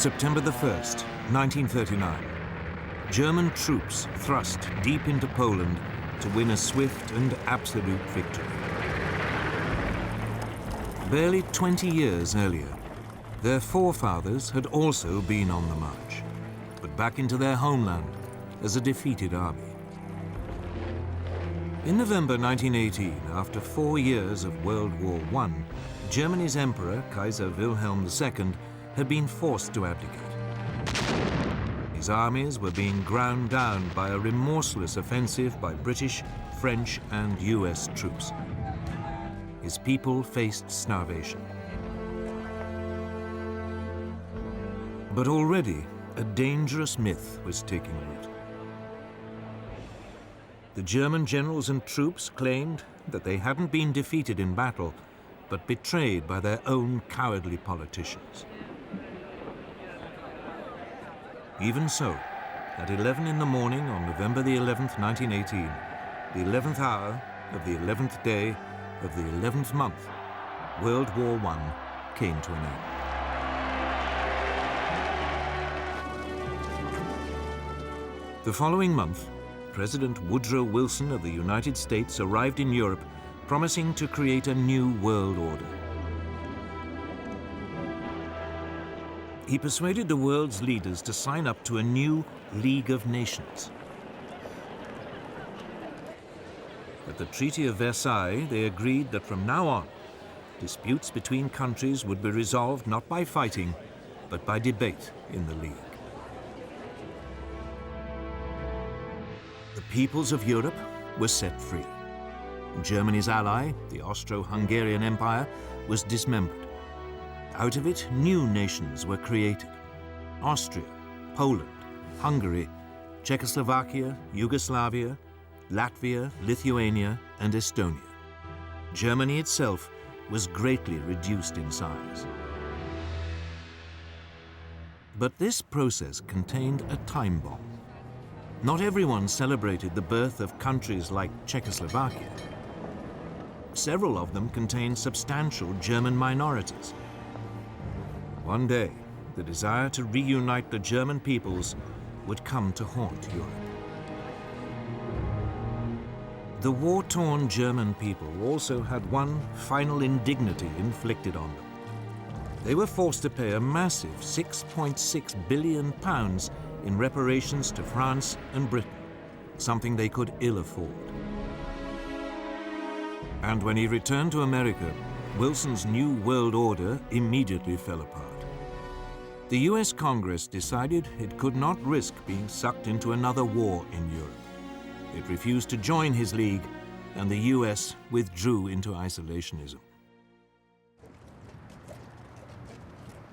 September the 1st, 1939. German troops thrust deep into Poland to win a swift and absolute victory. Barely 20 years earlier, their forefathers had also been on the march, but back into their homeland as a defeated army. In November 1918, after 4 years of World War I, Germany's Emperor, Kaiser Wilhelm II, had been forced to abdicate. His armies were being ground down by a remorseless offensive by British, French, and US troops. His people faced starvation. But already, a dangerous myth was taking root. The German generals and troops claimed that they hadn't been defeated in battle, but betrayed by their own cowardly politicians. Even so, at 11 in the morning on November the 11th, 1918, the 11th hour of the 11th day of the 11th month, World War I came to an end. The following month, President Woodrow Wilson of the United States arrived in Europe, promising to create a new world order. He persuaded the world's leaders to sign up to a new League of Nations. At the Treaty of Versailles, they agreed that from now on, disputes between countries would be resolved not by fighting, but by debate in the League. The peoples of Europe were set free. Germany's ally, the Austro-Hungarian Empire, was dismembered. Out of it, new nations were created: Austria, Poland, Hungary, Czechoslovakia, Yugoslavia, Latvia, Lithuania, and Estonia. Germany itself was greatly reduced in size. But this process contained a time bomb. Not everyone celebrated the birth of countries like Czechoslovakia. Several of them contained substantial German minorities. One day, the desire to reunite the German peoples would come to haunt Europe. The war-torn German people also had one final indignity inflicted on them. They were forced to pay a massive £6.6 billion in reparations to France and Britain, something they could ill afford. And when he returned to America, Wilson's new world order immediately fell apart. The US Congress decided it could not risk being sucked into another war in Europe. It refused to join his league, and the US withdrew into isolationism.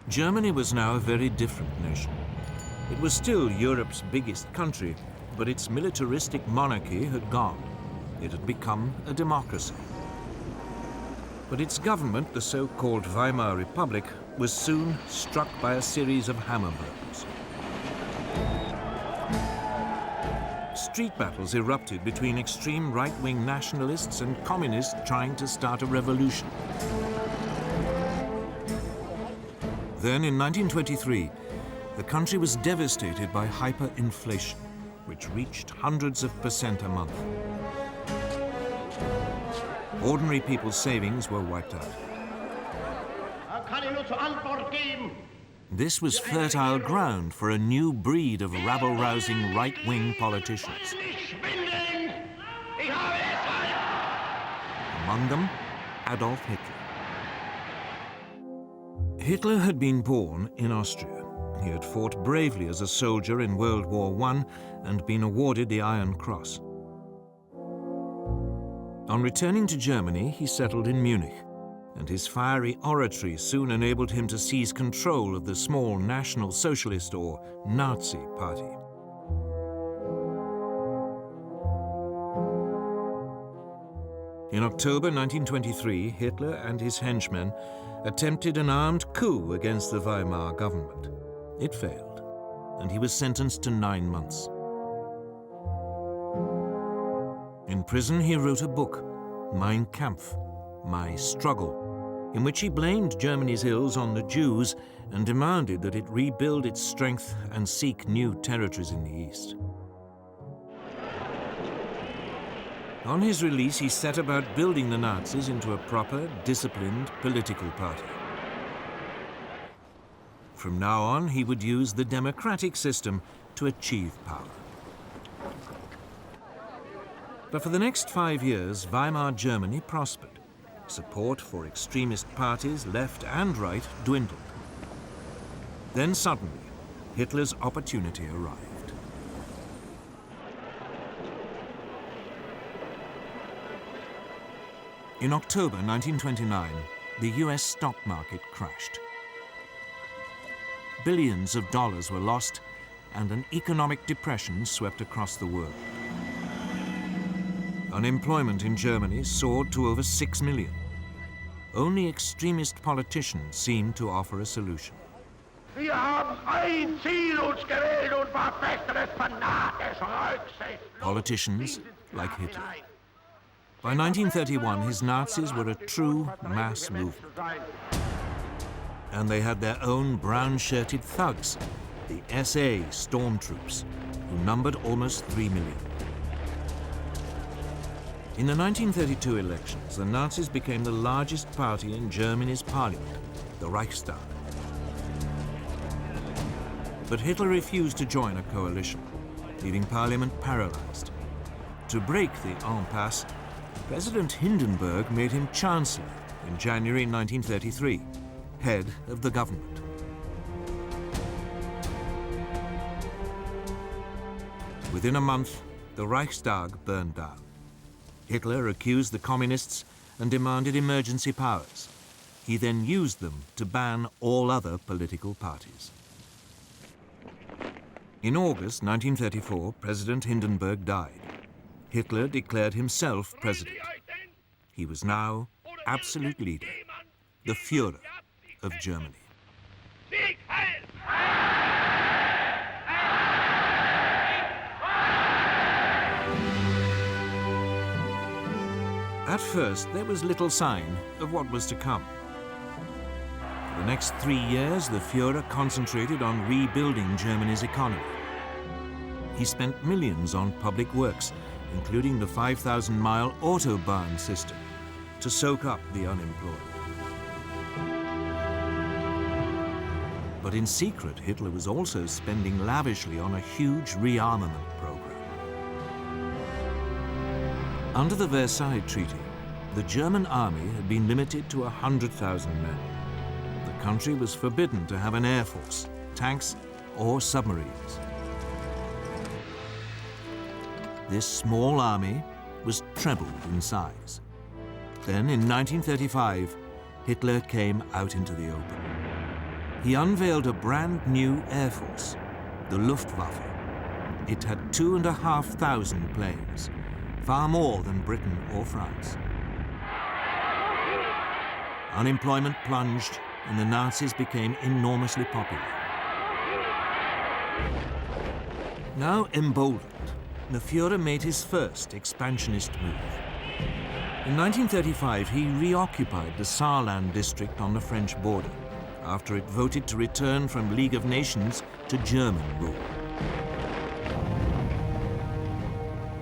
Germany was now a very different nation. It was still Europe's biggest country, but its militaristic monarchy had gone. It had become a democracy. But its government, the so-called Weimar Republic, was soon struck by a series of hammer blows. Street battles erupted between extreme right-wing nationalists and communists trying to start a revolution. Then, in 1923, the country was devastated by hyperinflation, which reached hundreds of % a month. Ordinary people's savings were wiped out. This was fertile ground for a new breed of rabble-rousing right-wing politicians. Among them, Adolf Hitler. Hitler had been born in Austria. He had fought bravely as a soldier in World War I and been awarded the Iron Cross. On returning to Germany, he settled in Munich, and his fiery oratory soon enabled him to seize control of the small National Socialist or Nazi Party. In October 1923, Hitler and his henchmen attempted an armed coup against the Weimar government. It failed, and he was sentenced to 9 months. In prison, he wrote a book, Mein Kampf, My Struggle, in which he blamed Germany's ills on the Jews and demanded that it rebuild its strength and seek new territories in the East. On his release, he set about building the Nazis into a proper, disciplined political party. From now on, he would use the democratic system to achieve power. But for the next 5 years, Weimar Germany prospered. Support for extremist parties, left and right, dwindled. Then suddenly, Hitler's opportunity arrived. In October 1929, the US stock market crashed. Billions of dollars were lost, and an economic depression swept across the world. Unemployment in Germany soared to over 6 million. Only extremist politicians seemed to offer a solution. Wir haben ein Ziel uns gewählt und verfechten es fanatisch rücksichtslos. Politicians like Hitler. By 1931, his Nazis were a true mass movement. And they had their own brown-shirted thugs, the SA stormtroops, who numbered almost 3 million. In the 1932 elections, the Nazis became the largest party in Germany's parliament, the Reichstag. But Hitler refused to join a coalition, leaving parliament paralyzed. To break the impasse, President Hindenburg made him Chancellor in January 1933, head of the government. Within a month, the Reichstag burned down. Hitler accused the communists and demanded emergency powers. He then used them to ban all other political parties. In August 1934, President Hindenburg died. Hitler declared himself president. He was now absolute leader, the Führer of Germany. At first, there was little sign of what was to come. For the next 3 years, the Führer concentrated on rebuilding Germany's economy. He spent millions on public works, including the 5,000-mile Autobahn system, to soak up the unemployed. But in secret, Hitler was also spending lavishly on a huge rearmament program. Under the Versailles Treaty, the German army had been limited to 100,000 men. The country was forbidden to have an air force, tanks, or submarines. This small army was trebled in size. Then, in 1935, Hitler came out into the open. He unveiled a brand new air force, the Luftwaffe. It had 2,500 planes, far more than Britain or France. Unemployment plunged, and the Nazis became enormously popular. Now emboldened, the Führer made his first expansionist move. In 1935, he reoccupied the Saarland district on the French border, after it voted to return from League of Nations to German rule.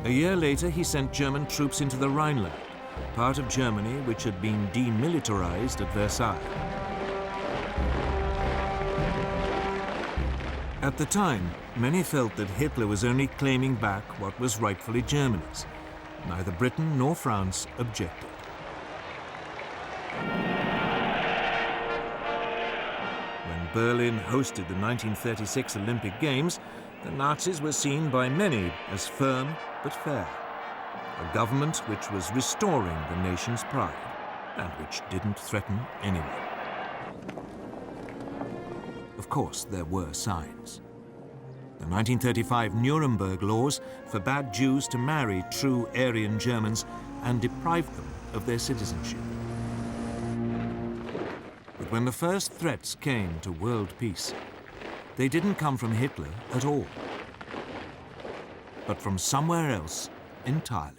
A year later, he sent German troops into the Rhineland, part of Germany which had been demilitarized at Versailles. At the time, many felt that Hitler was only claiming back what was rightfully Germany's. Neither Britain nor France objected. When Berlin hosted the 1936 Olympic Games, the Nazis were seen by many as firm but fair. A government which was restoring the nation's pride and which didn't threaten anyone. Of course, there were signs. The 1935 Nuremberg laws forbade Jews to marry true Aryan Germans and deprived them of their citizenship. But when the first threats came to world peace, they didn't come from Hitler at all, but from somewhere else entirely.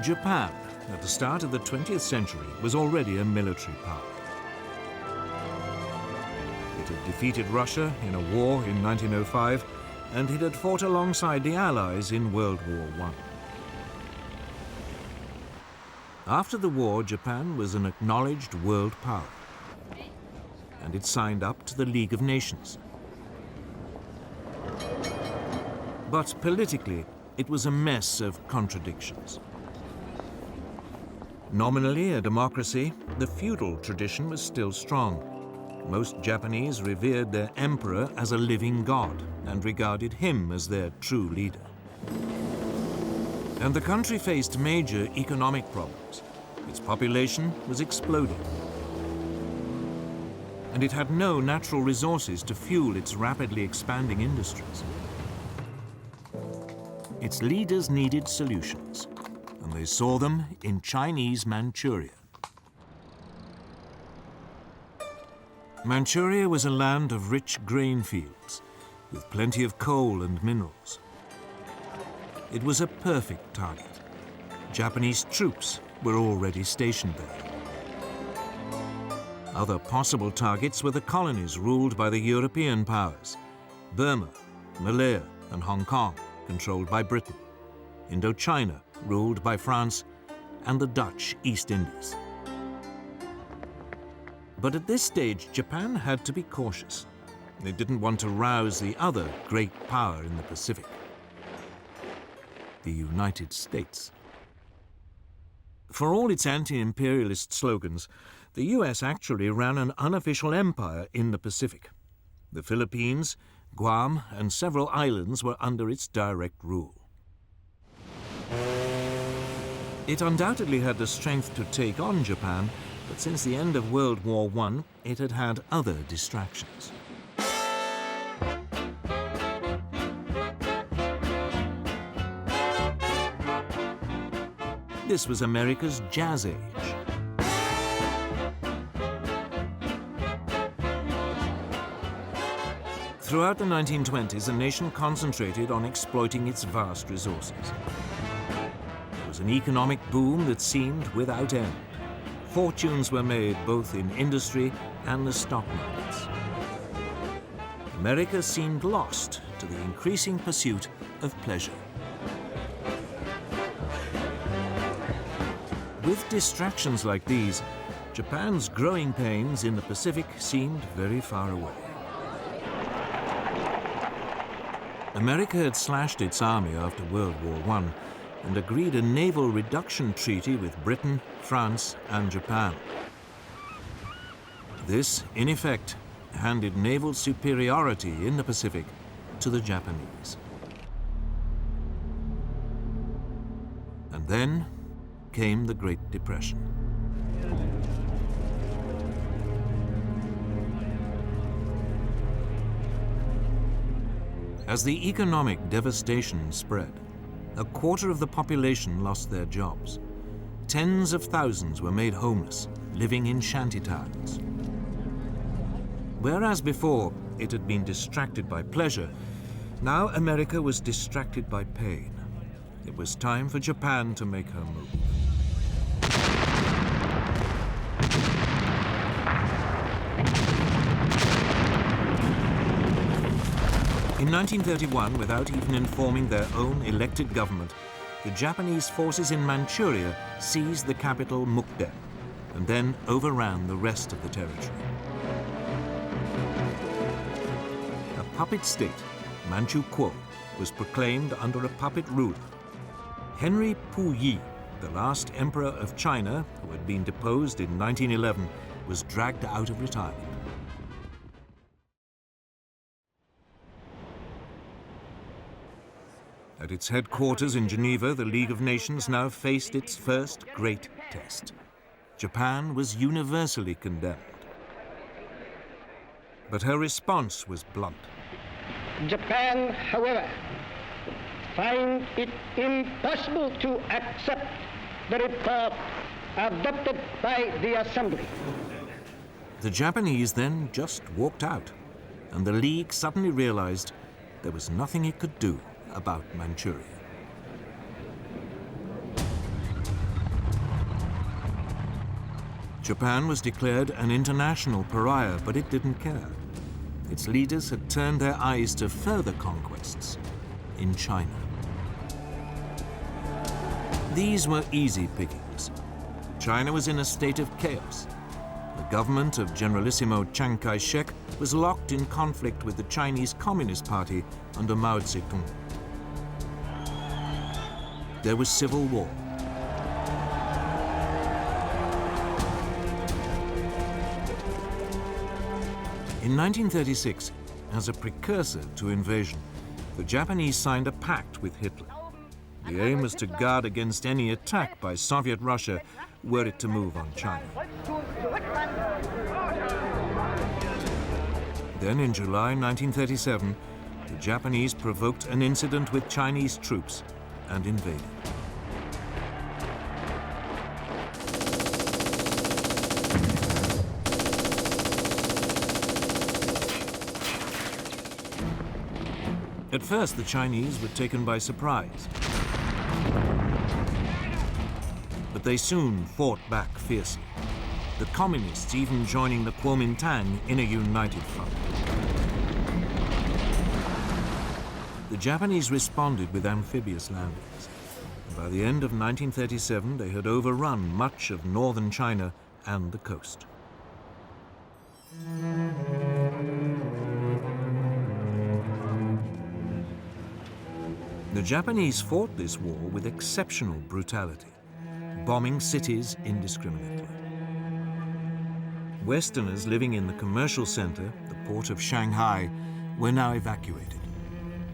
Japan, at the start of the 20th century, was already a military power. It had defeated Russia in a war in 1905, and it had fought alongside the Allies in World War I. After the war, Japan was an acknowledged world power, and it signed up to the League of Nations. But politically, it was a mess of contradictions. Nominally a democracy, the feudal tradition was still strong. Most Japanese revered their emperor as a living god and regarded him as their true leader. And the country faced major economic problems. Its population was exploding. And it had no natural resources to fuel its rapidly expanding industries. Its leaders needed solutions, and they saw them in Chinese Manchuria. Manchuria was a land of rich grain fields, with plenty of coal and minerals. It was a perfect target. Japanese troops were already stationed there. Other possible targets were the colonies ruled by the European powers: Burma, Malaya, and Hong Kong, controlled by Britain, Indochina, ruled by France, and the Dutch East Indies. But at this stage, Japan had to be cautious. They didn't want to rouse the other great power in the Pacific, the United States. For all its anti-imperialist slogans, the US actually ran an unofficial empire in the Pacific. The Philippines, Guam, and several islands were under its direct rule. It undoubtedly had the strength to take on Japan, but since the end of World War I, it had had other distractions. This was America's Jazz Age. Throughout the 1920s, the nation concentrated on exploiting its vast resources. There was an economic boom that seemed without end. Fortunes were made both in industry and the stock markets. America seemed lost to the increasing pursuit of pleasure. With distractions like these, Japan's growing pains in the Pacific seemed very far away. America had slashed its army after World War I and agreed a naval reduction treaty with Britain, France, and Japan. This, in effect, handed naval superiority in the Pacific to the Japanese. And then came the Great Depression. As the economic devastation spread, a quarter of the population lost their jobs. Tens of thousands were made homeless, living in shantytowns. Whereas before it had been distracted by pleasure, now America was distracted by pain. It was time for Japan to make her move. In 1931, without even informing their own elected government, the Japanese forces in Manchuria seized the capital Mukden and then overran the rest of the territory. A puppet state, Manchukuo, was proclaimed under a puppet ruler. Henry Puyi, the last emperor of China, who had been deposed in 1911, was dragged out of retirement. At its headquarters in Geneva, the League of Nations now faced its first great test. Japan was universally condemned. But her response was blunt. Japan, however, finds it impossible to accept the report adopted by the Assembly. The Japanese then just walked out, and the League suddenly realized there was nothing it could do about Manchuria. Japan was declared an international pariah, but it didn't care. Its leaders had turned their eyes to further conquests in China. These were easy pickings. China was in a state of chaos. The government of Generalissimo Chiang Kai-shek was locked in conflict with the Chinese Communist Party under Mao Zedong. There was civil war. In 1936, as a precursor to invasion, the Japanese signed a pact with Hitler. The aim was to guard against any attack by Soviet Russia were it to move on China. Then in July 1937, the Japanese provoked an incident with Chinese troops and invaded. At first, the Chinese were taken by surprise. But they soon fought back fiercely, the Communists even joining the Kuomintang in a united front. The Japanese responded with amphibious landings. And by the end of 1937, they had overrun much of northern China and the coast. The Japanese fought this war with exceptional brutality, bombing cities indiscriminately. Westerners living in the commercial center, the port of Shanghai, were now evacuated.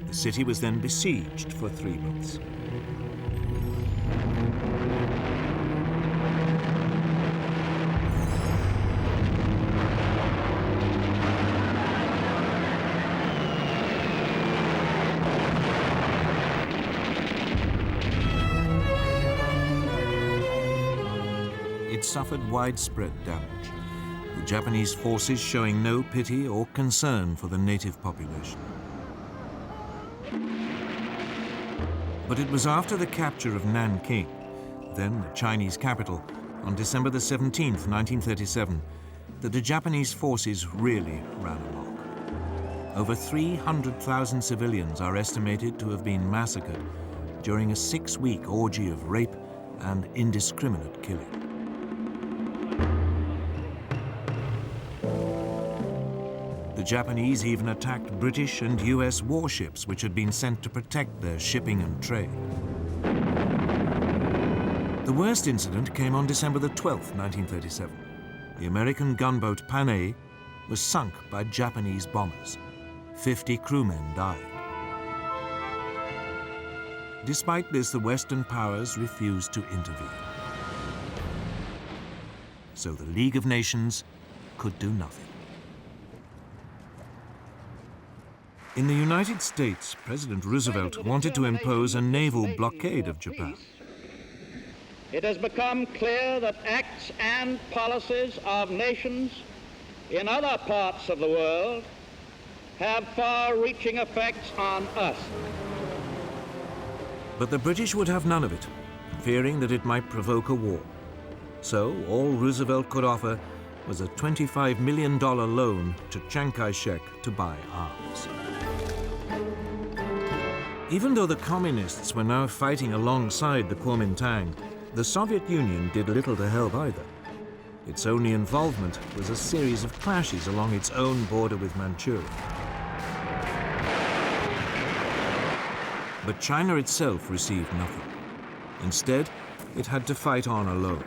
The city was then besieged for 3 months. It suffered widespread damage, the Japanese forces showing no pity or concern for the native population. But it was after the capture of Nanking, then the Chinese capital, on December the 17th, 1937, that the Japanese forces really ran amok. Over 300,000 civilians are estimated to have been massacred during a 6-week orgy of rape and indiscriminate killing. The Japanese even attacked British and US warships which had been sent to protect their shipping and trade. The worst incident came on December the 12th, 1937. The American gunboat Panay was sunk by Japanese bombers. 50 crewmen died. Despite this, the Western powers refused to intervene. So the League of Nations could do nothing. In the United States, President Roosevelt wanted to impose a naval blockade of Japan. It has become clear that acts and policies of nations in other parts of the world have far-reaching effects on us. But the British would have none of it, fearing that it might provoke a war. So all Roosevelt could offer was a $25 million loan to Chiang Kai-shek to buy arms. Even though the Communists were now fighting alongside the Kuomintang, the Soviet Union did little to help either. Its only involvement was a series of clashes along its own border with Manchuria. But China itself received nothing. Instead, it had to fight on alone.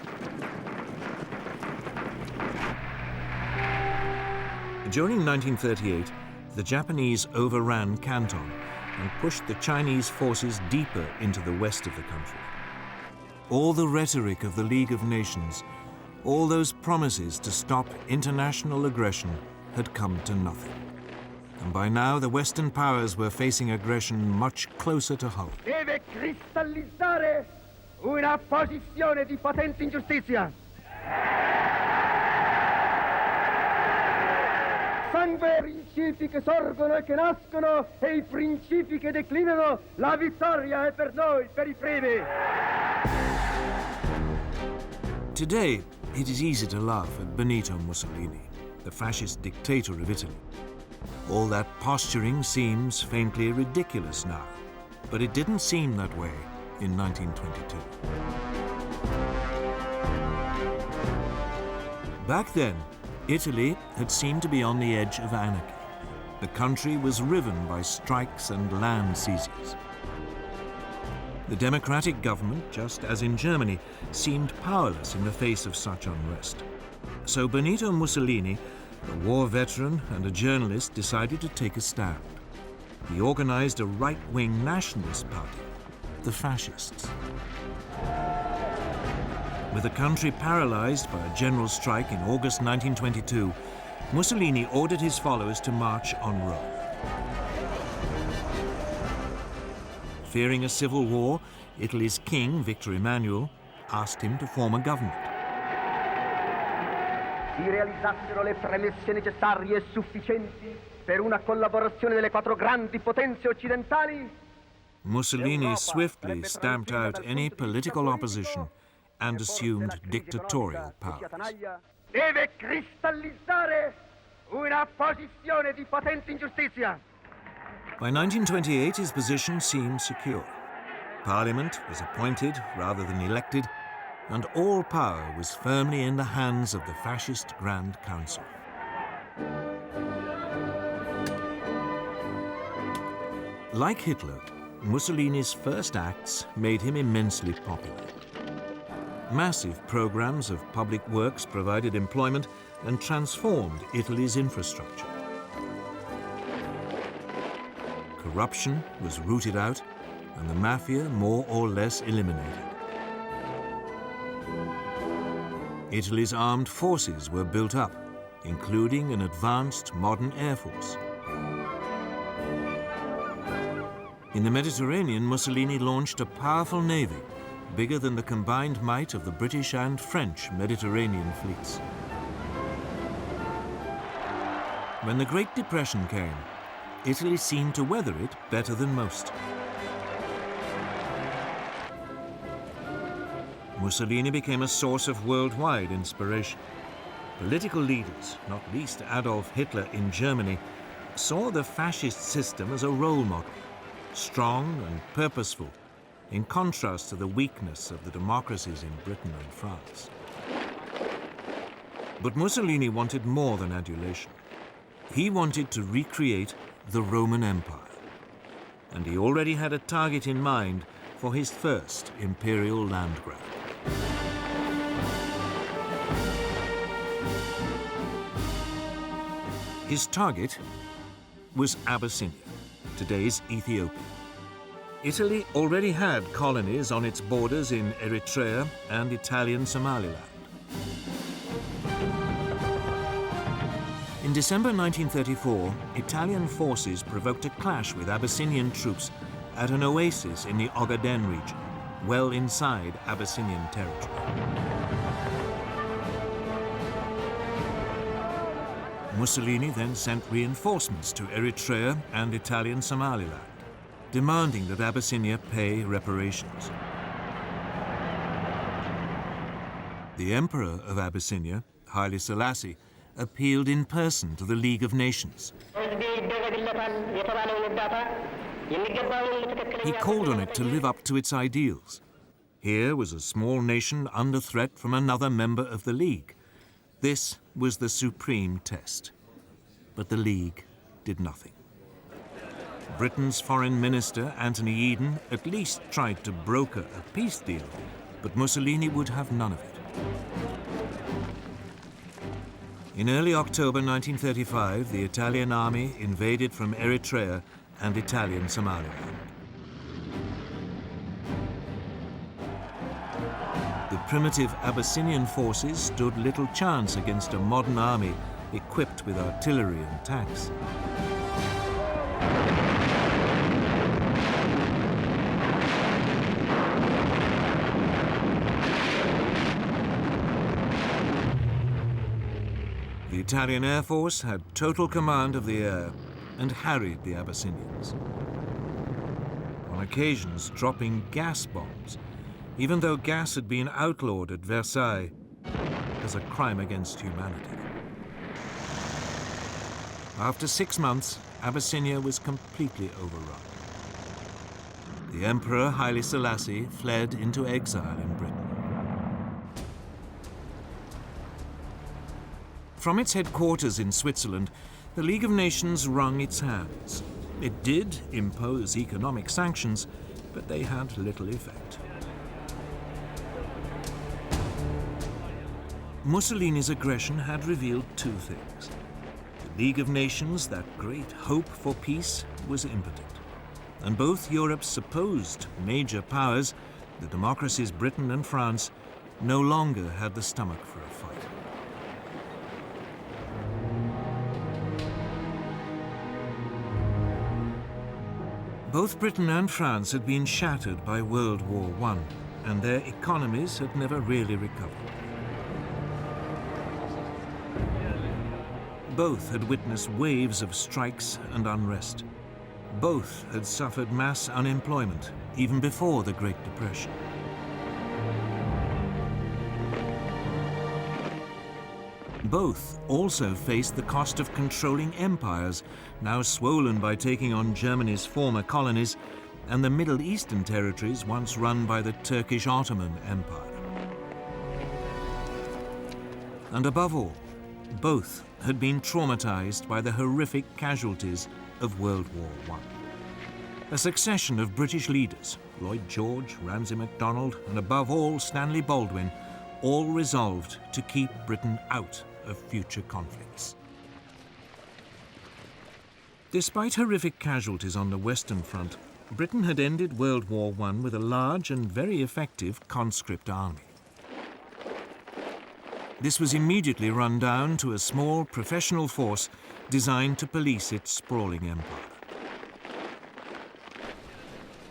During 1938, the Japanese overran Canton and pushed the Chinese forces deeper into the west of the country. All the rhetoric of the League of Nations, all those promises to stop international aggression had come to nothing. And by now, the Western powers were facing aggression much closer to home. Deve cristallizzare una posizione di potente ingiustizia. Sangue, principi che sorgono e che nascono, e i principi che declinano, la vittoria è per noi, per i primi. Today, It is easy to laugh at Benito Mussolini, the fascist dictator of Italy. All that posturing seems faintly ridiculous now, but it didn't seem that way in 1922. Back then, Italy had seemed to be on the edge of anarchy. The country was riven by strikes and land seizures. The democratic government, just as in Germany, seemed powerless in the face of such unrest. So Benito Mussolini, a war veteran and a journalist, decided to take a stand. He organized a right-wing nationalist party, the Fascists. With the country paralyzed by a general strike in August 1922, Mussolini ordered his followers to march on Rome. Fearing a civil war, Italy's king, Victor Emmanuel, asked him to form a government. Si realizzassero le premesse necessarie e sufficienti per una collaborazione delle quattro grandi potenze occidentali, Mussolini swiftly stamped out any political opposition and assumed dictatorial powers. deve cristallizzare una posizione di potente ingiustizia. By 1928, his position seemed secure. Parliament was appointed rather than elected, and all power was firmly in the hands of the fascist Grand Council. Like Hitler, Mussolini's first acts made him immensely popular. Massive programs of public works provided employment and transformed Italy's infrastructure. Corruption was rooted out and the mafia more or less eliminated. Italy's armed forces were built up, including an advanced modern air force. In the Mediterranean, Mussolini launched a powerful navy, bigger than the combined might of the British and French Mediterranean fleets. When the Great Depression came, Italy seemed to weather it better than most. Mussolini became a source of worldwide inspiration. Political leaders, not least Adolf Hitler in Germany, saw the fascist system as a role model, strong and purposeful, in contrast to the weakness of the democracies in Britain and France. But Mussolini wanted more than adulation. He wanted to recreate the Roman Empire. And he already had a target in mind for his first imperial land grab. His target was Abyssinia, today's Ethiopia. Italy already had colonies on its borders in Eritrea and Italian Somaliland. In December 1934, Italian forces provoked a clash with Abyssinian troops at an oasis in the Ogaden region, well inside Abyssinian territory. Mussolini then sent reinforcements to Eritrea and Italian Somaliland, demanding that Abyssinia pay reparations. The Emperor of Abyssinia, Haile Selassie, appealed in person to the League of Nations. He called on it to live up to its ideals. Here was a small nation under threat from another member of the League. This was the supreme test. But the League did nothing. Britain's Foreign Minister, Anthony Eden, at least tried to broker a peace deal, but Mussolini would have none of it. In early October 1935, the Italian army invaded from Eritrea and Italian Somaliland. The primitive Abyssinian forces stood little chance against a modern army equipped with artillery and tanks. The Italian Air Force had total command of the air and harried the Abyssinians, on occasions dropping gas bombs, even though gas had been outlawed at Versailles, as crime against humanity. After 6 months, Abyssinia was completely overrun. The Emperor Haile Selassie fled into exile in Britain. From its headquarters in Switzerland, the League of Nations wrung its hands. It did impose economic sanctions, but they had little effect. Mussolini's aggression had revealed 2 things. The League of Nations, that great hope for peace, was impotent. And both Europe's supposed major powers, the democracies Britain and France, no longer had the stomach for a fight. Both Britain and France had been shattered by World War I, and their economies had never really recovered. Both had witnessed waves of strikes and unrest. Both had suffered mass unemployment, even before the Great Depression. Both also faced the cost of controlling empires, now swollen by taking on Germany's former colonies and the Middle Eastern territories once run by the Turkish Ottoman Empire. And above all, both had been traumatized by the horrific casualties of World War I. A succession of British leaders, Lloyd George, Ramsay MacDonald, and above all Stanley Baldwin, all resolved to keep Britain out of future conflicts. Despite horrific casualties on the Western Front, Britain had ended World War I with a large and very effective conscript army. This was immediately run down to a small professional force designed to police its sprawling empire.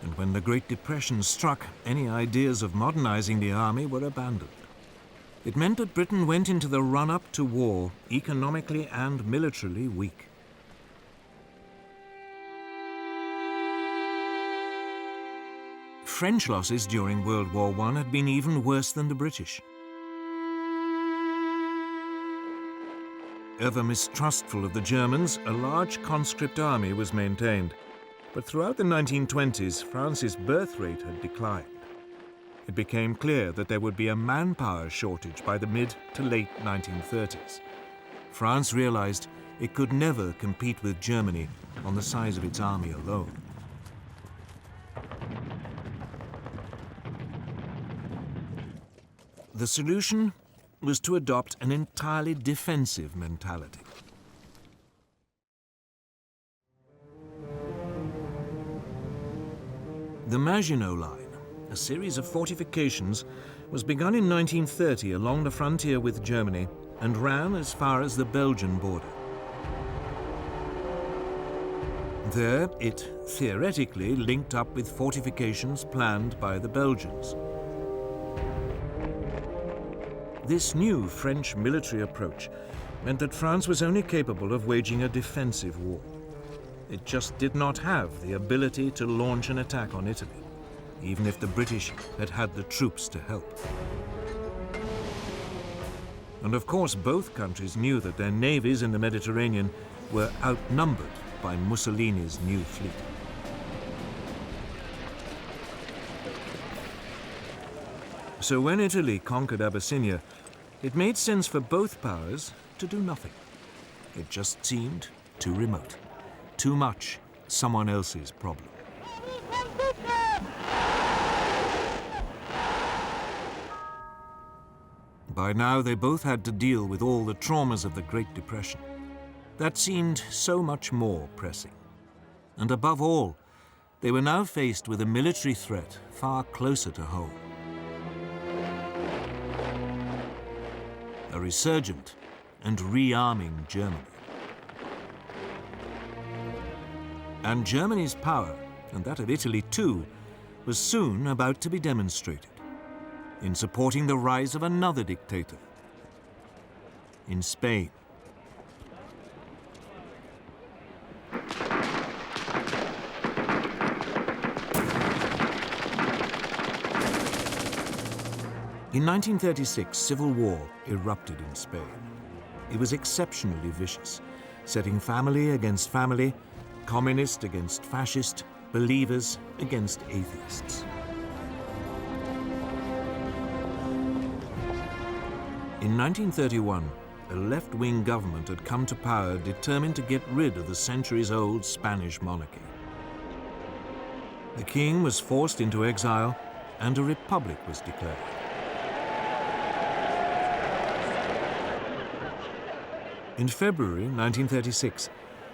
And when the Great Depression struck, any ideas of modernizing the army were abandoned. It meant that Britain went into the run-up to war economically and militarily weak. French losses during World War I had been even worse than the British. Ever mistrustful of the Germans, a large conscript army was maintained. But throughout the 1920s, France's birth rate had declined. It became clear that there would be a manpower shortage by the mid to late 1930s. France realized it could never compete with Germany on the size of its army alone. The solution was to adopt an entirely defensive mentality. The Maginot Line, a series of fortifications, was begun in 1930 along the frontier with Germany and ran as far as the Belgian border. There, it theoretically linked up with fortifications planned by the Belgians. This new French military approach meant that France was only capable of waging a defensive war. It just did not have the ability to launch an attack on Italy, even if the British had had the troops to help. And of course, both countries knew that their navies in the Mediterranean were outnumbered by Mussolini's new fleet. So when Italy conquered Abyssinia, it made sense for both powers to do nothing. It just seemed too remote, too much someone else's problem. By now, they both had to deal with all the traumas of the Great Depression. That seemed so much more pressing. And above all, they were now faced with a military threat far closer to home. A resurgent and rearming Germany. And Germany's power, and that of Italy too, was soon about to be demonstrated in supporting the rise of another dictator in Spain. In 1936, civil war erupted in Spain. It was exceptionally vicious, setting family against family, communist against fascist, believers against atheists. In 1931, a left-wing government had come to power determined to get rid of the centuries-old Spanish monarchy. The king was forced into exile and a republic was declared. In February 1936,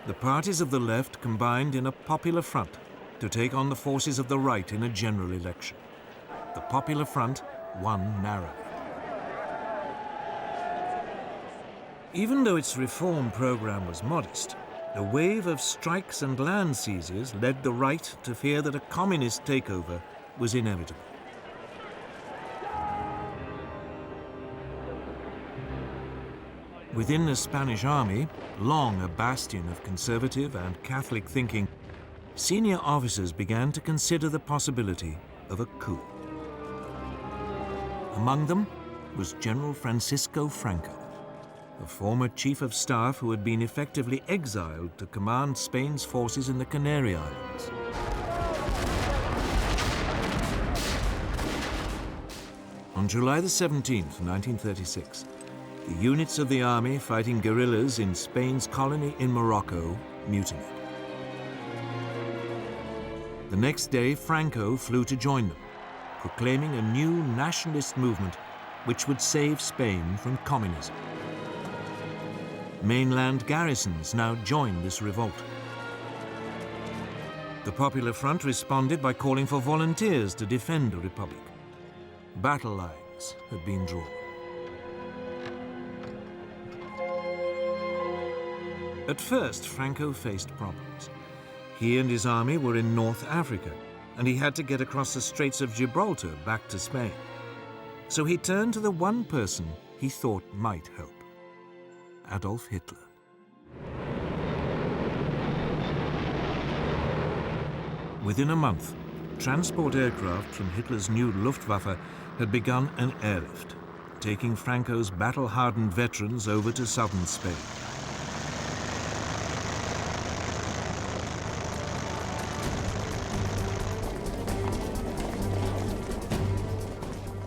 the parties of the left combined in a popular front to take on the forces of the right in a general election. The Popular Front won narrowly. Even though its reform program was modest, a wave of strikes and land seizures led the right to fear that a communist takeover was inevitable. Within the Spanish army, long a bastion of conservative and Catholic thinking, senior officers began to consider the possibility of a coup. Among them was General Francisco Franco, a former chief of staff who had been effectively exiled to command Spain's forces in the Canary Islands. On July the 17th, 1936, the units of the army fighting guerrillas in Spain's colony in Morocco mutinied. The next day, Franco flew to join them, proclaiming a new nationalist movement which would save Spain from communism. Mainland garrisons now joined this revolt. The Popular Front responded by calling for volunteers to defend the Republic. Battle lines had been drawn. At first, Franco faced problems. He and his army were in North Africa, and he had to get across the Straits of Gibraltar back to Spain. So he turned to the one person he thought might help: Adolf Hitler. Within a month, transport aircraft from Hitler's new Luftwaffe had begun an airlift, taking Franco's battle-hardened veterans over to southern Spain.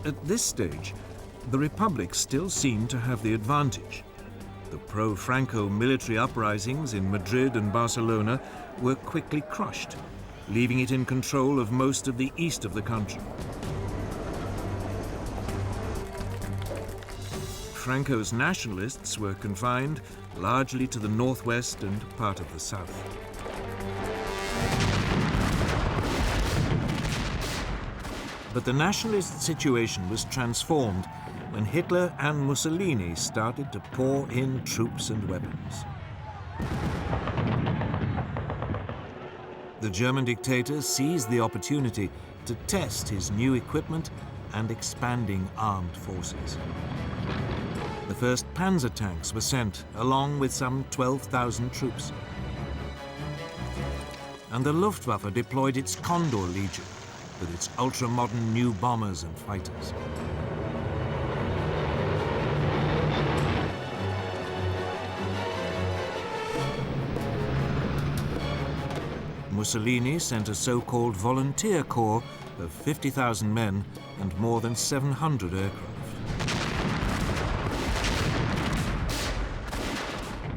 At this stage, the Republic still seemed to have the advantage. The pro-Franco military uprisings in Madrid and Barcelona were quickly crushed, leaving it in control of most of the east of the country. Franco's nationalists were confined largely to the northwest and part of the south. But the nationalist situation was transformed when Hitler and Mussolini started to pour in troops and weapons. The German dictator seized the opportunity to test his new equipment and expanding armed forces. The first panzer tanks were sent, along with some 12,000 troops. And the Luftwaffe deployed its Condor Legion, with its ultra-modern new bombers and fighters. Mussolini sent a so-called volunteer corps of 50,000 men and more than 700 aircraft.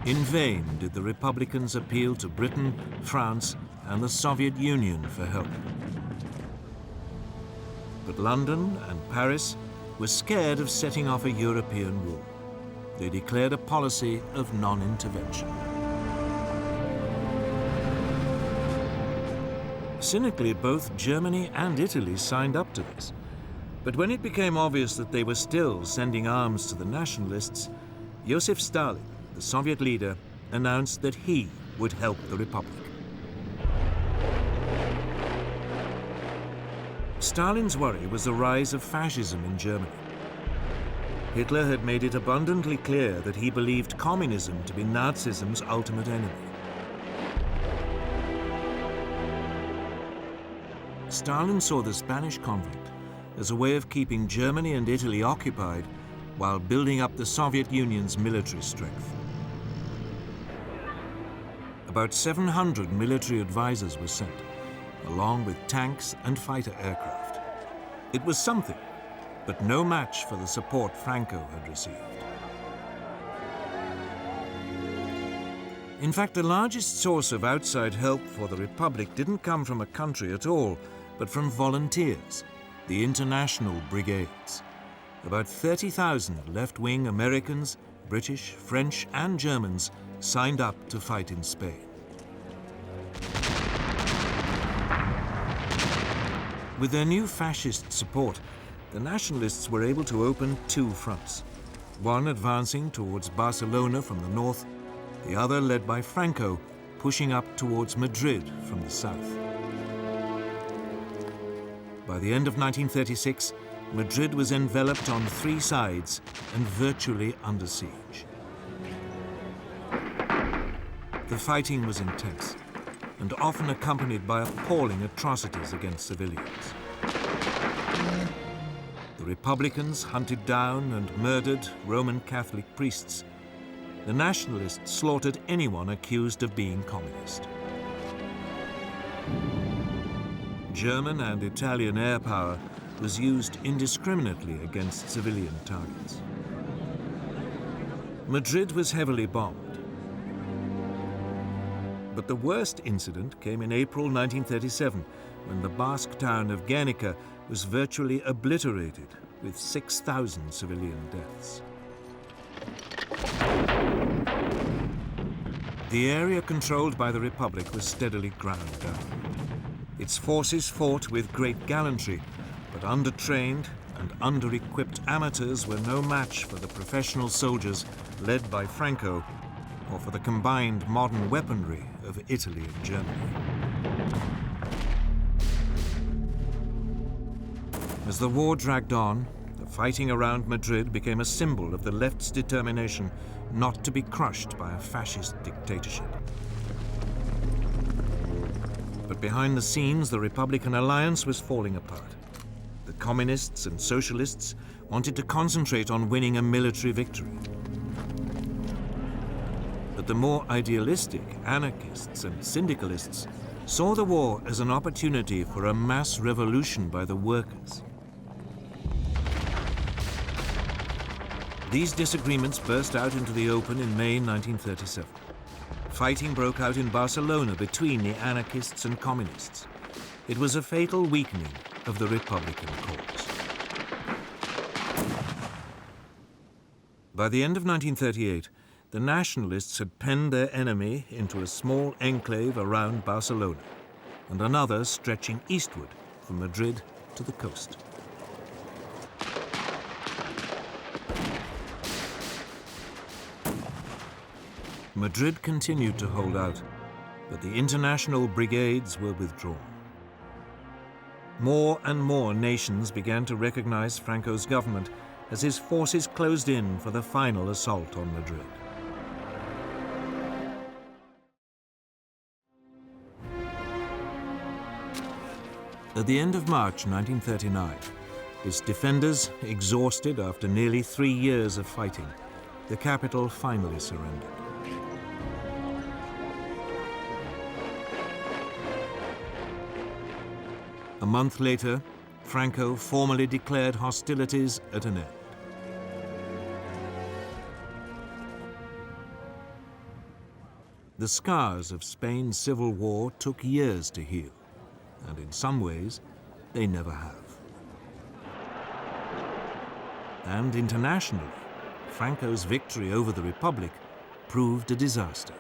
In vain did the Republicans appeal to Britain, France, and the Soviet Union for help. But London and Paris were scared of setting off a European war. They declared a policy of non-intervention. Cynically, both Germany and Italy signed up to this. But when it became obvious that they were still sending arms to the nationalists, Joseph Stalin, the Soviet leader, announced that he would help the Republic. Stalin's worry was the rise of fascism in Germany. Hitler had made it abundantly clear that he believed communism to be Nazism's ultimate enemy. Stalin saw the Spanish conflict as a way of keeping Germany and Italy occupied while building up the Soviet Union's military strength. About 700 military advisors were sent, along with tanks and fighter aircraft. It was something, but no match for the support Franco had received. In fact, the largest source of outside help for the Republic didn't come from a country at all, but from volunteers, the international brigades. About 30,000 left-wing Americans, British, French, and Germans signed up to fight in Spain. With their new fascist support, the nationalists were able to open two fronts, one advancing towards Barcelona from the north, the other led by Franco, pushing up towards Madrid from the south. By the end of 1936, Madrid was enveloped on three sides and virtually under siege. The fighting was intense and often accompanied by appalling atrocities against civilians. The Republicans hunted down and murdered Roman Catholic priests. The nationalists slaughtered anyone accused of being communist. German and Italian air power was used indiscriminately against civilian targets. Madrid was heavily bombed. But the worst incident came in April 1937, when the Basque town of Guernica was virtually obliterated, with 6,000 civilian deaths. The area controlled by the Republic was steadily ground down. Its forces fought with great gallantry, but undertrained and under-equipped amateurs were no match for the professional soldiers led by Franco, or for the combined modern weaponry of Italy and Germany. As the war dragged on, the fighting around Madrid became a symbol of the left's determination not to be crushed by a fascist dictatorship. But behind the scenes, the Republican alliance was falling apart. The communists and socialists wanted to concentrate on winning a military victory. But the more idealistic anarchists and syndicalists saw the war as an opportunity for a mass revolution by the workers. These disagreements burst out into the open in May 1937. Fighting broke out in Barcelona between the anarchists and communists. It was a fatal weakening of the Republican cause. By the end of 1938, the nationalists had penned their enemy into a small enclave around Barcelona, and another stretching eastward from Madrid to the coast. Madrid continued to hold out, but the international brigades were withdrawn. More and more nations began to recognize Franco's government as his forces closed in for the final assault on Madrid. At the end of March 1939, its defenders, exhausted after nearly 3 years of fighting, the capital finally surrendered. A month later, Franco formally declared hostilities at an end. The scars of Spain's civil war took years to heal, and in some ways, they never have. And internationally, Franco's victory over the Republic proved a disaster.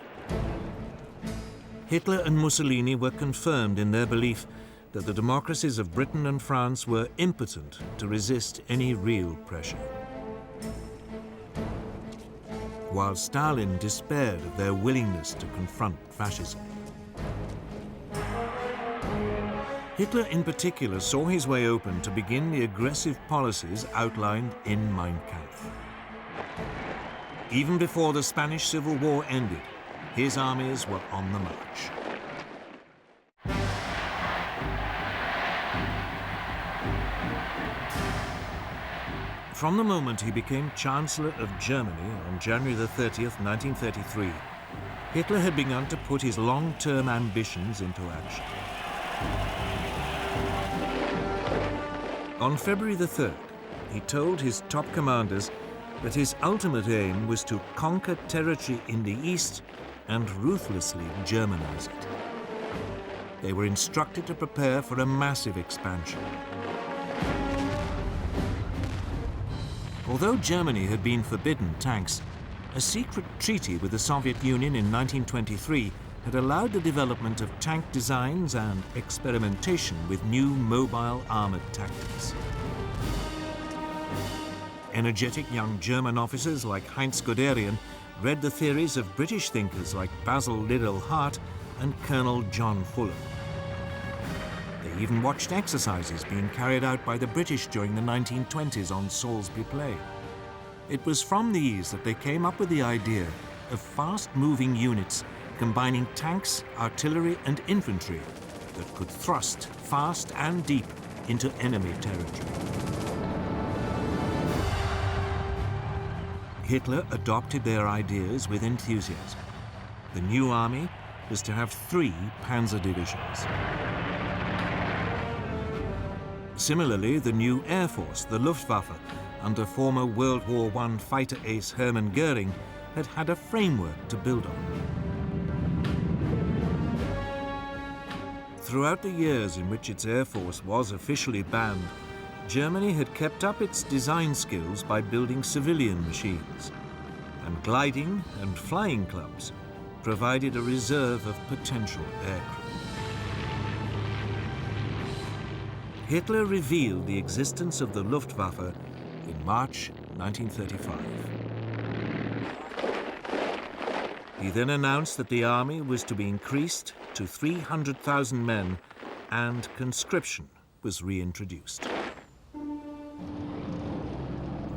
Hitler and Mussolini were confirmed in their belief that the democracies of Britain and France were impotent to resist any real pressure. While Stalin despaired of their willingness to confront fascism. Hitler in particular saw his way open to begin the aggressive policies outlined in Mein Kampf. Even before the Spanish Civil War ended, his armies were on the march. From the moment he became Chancellor of Germany on January the 30th, 1933, Hitler had begun to put his long-term ambitions into action. On February the 3rd, he told his top commanders that his ultimate aim was to conquer territory in the east and ruthlessly Germanize it. They were instructed to prepare for a massive expansion. Although Germany had been forbidden tanks, a secret treaty with the Soviet Union in 1923 had allowed the development of tank designs and experimentation with new mobile armored tactics. Energetic young German officers like Heinz Guderian read the theories of British thinkers like Basil Liddell Hart and Colonel John Fuller. They even watched exercises being carried out by the British during the 1920s on Salisbury Plain. It was from these that they came up with the idea of fast-moving units combining tanks, artillery and infantry that could thrust fast and deep into enemy territory. Hitler adopted their ideas with enthusiasm. The new army was to have 3 panzer divisions. Similarly, the new Air Force, the Luftwaffe, under former World War I fighter ace Hermann Goering, had a framework to build on. Throughout the years in which its Air Force was officially banned, Germany had kept up its design skills by building civilian machines, and gliding and flying clubs provided a reserve of potential aircraft. Hitler revealed the existence of the Luftwaffe in March 1935. He then announced that the army was to be increased to 300,000 men and conscription was reintroduced.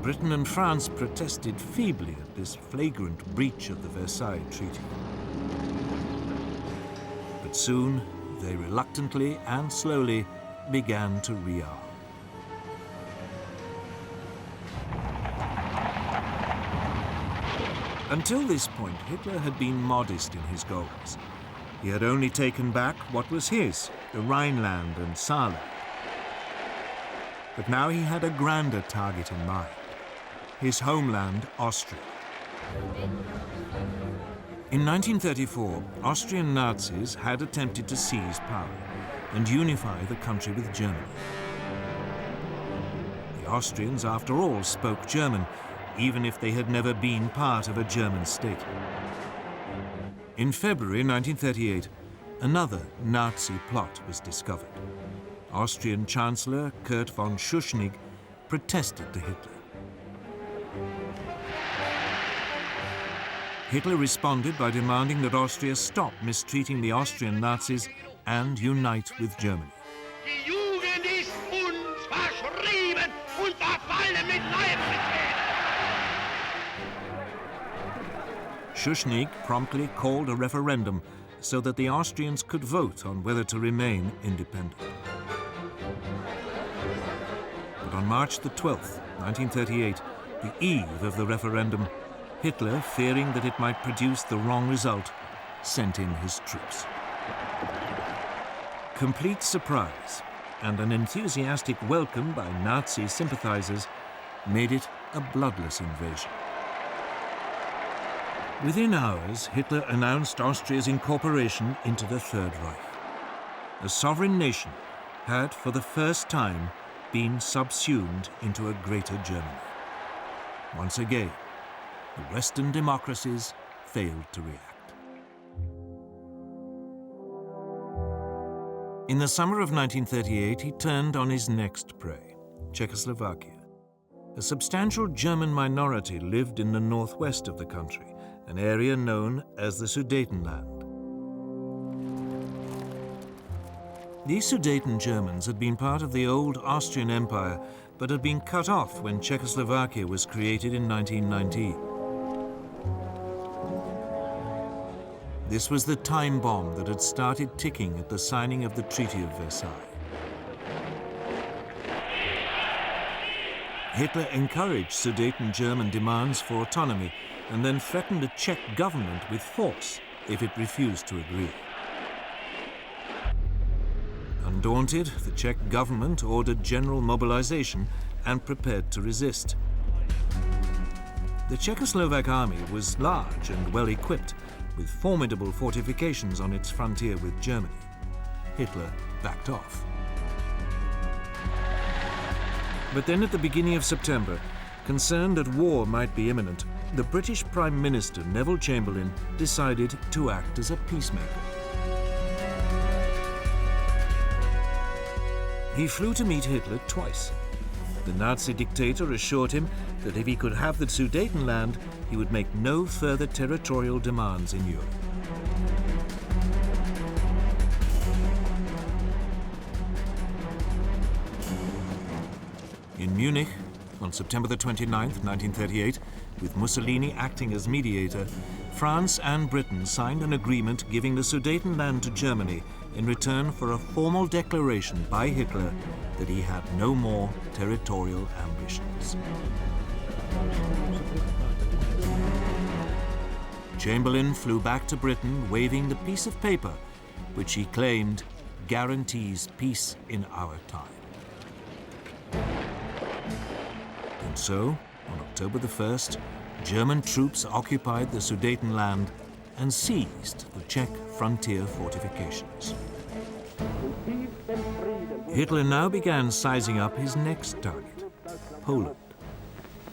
Britain and France protested feebly at this flagrant breach of the Versailles Treaty. But soon, they reluctantly and slowly began to rearm. Until this point, Hitler had been modest in his goals. He had only taken back what was his, the Rhineland and Saarland. But now he had a grander target in mind, his homeland, Austria. In 1934, Austrian Nazis had attempted to seize power and unify the country with Germany. The Austrians, after all, spoke German, even if they had never been part of a German state. In February 1938, another Nazi plot was discovered. Austrian Chancellor Kurt von Schuschnigg protested to Hitler. Hitler responded by demanding that Austria stop mistreating the Austrian Nazis and unite with Germany. Die Jugend ist uns verschrieben und verfallen mit Leibesfehler. Schuschnigg promptly called a referendum so that the Austrians could vote on whether to remain independent. But on March the 12th, 1938, the eve of the referendum, Hitler, fearing that it might produce the wrong result, sent in his troops. Complete surprise and an enthusiastic welcome by Nazi sympathizers made it a bloodless invasion. Within hours, Hitler announced Austria's incorporation into the Third Reich. A sovereign nation had, for the first time, been subsumed into a greater Germany. Once again, the Western democracies failed to react. In the summer of 1938, he turned on his next prey, Czechoslovakia. A substantial German minority lived in the northwest of the country, an area known as the Sudetenland. These Sudeten Germans had been part of the old Austrian Empire, but had been cut off when Czechoslovakia was created in 1919. This was the time bomb that had started ticking at the signing of the Treaty of Versailles. Hitler encouraged Sudeten German demands for autonomy and then threatened the Czech government with force if it refused to agree. Undaunted, the Czech government ordered general mobilization and prepared to resist. The Czechoslovak army was large and well equipped, with formidable fortifications on its frontier with Germany. Hitler backed off. But then at the beginning of September, concerned that war might be imminent, the British Prime Minister Neville Chamberlain decided to act as a peacemaker. He flew to meet Hitler twice. The Nazi dictator assured him that if he could have the Sudetenland, he would make no further territorial demands in Europe. In Munich, on September the 29th, 1938, with Mussolini acting as mediator, France and Britain signed an agreement giving the Sudetenland to Germany in return for a formal declaration by Hitler that he had no more territorial ambitions. Chamberlain flew back to Britain waving the piece of paper, which he claimed guarantees peace in our time. And so, on October the 1st, German troops occupied the Sudetenland and seized the Czech frontier fortifications. Hitler now began sizing up his next target, Poland.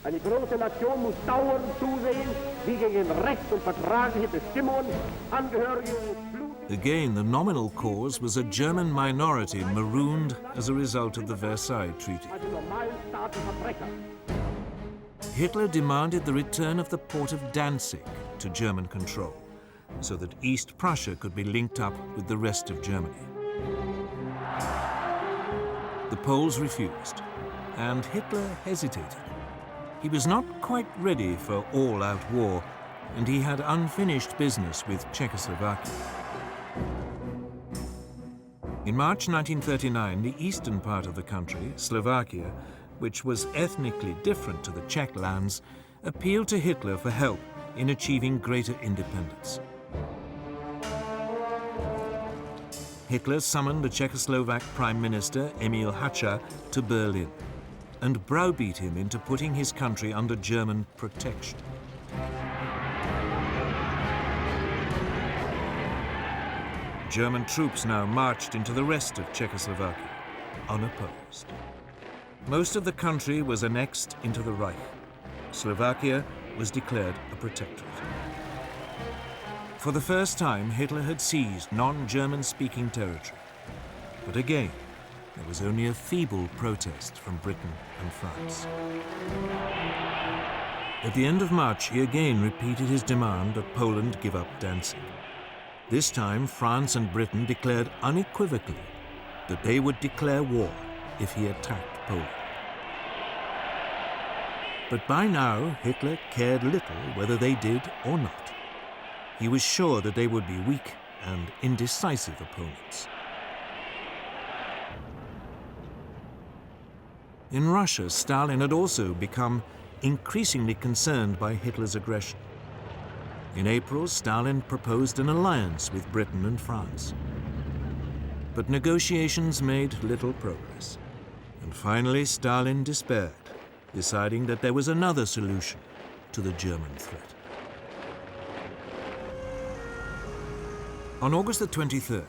Eine große Nation muss dauernd zusehen, wie gegen Recht und vertragliche Bestimmungen Angehörige Again, the nominal cause was a German minority marooned as a result of the Versailles Treaty. Hitler demanded the return of the port of Danzig to German control, so that East Prussia could be linked up with the rest of Germany. The Poles refused, and Hitler hesitated. He was not quite ready for all-out war, and he had unfinished business with Czechoslovakia. In March 1939, the eastern part of the country, Slovakia, which was ethnically different to the Czech lands, appealed to Hitler for help in achieving greater independence. Hitler summoned the Czechoslovak Prime Minister Emil Hácha to Berlin and browbeat him into putting his country under German protection. German troops now marched into the rest of Czechoslovakia, unopposed. Most of the country was annexed into the Reich. Slovakia was declared a protectorate. For the first time, Hitler had seized non-German-speaking territory. But again, there was only a feeble protest from Britain and France. At the end of March, he again repeated his demand that Poland give up Danzig. This time, France and Britain declared unequivocally that they would declare war if he attacked Poland. But by now, Hitler cared little whether they did or not. He was sure that they would be weak and indecisive opponents. In Russia, Stalin had also become increasingly concerned by Hitler's aggression. In April, Stalin proposed an alliance with Britain and France. But negotiations made little progress. And finally, Stalin despaired, deciding that there was another solution to the German threat. On August the 23rd,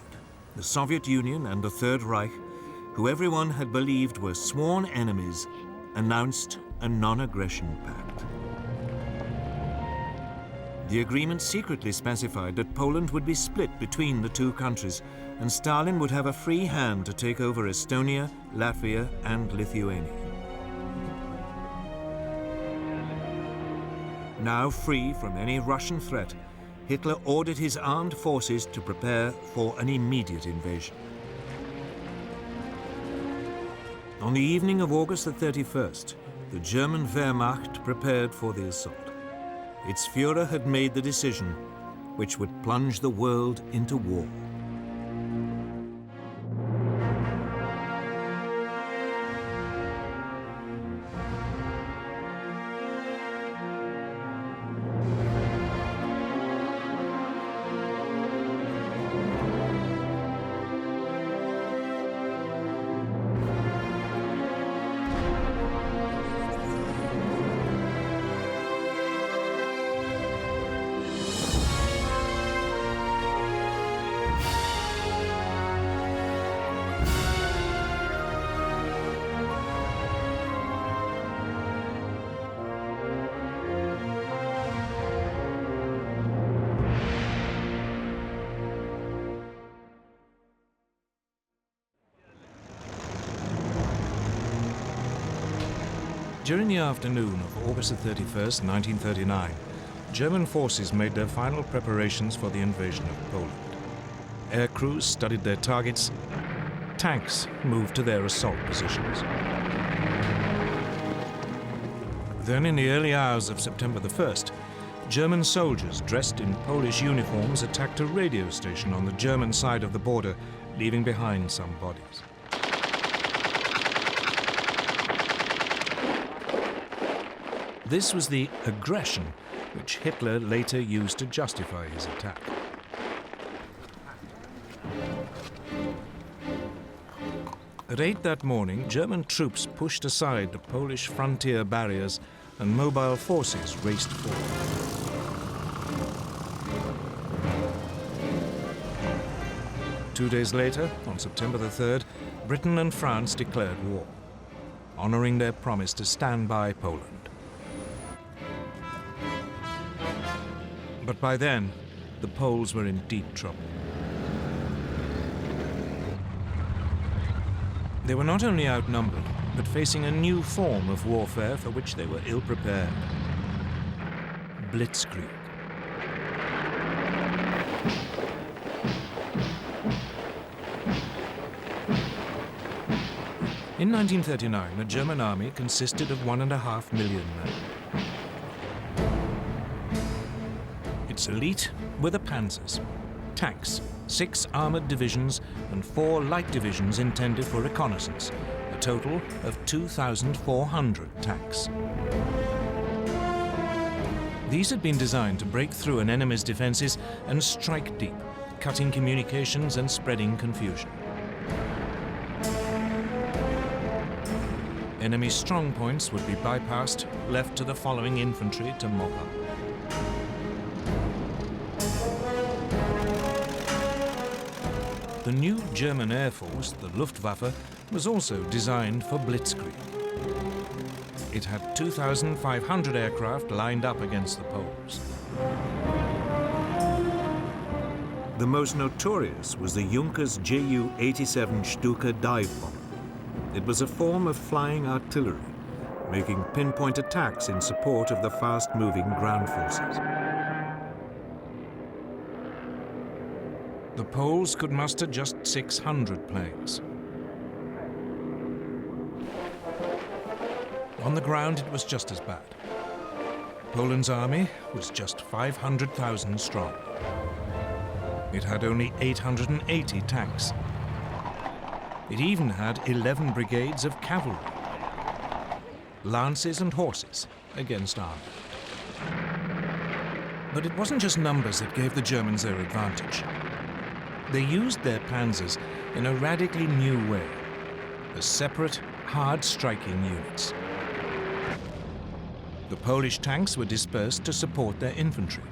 the Soviet Union and the Third Reich, who everyone had believed were sworn enemies, announced a non-aggression pact. The agreement secretly specified that Poland would be split between the two countries, and Stalin would have a free hand to take over Estonia, Latvia, and Lithuania. Now free from any Russian threat, Hitler ordered his armed forces to prepare for an immediate invasion. On the evening of August the 31st, the German Wehrmacht prepared for the assault. Its Führer had made the decision which would plunge the world into war. During the afternoon of August 31st, 1939, German forces made their final preparations for the invasion of Poland. Air crews studied their targets. Tanks moved to their assault positions. Then, in the early hours of September the 1st, German soldiers dressed in Polish uniforms attacked a radio station on the German side of the border, leaving behind some bodies. This was the aggression which Hitler later used to justify his attack. At 8 that morning, German troops pushed aside the Polish frontier barriers and mobile forces raced forward. Two days later, on September the 3rd, Britain and France declared war, honoring their promise to stand by Poland. But by then, the Poles were in deep trouble. They were not only outnumbered, but facing a new form of warfare for which they were ill-prepared. Blitzkrieg. In 1939, the German army consisted of 1.5 million men. Its elite were the panzers, tanks, 6 armored divisions and 4 light divisions intended for reconnaissance, a total of 2,400 tanks. These had been designed to break through an enemy's defenses and strike deep, cutting communications and spreading confusion. Enemy strong points would be bypassed, left to the following infantry to mop up. The new German Air Force, the Luftwaffe, was also designed for Blitzkrieg. It had 2,500 aircraft lined up against the Poles. The most notorious was the Junkers Ju-87 Stuka dive bomber. It was a form of flying artillery, making pinpoint attacks in support of the fast-moving ground forces. The Poles could muster just 600 planes. On the ground, it was just as bad. Poland's army was just 500,000 strong. It had only 880 tanks. It even had 11 brigades of cavalry, lances and horses against army. But it wasn't just numbers that gave the Germans their advantage. They used their panzers in a radically new way, as separate, hard-striking units. The Polish tanks were dispersed to support their infantry.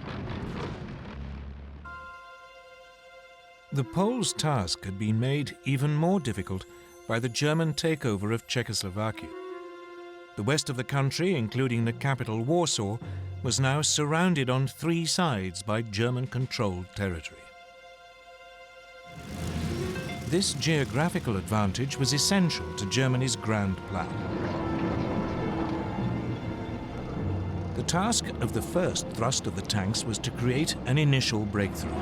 The Poles' task had been made even more difficult by the German takeover of Czechoslovakia. The west of the country, including the capital Warsaw, was now surrounded on 3 sides by German-controlled territory. This geographical advantage was essential to Germany's grand plan. The task of the first thrust of the tanks was to create an initial breakthrough.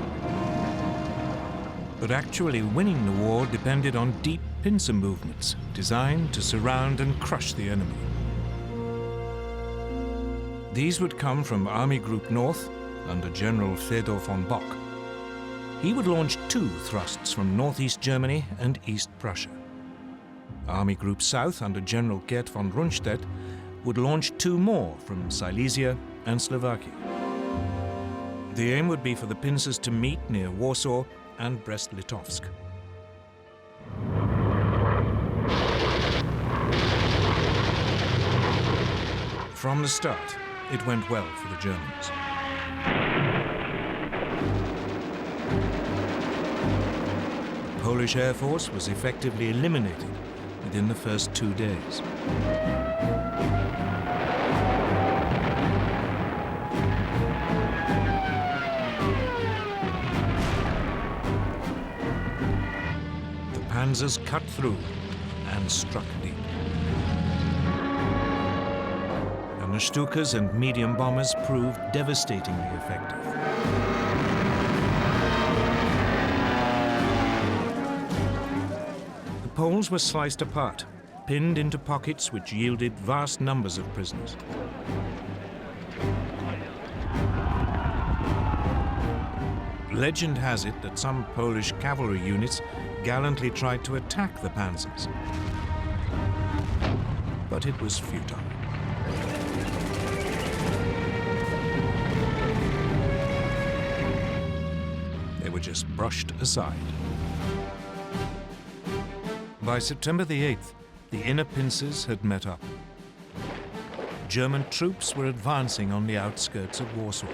But actually winning the war depended on deep pincer movements designed to surround and crush the enemy. These would come from Army Group North under General Fedor von Bock. He would launch 2 thrusts from northeast Germany and East Prussia. Army Group South under General Gerd von Rundstedt would launch 2 more from Silesia and Slovakia. The aim would be for the pincers to meet near Warsaw and Brest-Litovsk. From the start, it went well for the Germans. The Polish Air Force was effectively eliminated within the first 2 days. The panzers cut through and struck deep. and the Stukas and medium bombers proved devastatingly effective. The Poles were sliced apart, pinned into pockets which yielded vast numbers of prisoners. Legend has it that some Polish cavalry units gallantly tried to attack the panzers, but it was futile. They were just brushed aside. By September the 8th, the inner pincers had met up. German troops were advancing on the outskirts of Warsaw.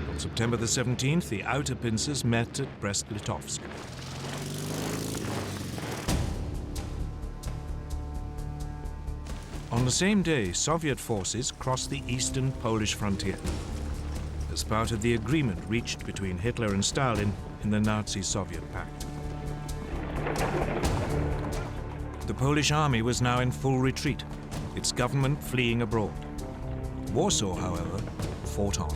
On September the 17th, the outer pincers met at Brest-Litovsk. On the same day, Soviet forces crossed the eastern Polish frontier as part of the agreement reached between Hitler and Stalin in the Nazi-Soviet pact. The Polish army was now in full retreat, its government fleeing abroad. Warsaw, however, fought on.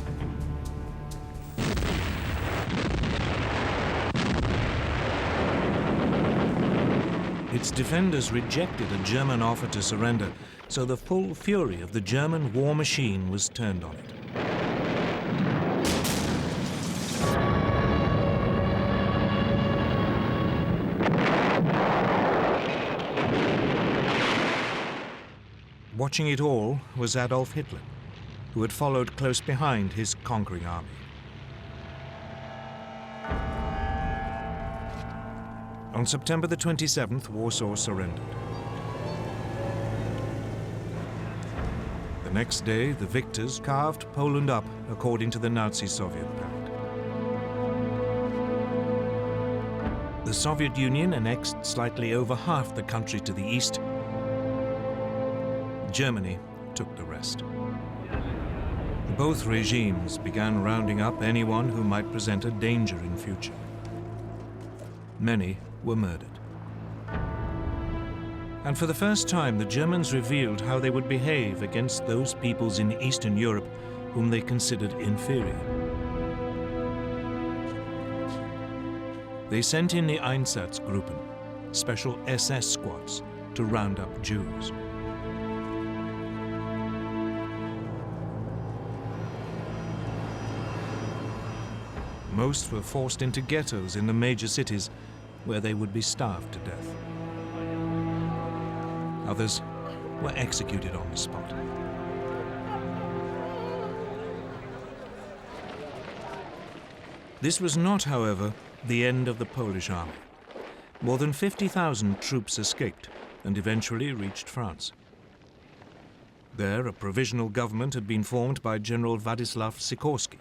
Its defenders rejected a German offer to surrender, so the full fury of the German war machine was turned on it. Watching it all was Adolf Hitler, who had followed close behind his conquering army. On September the 27th, Warsaw surrendered. The next day, the victors carved Poland up according to the Nazi-Soviet pact. The Soviet Union annexed slightly over half the country to the east. Germany took the rest. Both regimes began rounding up anyone who might present a danger in future. Many were murdered. And for the first time, the Germans revealed how they would behave against those peoples in Eastern Europe whom they considered inferior. They sent in the Einsatzgruppen, special SS squads, to round up Jews. Most were forced into ghettos in the major cities, where they would be starved to death. Others were executed on the spot. This was not, however, the end of the Polish army. More than 50,000 troops escaped and eventually reached France. There, a provisional government had been formed by General Władysław Sikorski.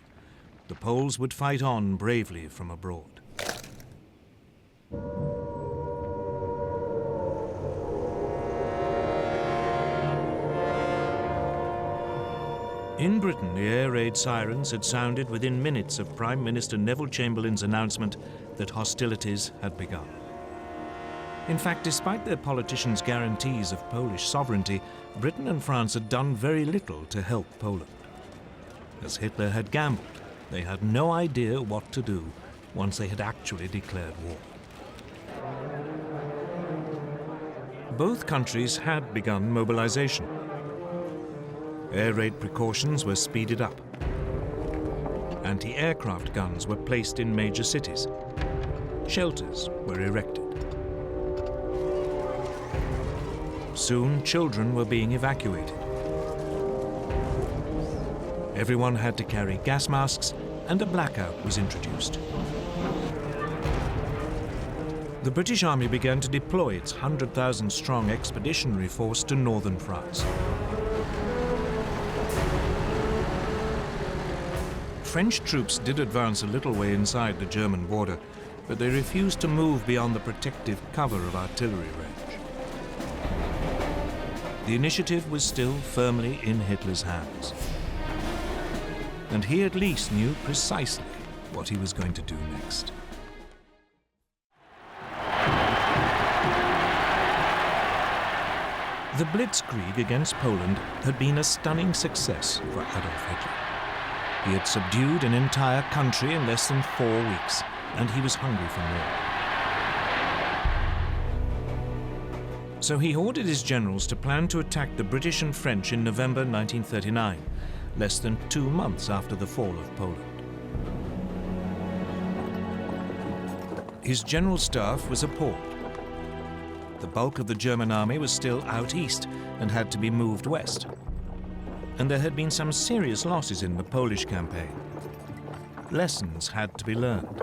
The Poles would fight on bravely from abroad. In Britain, the air raid sirens had sounded within minutes of Prime Minister Neville Chamberlain's announcement that hostilities had begun. In fact, despite their politicians' guarantees of Polish sovereignty, Britain and France had done very little to help Poland. As Hitler had gambled, they had no idea what to do once they had actually declared war. Both countries had begun mobilization. Air raid precautions were speeded up. Anti-aircraft guns were placed in major cities. Shelters were erected. Soon, children were being evacuated. Everyone had to carry gas masks, and a blackout was introduced. The British Army began to deploy its 100,000-strong expeditionary force to northern France. French troops did advance a little way inside the German border, but they refused to move beyond the protective cover of artillery range. The initiative was still firmly in Hitler's hands. And he at least knew precisely what he was going to do next. The Blitzkrieg against Poland had been a stunning success for Adolf Hitler. He had subdued an entire country in less than 4 weeks, and he was hungry for more. So he ordered his generals to plan to attack the British and French in November 1939, less than 2 months after the fall of Poland. His general staff was appalled. The bulk of the German army was still out east and had to be moved west. And there had been some serious losses in the Polish campaign. Lessons had to be learned.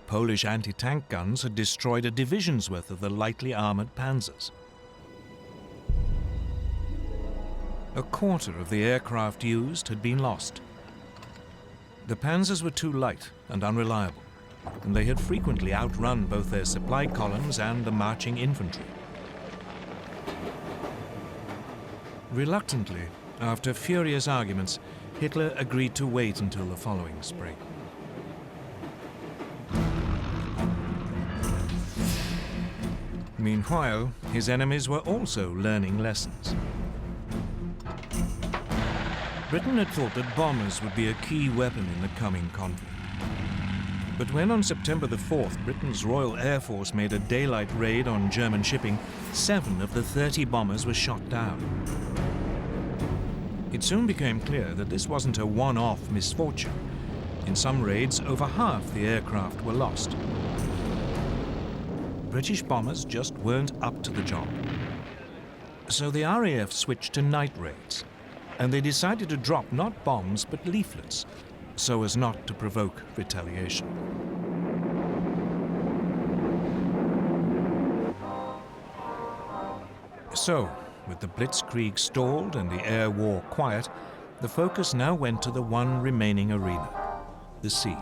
Polish anti-tank guns had destroyed a division's worth of the lightly armored panzers. A quarter of the aircraft used had been lost. The panzers were too light and unreliable, and they had frequently outrun both their supply columns and the marching infantry. Reluctantly, after furious arguments, Hitler agreed to wait until the following spring. Meanwhile, his enemies were also learning lessons. Britain had thought that bombers would be a key weapon in the coming conflict. But when on September the 4th, Britain's Royal Air Force made a daylight raid on German shipping, 7 of the 30 bombers were shot down. It soon became clear that this wasn't a one-off misfortune. In some raids, over half the aircraft were lost. British bombers just weren't up to the job. So the RAF switched to night raids, and they decided to drop not bombs but leaflets, so as not to provoke retaliation. So, with the Blitzkrieg stalled and the air war quiet, the focus now went to the one remaining arena, the sea.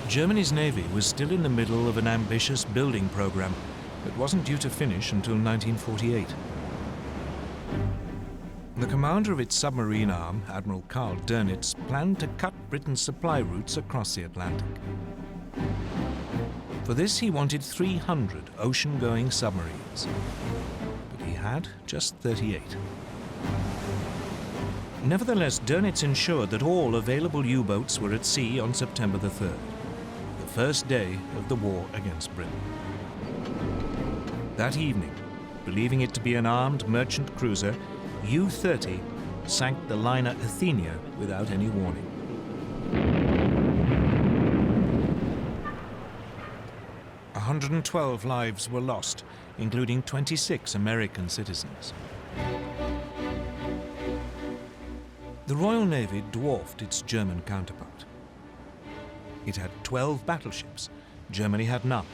Germany's navy was still in the middle of an ambitious building program that wasn't due to finish until 1948. The commander of its submarine arm, Admiral Karl Dönitz, planned to cut Britain's supply routes across the Atlantic. For this, he wanted 300 ocean-going submarines, but he had just 38. Nevertheless, Dönitz ensured that all available U-boats were at sea on September the 3rd, the first day of the war against Britain. That evening, believing it to be an armed merchant cruiser, U-30 sank the liner Athenia without any warning. A 112 lives were lost, including 26 American citizens. The Royal Navy dwarfed its German counterpart. It had 12 battleships. Germany had none.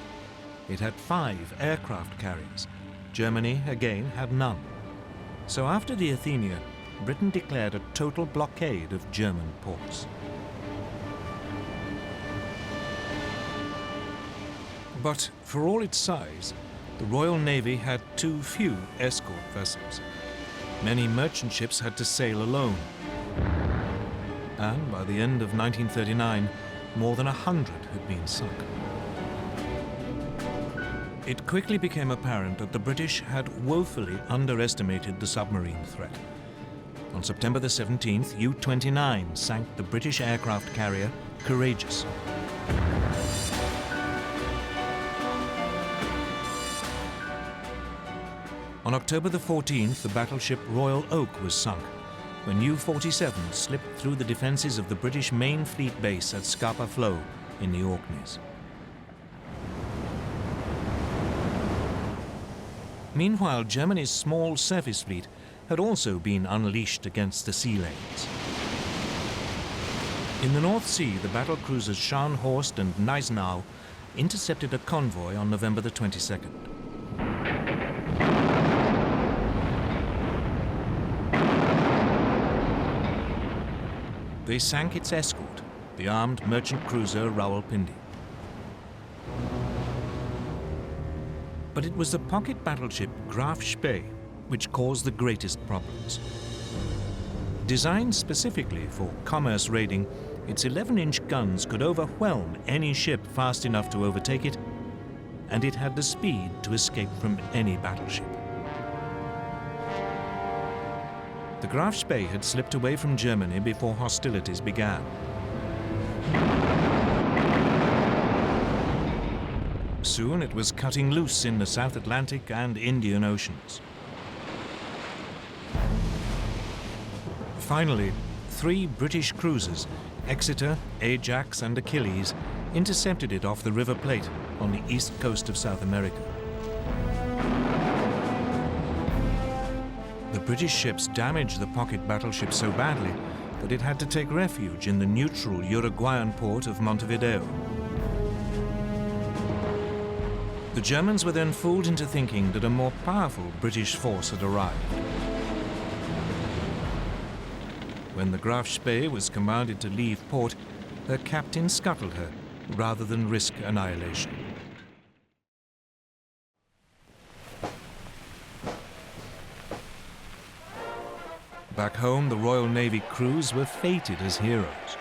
It had 5 aircraft carriers. Germany, again, had none. So after the Athenia, Britain declared a total blockade of German ports. But for all its size, the Royal Navy had too few escort vessels. Many merchant ships had to sail alone. And by the end of 1939, more than 100 had been sunk. It quickly became apparent that the British had woefully underestimated the submarine threat. On September the 17th, U-29 sank the British aircraft carrier Courageous. On October the 14th, the battleship Royal Oak was sunk when U-47 slipped through the defences of the British main fleet base at Scapa Flow in the Orkneys. Meanwhile, Germany's small surface fleet had also been unleashed against the sea lanes. In the North Sea, the battle cruisers Scharnhorst and Gneisenau intercepted a convoy on November the 22nd. They sank its escort, the armed merchant cruiser Rawalpindi. But it was the pocket battleship Graf Spee which caused the greatest problems. Designed specifically for commerce raiding, its 11-inch guns could overwhelm any ship fast enough to overtake it, and it had the speed to escape from any battleship. The Graf Spee had slipped away from Germany before hostilities began. Soon it was cutting loose in the South Atlantic and Indian Oceans. Finally, 3 British cruisers, Exeter, Ajax and Achilles, intercepted it off the River Plate on the east coast of South America. The British ships damaged the pocket battleship so badly that it had to take refuge in the neutral Uruguayan port of Montevideo. The Germans were then fooled into thinking that a more powerful British force had arrived. When the Graf Spee was commanded to leave port, her captain scuttled her rather than risk annihilation. Back home, the Royal Navy crews were feted as heroes.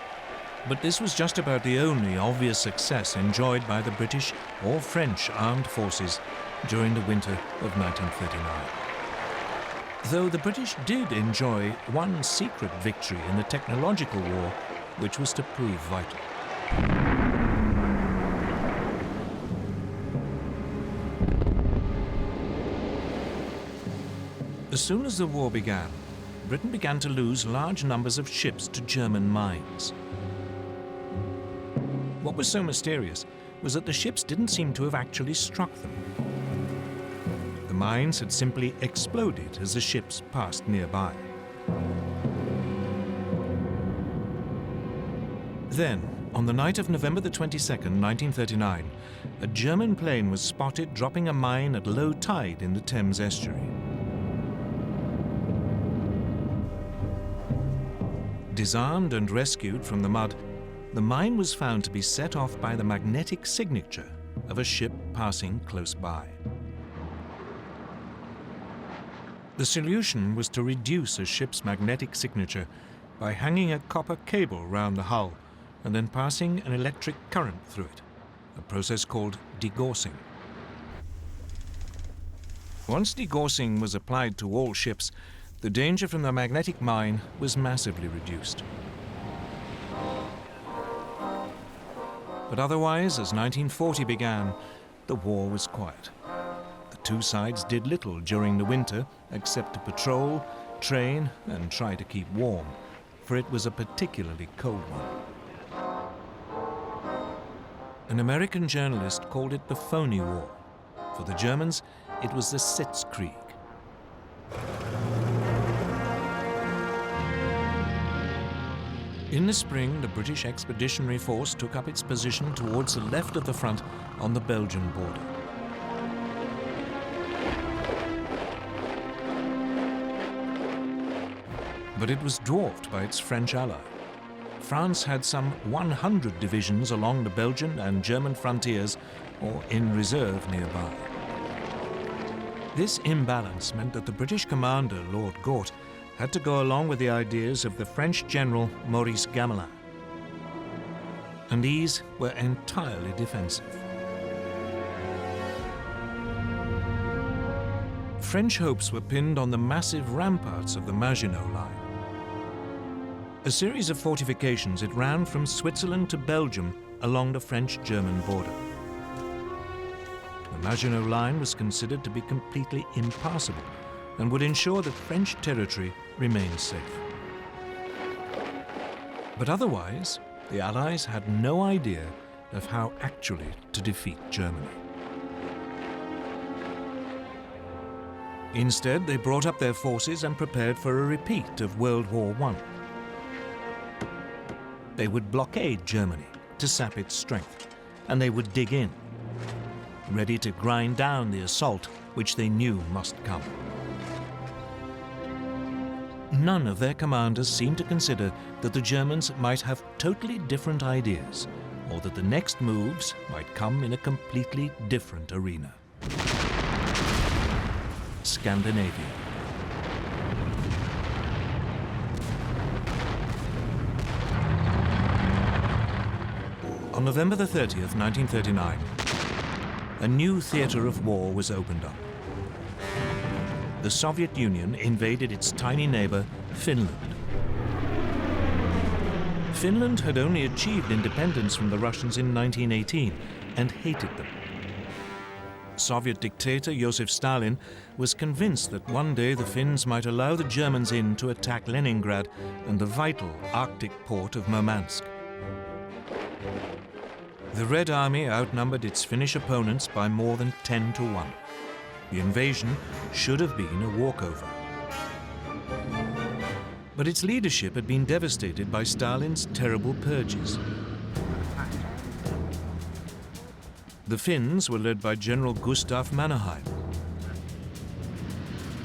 But this was just about the only obvious success enjoyed by the British or French armed forces during the winter of 1939. Though the British did enjoy one secret victory in the technological war, which was to prove vital. As soon as the war began, Britain began to lose large numbers of ships to German mines. What was so mysterious was that the ships didn't seem to have actually struck them. The mines had simply exploded as the ships passed nearby. Then, on the night of November the 22nd, 1939, a German plane was spotted dropping a mine at low tide in the Thames estuary. Disarmed and rescued from the mud, the mine was found to be set off by the magnetic signature of a ship passing close by. The solution was to reduce a ship's magnetic signature by hanging a copper cable round the hull and then passing an electric current through it, a process called degaussing. Once degaussing was applied to all ships, the danger from the magnetic mine was massively reduced. But otherwise, as 1940 began, the war was quiet. The two sides did little during the winter except to patrol, train, and try to keep warm, for it was a particularly cold one. An American journalist called it the phony war. For the Germans, it was the Sitzkrieg. In the spring, the British Expeditionary Force took up its position towards the left of the front on the Belgian border. But it was dwarfed by its French ally. France had some 100 divisions along the Belgian and German frontiers or in reserve nearby. This imbalance meant that the British commander, Lord Gort, had to go along with the ideas of the French general Maurice Gamelin. And these were entirely defensive. French hopes were pinned on the massive ramparts of the Maginot Line. A series of fortifications, it ran from Switzerland to Belgium along the French-German border. The Maginot Line was considered to be completely impassable and would ensure that French territory remained safe. But otherwise, the Allies had no idea of how actually to defeat Germany. Instead, they brought up their forces and prepared for a repeat of World War I. They would blockade Germany to sap its strength, and they would dig in, ready to grind down the assault which they knew must come. None of their commanders seemed to consider that the Germans might have totally different ideas, or that the next moves might come in a completely different arena. Scandinavia. On November the 30th, 1939, a new theatre of war was opened up. The Soviet Union invaded its tiny neighbor, Finland. Finland had only achieved independence from the Russians in 1918 and hated them. Soviet dictator Joseph Stalin was convinced that one day the Finns might allow the Germans in to attack Leningrad and the vital Arctic port of Murmansk. The Red Army outnumbered its Finnish opponents by more than 10 to 1. The invasion should have been a walkover. But its leadership had been devastated by Stalin's terrible purges. The Finns were led by General Gustav Mannerheim.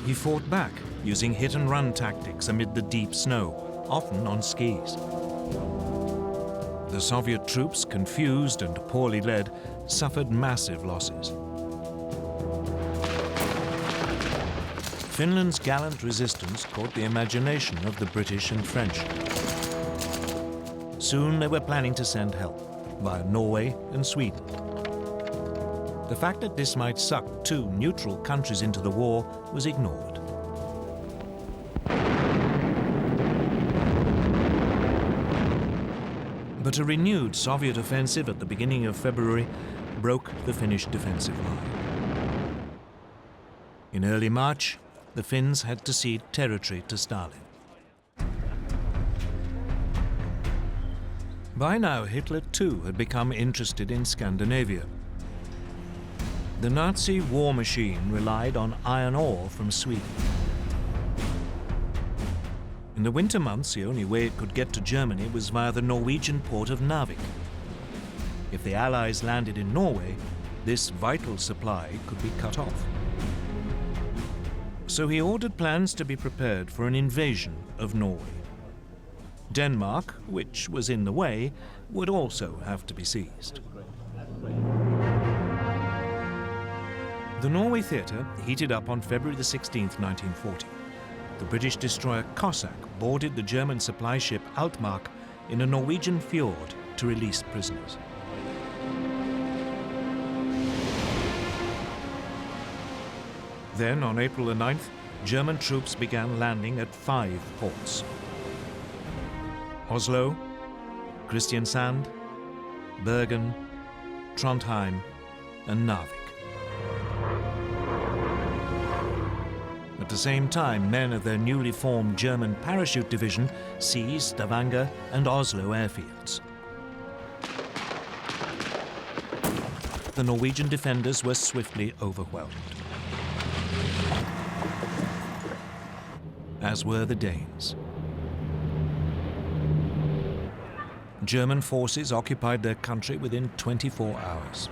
He fought back using hit-and-run tactics amid the deep snow, often on skis. The Soviet troops, confused and poorly led, suffered massive losses. Finland's gallant resistance caught the imagination of the British and French. Soon they were planning to send help via Norway and Sweden. The fact that this might suck two neutral countries into the war was ignored. But a renewed Soviet offensive at the beginning of February broke the Finnish defensive line. In early March, the Finns had to cede territory to Stalin. By now, Hitler too had become interested in Scandinavia. The Nazi war machine relied on iron ore from Sweden. In the winter months, the only way it could get to Germany was via the Norwegian port of Narvik. If the Allies landed in Norway, this vital supply could be cut off. So he ordered plans to be prepared for an invasion of Norway. Denmark, which was in the way, would also have to be seized. The Norway theatre heated up on February the 16th, 1940. The British destroyer Cossack boarded the German supply ship Altmark in a Norwegian fjord to release prisoners. Then, on April the 9th, German troops began landing at 5 ports: Oslo, Kristiansand, Bergen, Trondheim, and Narvik. At the same time, men of their newly formed German parachute division seized Stavanger and Oslo airfields. The Norwegian defenders were swiftly overwhelmed, as were the Danes. German forces occupied their country within 24 hours.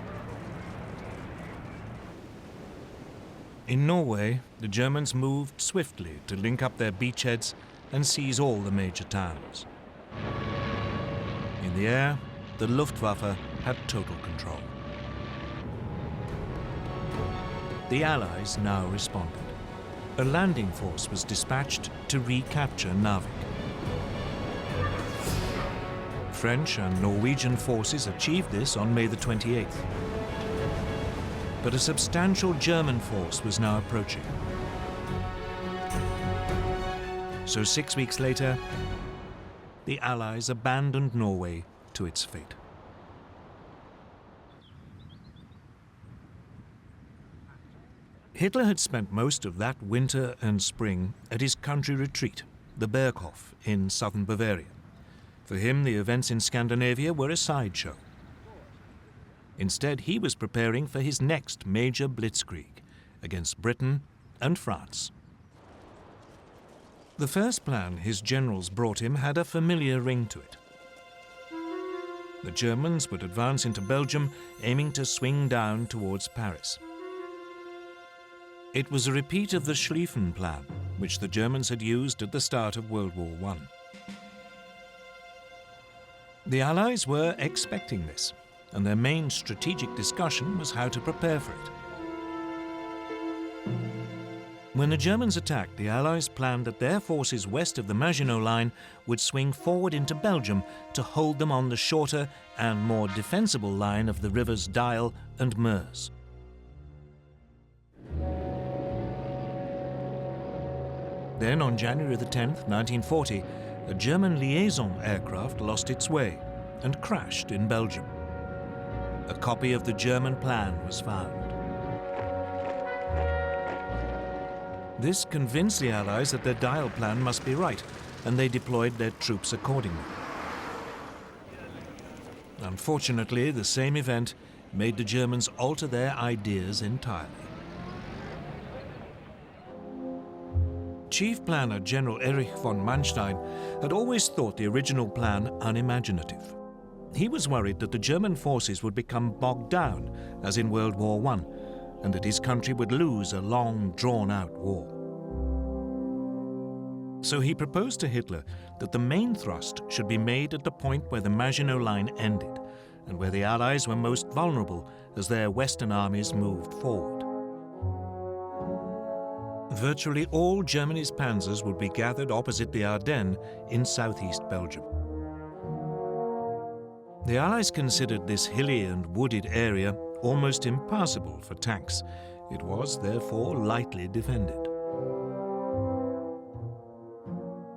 In Norway, the Germans moved swiftly to link up their beachheads and seize all the major towns. In the air, the Luftwaffe had total control. The Allies now responded. A landing force was dispatched to recapture Narvik. French and Norwegian forces achieved this on May the 28th. But a substantial German force was now approaching. So 6 weeks later, the Allies abandoned Norway to its fate. Hitler had spent most of that winter and spring at his country retreat, the Berghof in southern Bavaria. For him, the events in Scandinavia were a sideshow. Instead, he was preparing for his next major Blitzkrieg against Britain and France. The first plan his generals brought him had a familiar ring to it. The Germans would advance into Belgium, aiming to swing down towards Paris. It was a repeat of the Schlieffen Plan, which the Germans had used at the start of World War I. The Allies were expecting this, and their main strategic discussion was how to prepare for it. When the Germans attacked, the Allies planned that their forces west of the Maginot Line would swing forward into Belgium to hold them on the shorter and more defensible line of the rivers Dyle and Meuse. Then, on January the 10th, 1940, a German liaison aircraft lost its way and crashed in Belgium. A copy of the German plan was found. This convinced the Allies that their Dyle plan must be right, and they deployed their troops accordingly. Unfortunately, the same event made the Germans alter their ideas entirely. Chief planner General Erich von Manstein had always thought the original plan unimaginative. He was worried that the German forces would become bogged down, as in World War I, and that his country would lose a long, drawn-out war. So he proposed to Hitler that the main thrust should be made at the point where the Maginot Line ended, and where the Allies were most vulnerable as their Western armies moved forward. Virtually all Germany's panzers would be gathered opposite the Ardennes in southeast Belgium. The Allies considered this hilly and wooded area almost impassable for tanks. It was, therefore, lightly defended.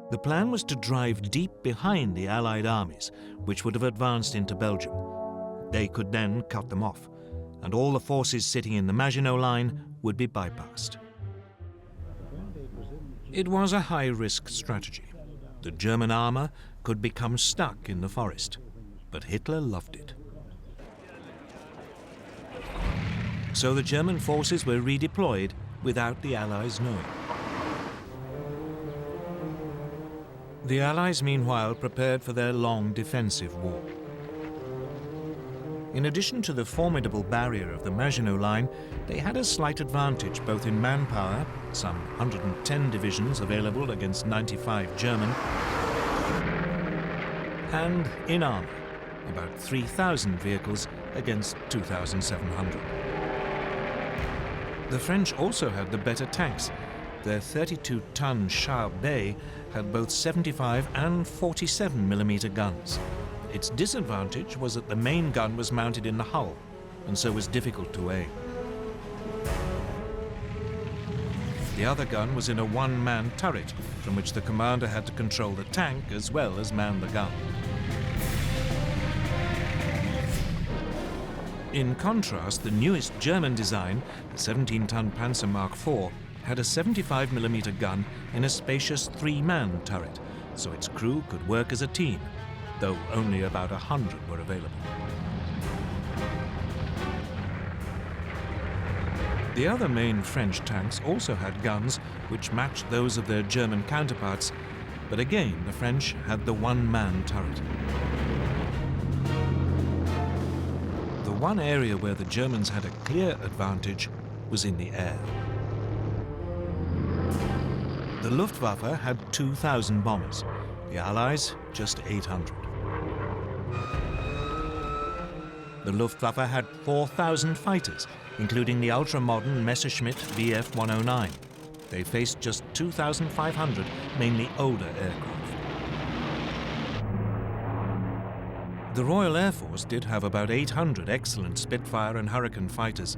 The plan was to drive deep behind the Allied armies, which would have advanced into Belgium. They could then cut them off, and all the forces sitting in the Maginot Line would be bypassed. It was a high-risk strategy. The German armor could become stuck in the forest, but Hitler loved it. So the German forces were redeployed without the Allies knowing. The Allies, meanwhile, prepared for their long defensive war. In addition to the formidable barrier of the Maginot Line, they had a slight advantage both in manpower, some 110 divisions available against 95 German, and in armor, about 3,000 vehicles against 2,700. The French also had the better tanks. Their 32-ton Char Bay had both 75 and 47mm guns. Its disadvantage was that the main gun was mounted in the hull, and so was difficult to aim. The other gun was in a one-man turret, from which the commander had to control the tank as well as man the gun. In contrast, the newest German design, the 17-ton Panzer Mark IV, had a 75mm gun in a spacious three-man turret, so its crew could work as a team, though only about 100 were available. The other main French tanks also had guns which matched those of their German counterparts, but again the French had the one-man turret. The one area where the Germans had a clear advantage was in the air. The Luftwaffe had 2,000 bombers, the Allies just 800. The Luftwaffe had 4,000 fighters, including the ultra-modern Messerschmitt Bf 109. They faced just 2,500, mainly older aircraft. The Royal Air Force did have about 800 excellent Spitfire and Hurricane fighters,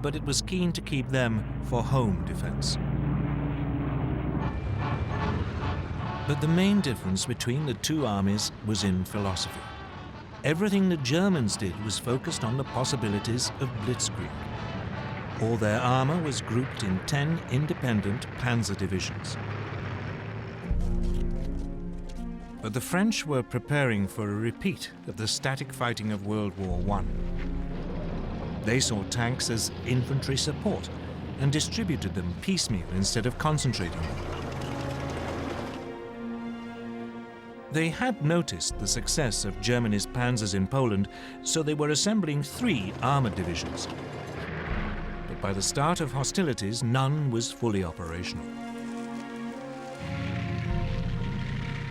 but it was keen to keep them for home defense. But the main difference between the two armies was in philosophy. Everything the Germans did was focused on the possibilities of Blitzkrieg. All their armor was grouped in 10 independent panzer divisions. But the French were preparing for a repeat of the static fighting of World War I. They saw tanks as infantry support and distributed them piecemeal instead of concentrating them. They had noticed the success of Germany's panzers in Poland, so they were assembling 3 armored divisions. But by the start of hostilities, none was fully operational.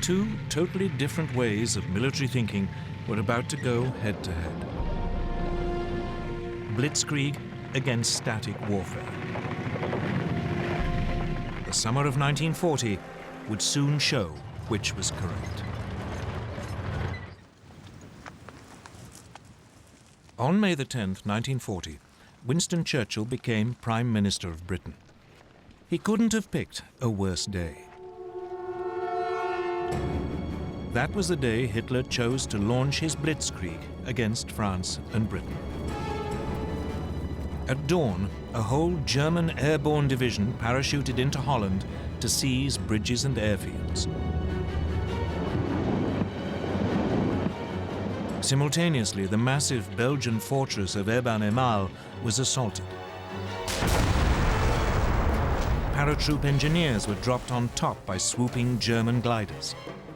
2 totally different ways of military thinking were about to go head-to-head. Blitzkrieg against static warfare. The summer of 1940 would soon show which was correct. On May the 10th, 1940, Winston Churchill became Prime Minister of Britain. He couldn't have picked a worse day. That was the day Hitler chose to launch his Blitzkrieg against France and Britain. At dawn, a whole German airborne division parachuted into Holland to seize bridges and airfields. Simultaneously, the massive Belgian fortress of Eben-Emael was assaulted. Paratroop engineers were dropped on top by swooping German gliders.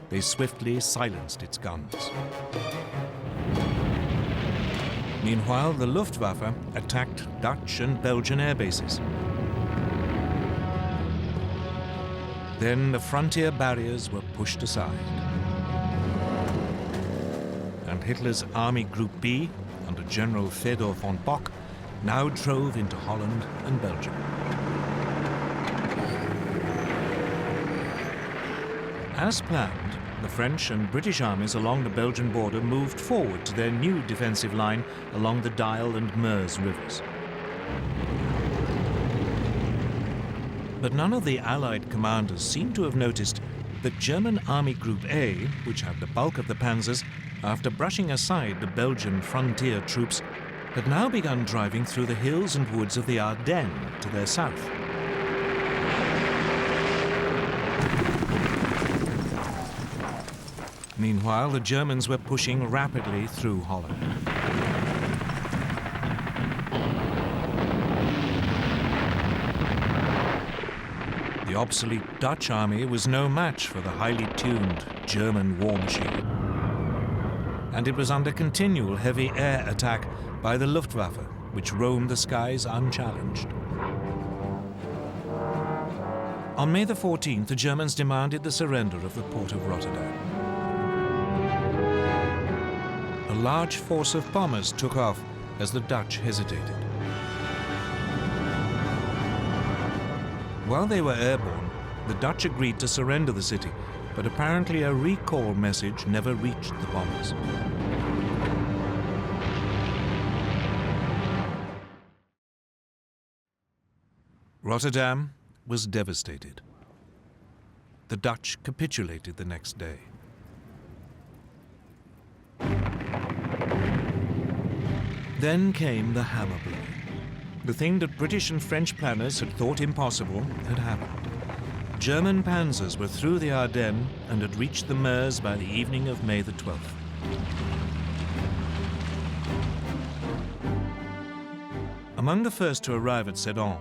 They swiftly silenced its guns. Meanwhile, the Luftwaffe attacked Dutch and Belgian air bases. Then the frontier barriers were pushed aside. And Hitler's Army Group B, under General Fedor von Bock, now drove into Holland and Belgium. As planned, the French and British armies along the Belgian border moved forward to their new defensive line along the Dyle and Meuse rivers. But none of the Allied commanders seemed to have noticed that German Army Group A, which had the bulk of the panzers, after brushing aside the Belgian frontier troops, had now begun driving through the hills and woods of the Ardennes to their south. Meanwhile, the Germans were pushing rapidly through Holland. The obsolete Dutch army was no match for the highly tuned German war machine. And it was under continual heavy air attack by the Luftwaffe, which roamed the skies unchallenged. On May the 14th, the Germans demanded the surrender of the port of Rotterdam. A large force of bombers took off as the Dutch hesitated. While they were airborne, the Dutch agreed to surrender the city, but apparently a recall message never reached the bombers. Rotterdam was devastated. The Dutch capitulated the next day. Then came the hammer blow. The thing that British and French planners had thought impossible had happened. German panzers were through the Ardennes and had reached the Meuse by the evening of May the 12th. Among the first to arrive at Sedan,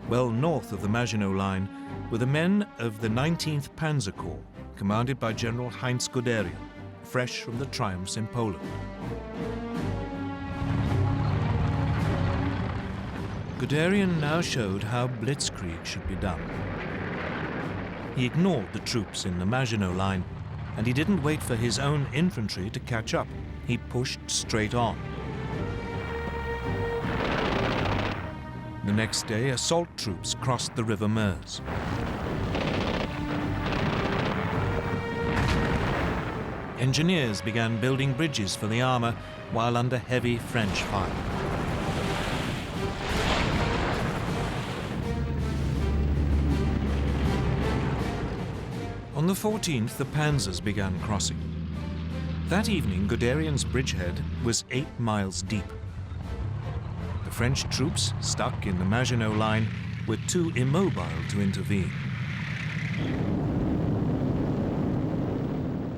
well north of the Maginot Line, were the men of the 19th Panzer Corps, commanded by General Heinz Guderian, fresh from the triumphs in Poland. Guderian now showed how Blitzkrieg should be done. He ignored the troops in the Maginot Line, and he didn't wait for his own infantry to catch up. He pushed straight on. The next day, assault troops crossed the River Meuse. Engineers began building bridges for the armor while under heavy French fire. On the 14th, the panzers began crossing. That evening, Guderian's bridgehead was 8 miles deep. The French troops, stuck in the Maginot Line, were too immobile to intervene.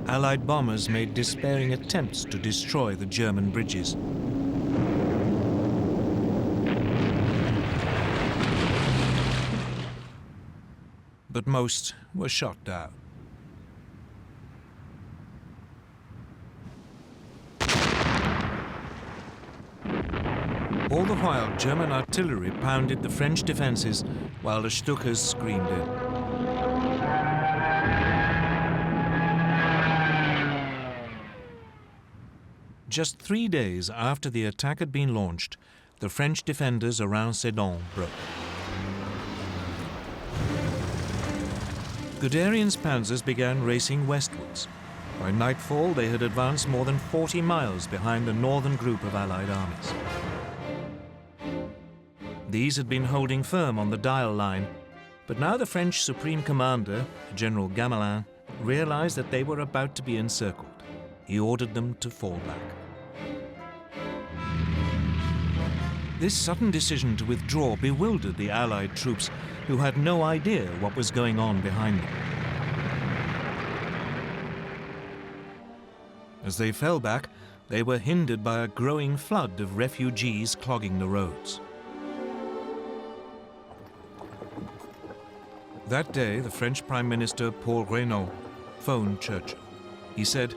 Allied bombers made despairing attempts to destroy the German bridges. But most were shot down. All the while, German artillery pounded the French defenses while the Stukas screamed in. Just 3 days after the attack had been launched, the French defenders around Sedan broke. Guderian's panzers began racing westwards. By nightfall, they had advanced more than 40 miles behind the northern group of Allied armies. These had been holding firm on the Dial line, but now the French Supreme Commander, General Gamelin, realized that they were about to be encircled. He ordered them to fall back. This sudden decision to withdraw bewildered the Allied troops, who had no idea what was going on behind them. As they fell back, they were hindered by a growing flood of refugees clogging the roads. That day, the French Prime Minister Paul Reynaud phoned Churchill. He said,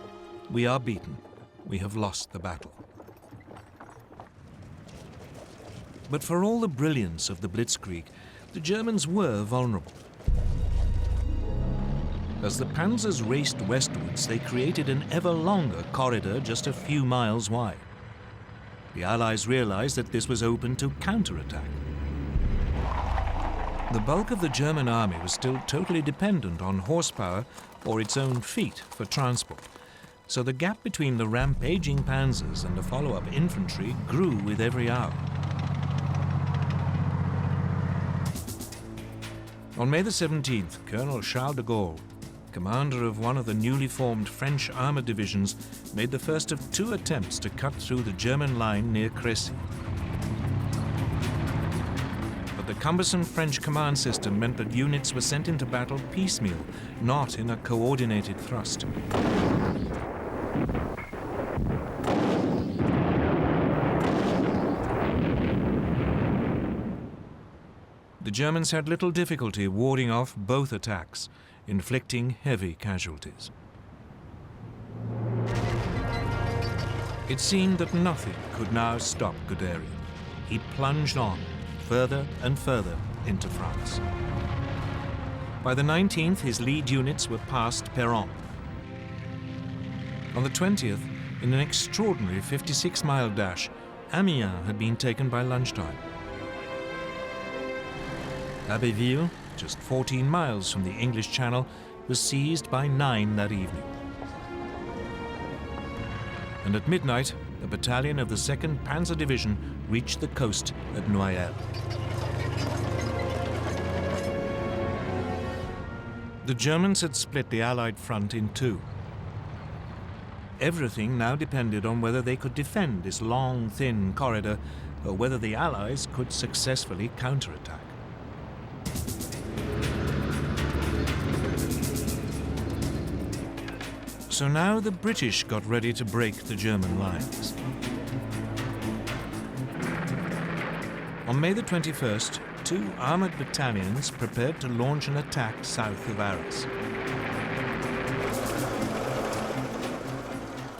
"We are beaten. We have lost the battle." But for all the brilliance of the Blitzkrieg, the Germans were vulnerable. As the panzers raced westwards, they created an ever longer corridor just a few miles wide. The Allies realized that this was open to counterattack. The bulk of the German army was still totally dependent on horsepower or its own feet for transport, so the gap between the rampaging panzers and the follow-up infantry grew with every hour. On May the 17th, Colonel Charles de Gaulle, commander of one of the newly formed French armored divisions, made the first of 2 attempts to cut through the German line near Crécy. But the cumbersome French command system meant that units were sent into battle piecemeal, not in a coordinated thrust. The Germans had little difficulty warding off both attacks, inflicting heavy casualties. It seemed that nothing could now stop Guderian. He plunged on, further and further into France. By the 19th, his lead units were past Péronne. On the 20th, in an extraordinary 56-mile dash, Amiens had been taken by lunchtime. Abbeville, just 14 miles from the English Channel, was seized by 9 that evening. And at midnight, a battalion of the 2nd Panzer Division reached the coast at Noyelles. The Germans had split the Allied front in 2. Everything now depended on whether they could defend this long, thin corridor, or whether the Allies could successfully counterattack. So now the British got ready to break the German lines. On May the 21st, 2 armoured battalions prepared to launch an attack south of Arras.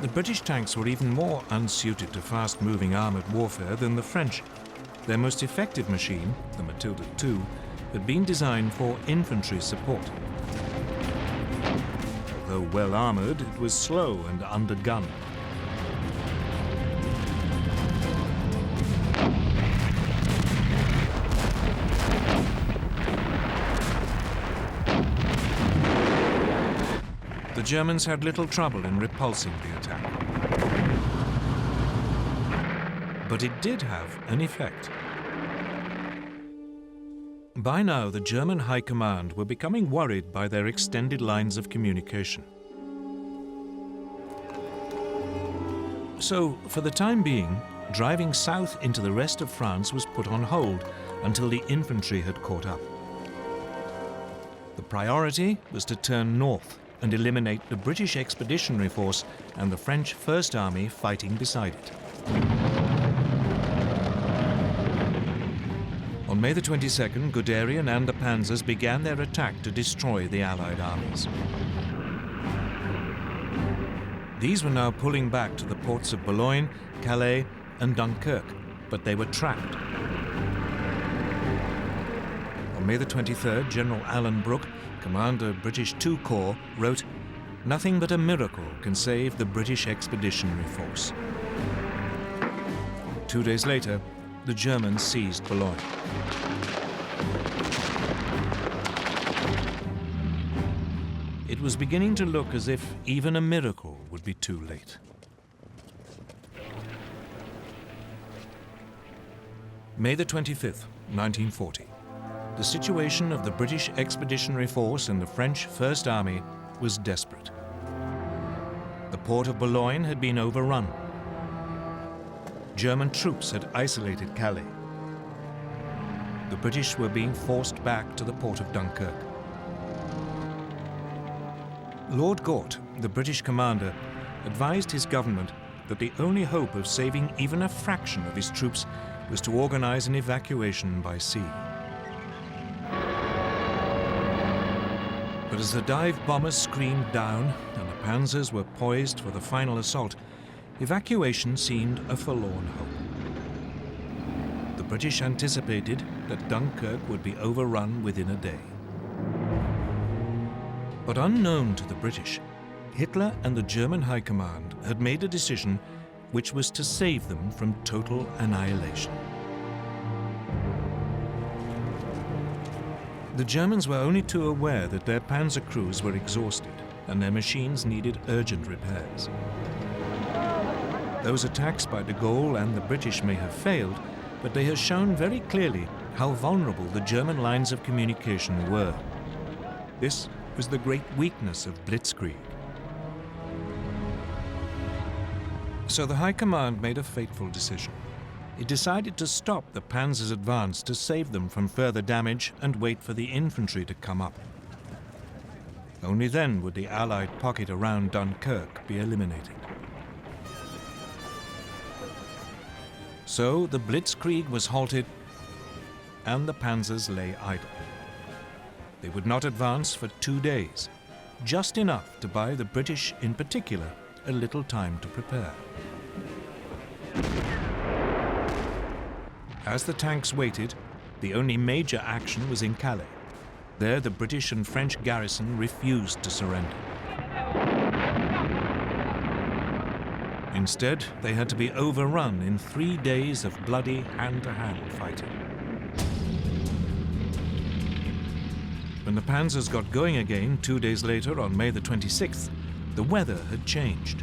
The British tanks were even more unsuited to fast-moving armoured warfare than the French. Their most effective machine, the Matilda II, had been designed for infantry support. Though well armoured, it was slow and undergunned. The Germans had little trouble in repulsing the attack. But it did have an effect. By now, the German High Command were becoming worried by their extended lines of communication. So, for the time being, driving south into the rest of France was put on hold until the infantry had caught up. The priority was to turn north and eliminate the British Expeditionary Force and the French First Army fighting beside it. On May the 22nd, Guderian and the panzers began their attack to destroy the Allied armies. These were now pulling back to the ports of Boulogne, Calais, and Dunkirk, but they were trapped. On May the 23rd, General Alan Brooke, commander of British II Corps, wrote, "Nothing but a miracle can save the British Expeditionary Force." 2 days later, the Germans seized Boulogne. it was beginning to look as if even a miracle would be too late. May the 25th, 1940. The situation of the British Expeditionary Force and the French First Army was desperate. The port of Boulogne had been overrun. German troops had isolated Calais. The British were being forced back to the port of Dunkirk. Lord Gort, the British commander, advised his government that the only hope of saving even a fraction of his troops was to organize an evacuation by sea. But as the dive bombers screamed down and the panzers were poised for the final assault, evacuation seemed a forlorn hope. The British anticipated that Dunkirk would be overrun within a day. But unknown to the British, Hitler and the German High Command had made a decision which was to save them from total annihilation. The Germans were only too aware that their panzer crews were exhausted and their machines needed urgent repairs. Those attacks by de Gaulle and the British may have failed, but they have shown very clearly how vulnerable the German lines of communication were. This was the great weakness of Blitzkrieg. So the High Command made a fateful decision. It decided to stop the panzers' advance to save them from further damage and wait for the infantry to come up. Only then would the Allied pocket around Dunkirk be eliminated. So the Blitzkrieg was halted and the panzers lay idle. They would not advance for 2 days, just enough to buy the British in particular a little time to prepare. As the tanks waited, the only major action was in Calais. There the British and French garrison refused to surrender. Instead, they had to be overrun in 3 days of bloody hand-to-hand fighting. When the panzers got going again 2 days later on May the 26th, the weather had changed.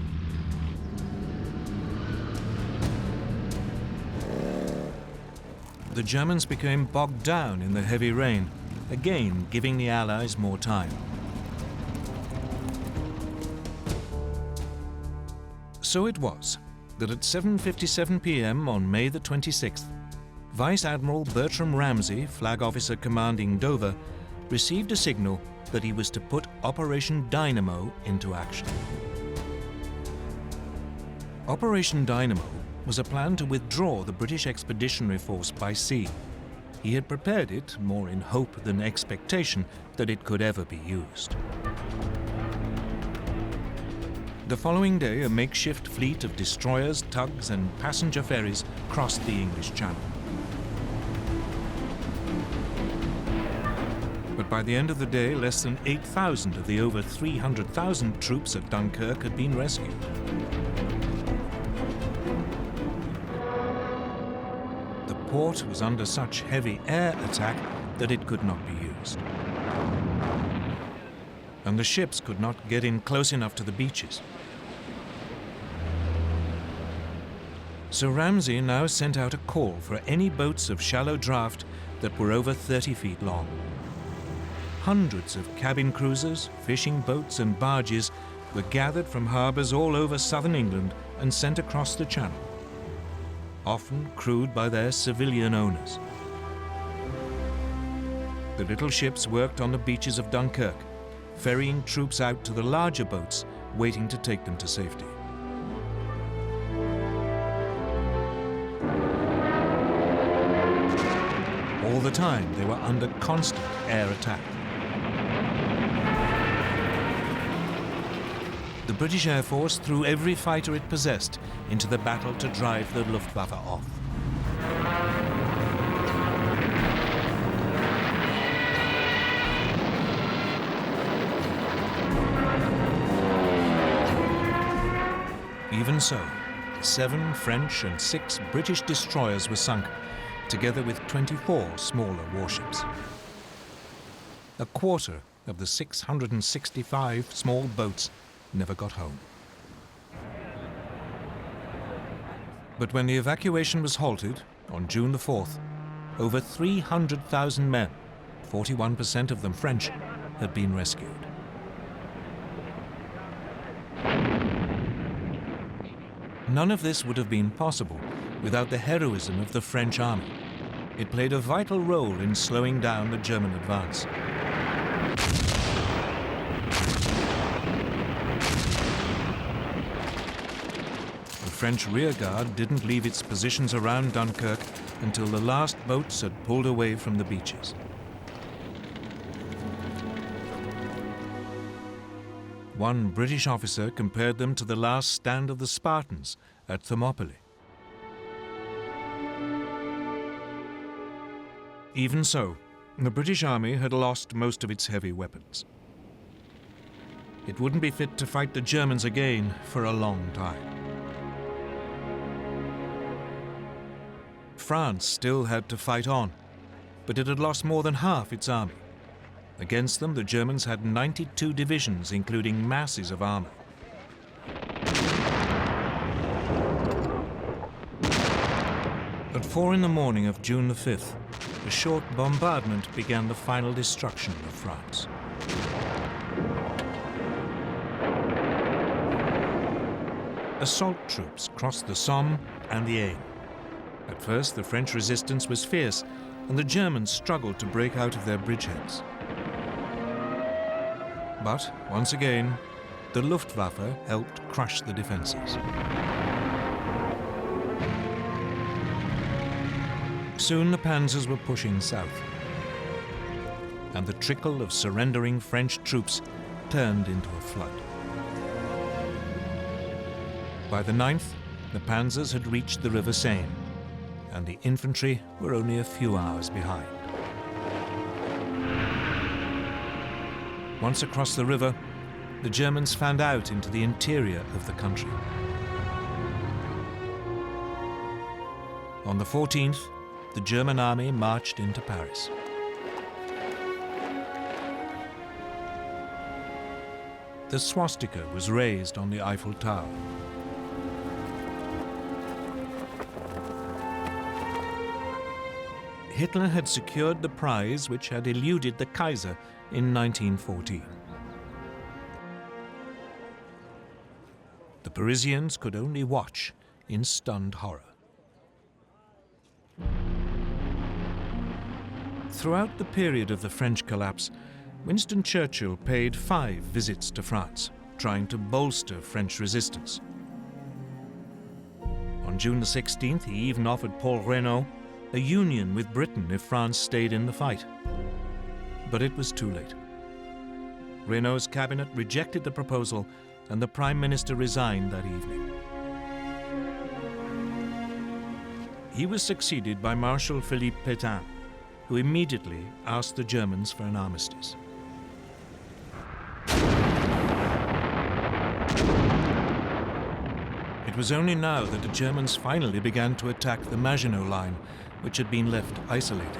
The Germans became bogged down in the heavy rain, again giving the Allies more time. So it was that at 7:57 p.m. on May the 26th, Vice Admiral Bertram Ramsay, flag officer commanding Dover, received a signal that he was to put Operation Dynamo into action. Operation Dynamo was a plan to withdraw the British Expeditionary Force by sea. He had prepared it more in hope than expectation that it could ever be used. The following day, a makeshift fleet of destroyers, tugs, and passenger ferries crossed the English Channel. But by the end of the day, less than 8,000 of the over 300,000 troops at Dunkirk had been rescued. The port was under such heavy air attack that it could not be used. And the ships could not get in close enough to the beaches. So Ramsay now sent out a call for any boats of shallow draft that were over 30 feet long. Hundreds of cabin cruisers, fishing boats and barges were gathered from harbours all over southern England and sent across the Channel, often crewed by their civilian owners. The little ships worked on the beaches of Dunkirk, ferrying troops out to the larger boats waiting to take them to safety. All the time, they were under constant air attack. The British Air Force threw every fighter it possessed into the battle to drive the Luftwaffe off. Even so, 7 French and 6 British destroyers were sunk, together with 24 smaller warships. A quarter of the 665 small boats never got home. But when the evacuation was halted on June the 4th, over 300,000 men, 41% of them French, had been rescued. None of this would have been possible without the heroism of the French army. It played a vital role in slowing down the German advance. The French rearguard didn't leave its positions around Dunkirk until the last boats had pulled away from the beaches. One British officer compared them to the last stand of the Spartans at Thermopylae. Even so, the British army had lost most of its heavy weapons. It wouldn't be fit to fight the Germans again for a long time. France still had to fight on, but it had lost more than half its army. Against them, the Germans had 92 divisions, including masses of armor. At 4 in the morning of June the 5th, a short bombardment began the final destruction of France. Assault troops crossed the Somme and the Aisne. At first, the French resistance was fierce, and the Germans struggled to break out of their bridgeheads. But, once again, the Luftwaffe helped crush the defenses. Soon the panzers were pushing south, and the trickle of surrendering French troops turned into a flood. By the 9th, the panzers had reached the River Seine, and the infantry were only a few hours behind. Once across the river, the Germans fanned out into the interior of the country. On the 14th, the German army marched into Paris. The swastika was raised on the Eiffel Tower. Hitler had secured the prize which had eluded the Kaiser in 1914. The Parisians could only watch in stunned horror. Throughout the period of the French collapse, Winston Churchill paid 5 visits to France, trying to bolster French resistance. On June the 16th, he even offered Paul Reynaud a union with Britain if France stayed in the fight. But it was too late. Reynaud's cabinet rejected the proposal, and the Prime Minister resigned that evening. He was succeeded by Marshal Philippe Pétain, who immediately asked the Germans for an armistice. It was only now that the Germans finally began to attack the Maginot Line, which had been left isolated.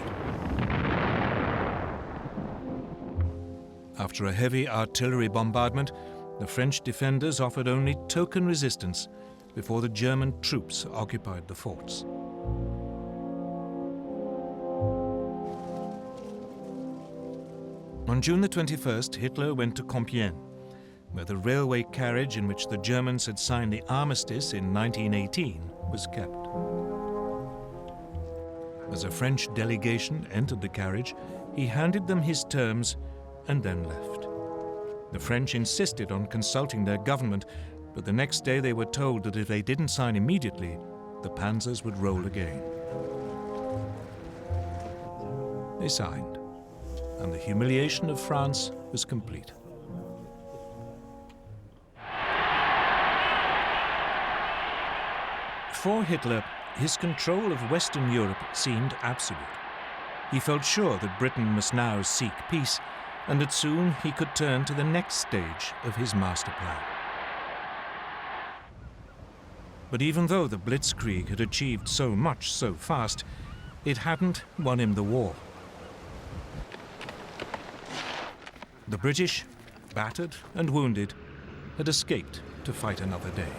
After a heavy artillery bombardment, the French defenders offered only token resistance before the German troops occupied the forts. On June the 21st, Hitler went to Compiègne, where the railway carriage in which the Germans had signed the armistice in 1918 was kept. As a French delegation entered the carriage, he handed them his terms and then left. The French insisted on consulting their government, but the next day they were told that if they didn't sign immediately, the panzers would roll again. They signed, and the humiliation of France was complete. For Hitler, his control of Western Europe seemed absolute. He felt sure that Britain must now seek peace, and that soon he could turn to the next stage of his master plan. But even though the Blitzkrieg had achieved so much so fast, it hadn't won him the war. The British, battered and wounded, had escaped to fight another day.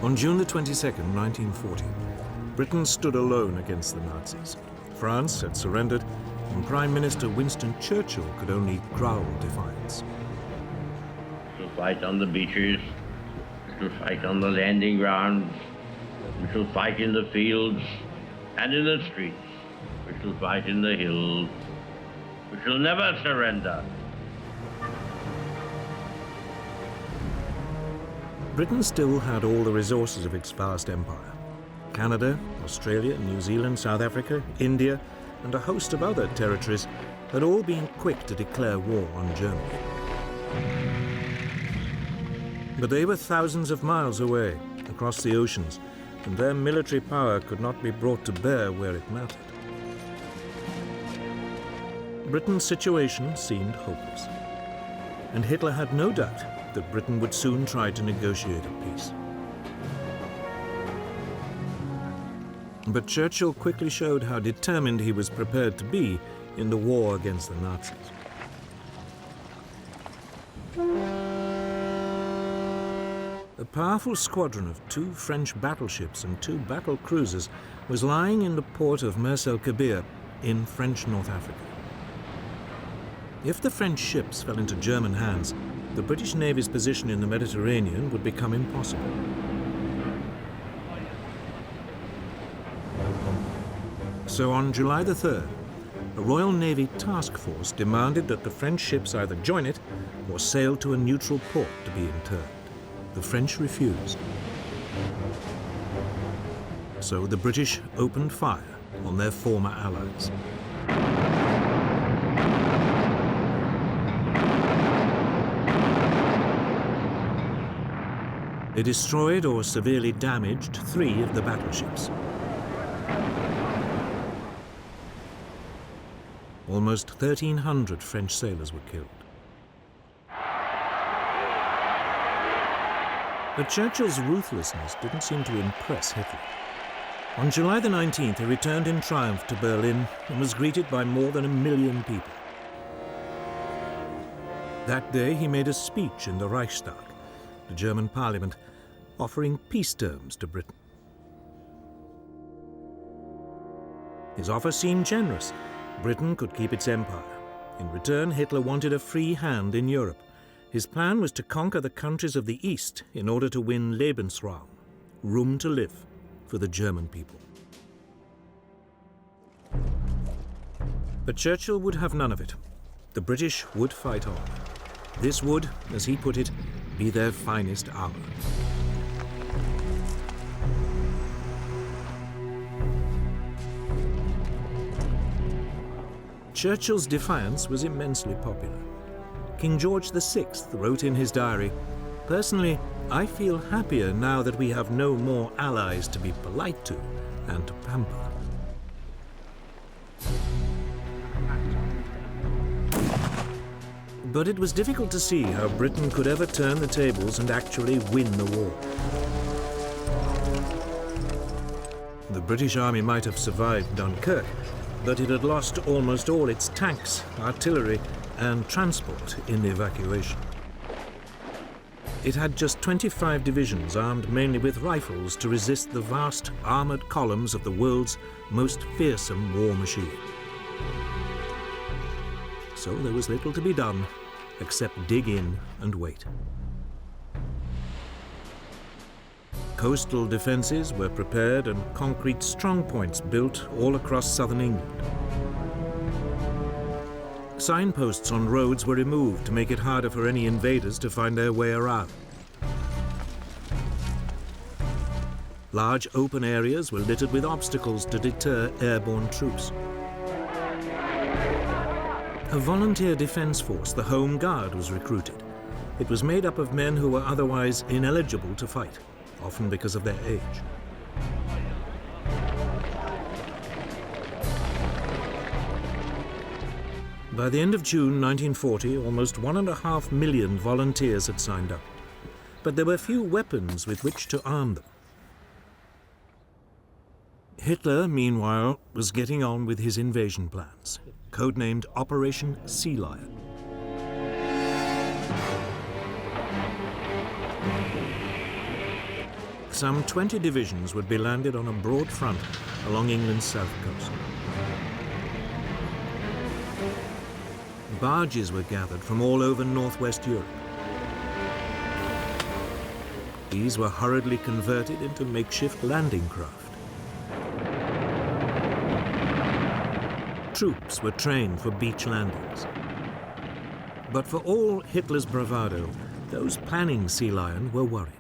On June the 22nd, 1940, Britain stood alone against the Nazis. France had surrendered, and Prime Minister Winston Churchill could only growl defiance. We shall fight on the beaches, we shall fight on the landing grounds, we shall fight in the fields and in the streets, we shall fight in the hills, we shall never surrender. Britain still had all the resources of its vast empire. Canada, Australia, New Zealand, South Africa, India, and a host of other territories had all been quick to declare war on Germany. But they were thousands of miles away, across the oceans, and their military power could not be brought to bear where it mattered. Britain's situation seemed hopeless, and Hitler had no doubt that Britain would soon try to negotiate a peace. But Churchill quickly showed how determined he was prepared to be in the war against the Nazis. A powerful squadron of 2 French battleships and 2 battle cruisers was lying in the port of Mers el Kabir in French North Africa. If the French ships fell into German hands, the British Navy's position in the Mediterranean would become impossible. So on July the 3rd, a Royal Navy task force demanded that the French ships either join it or sail to a neutral port to be interned. The French refused. So the British opened fire on their former allies. They destroyed or severely damaged 3 of the battleships. Almost 1,300 French sailors were killed. But Churchill's ruthlessness didn't seem to impress Hitler. On July the 19th, he returned in triumph to Berlin and was greeted by more than 1 million people. That day, he made a speech in the Reichstag, the German parliament, offering peace terms to Britain. His offer seemed generous. Britain could keep its empire. In return, Hitler wanted a free hand in Europe. His plan was to conquer the countries of the East in order to win Lebensraum, room to live, for the German people. But Churchill would have none of it. The British would fight on. This would, as he put it, be their finest hour. Churchill's defiance was immensely popular. King George VI wrote in his diary, "Personally, I feel happier now that we have no more allies to be polite to and to pamper." But it was difficult to see how Britain could ever turn the tables and actually win the war. The British Army might have survived Dunkirk, but it had lost almost all its tanks, artillery, and transport in the evacuation. It had just 25 divisions armed mainly with rifles to resist the vast armored columns of the world's most fearsome war machine. So there was little to be done except dig in and wait. Coastal defences were prepared and concrete strongpoints built all across southern England. Signposts on roads were removed to make it harder for any invaders to find their way around. Large open areas were littered with obstacles to deter airborne troops. A volunteer defence force, the Home Guard, was recruited. It was made up of men who were otherwise ineligible to fight, often because of their age. By the end of June 1940, almost 1.5 million volunteers had signed up, but there were few weapons with which to arm them. Hitler, meanwhile, was getting on with his invasion plans, codenamed Operation Sea Lion. Some 20 divisions would be landed on a broad front along England's south coast. Barges were gathered from all over northwest Europe. These were hurriedly converted into makeshift landing craft. Troops were trained for beach landings. But for all Hitler's bravado, those planning Sea Lion were worried.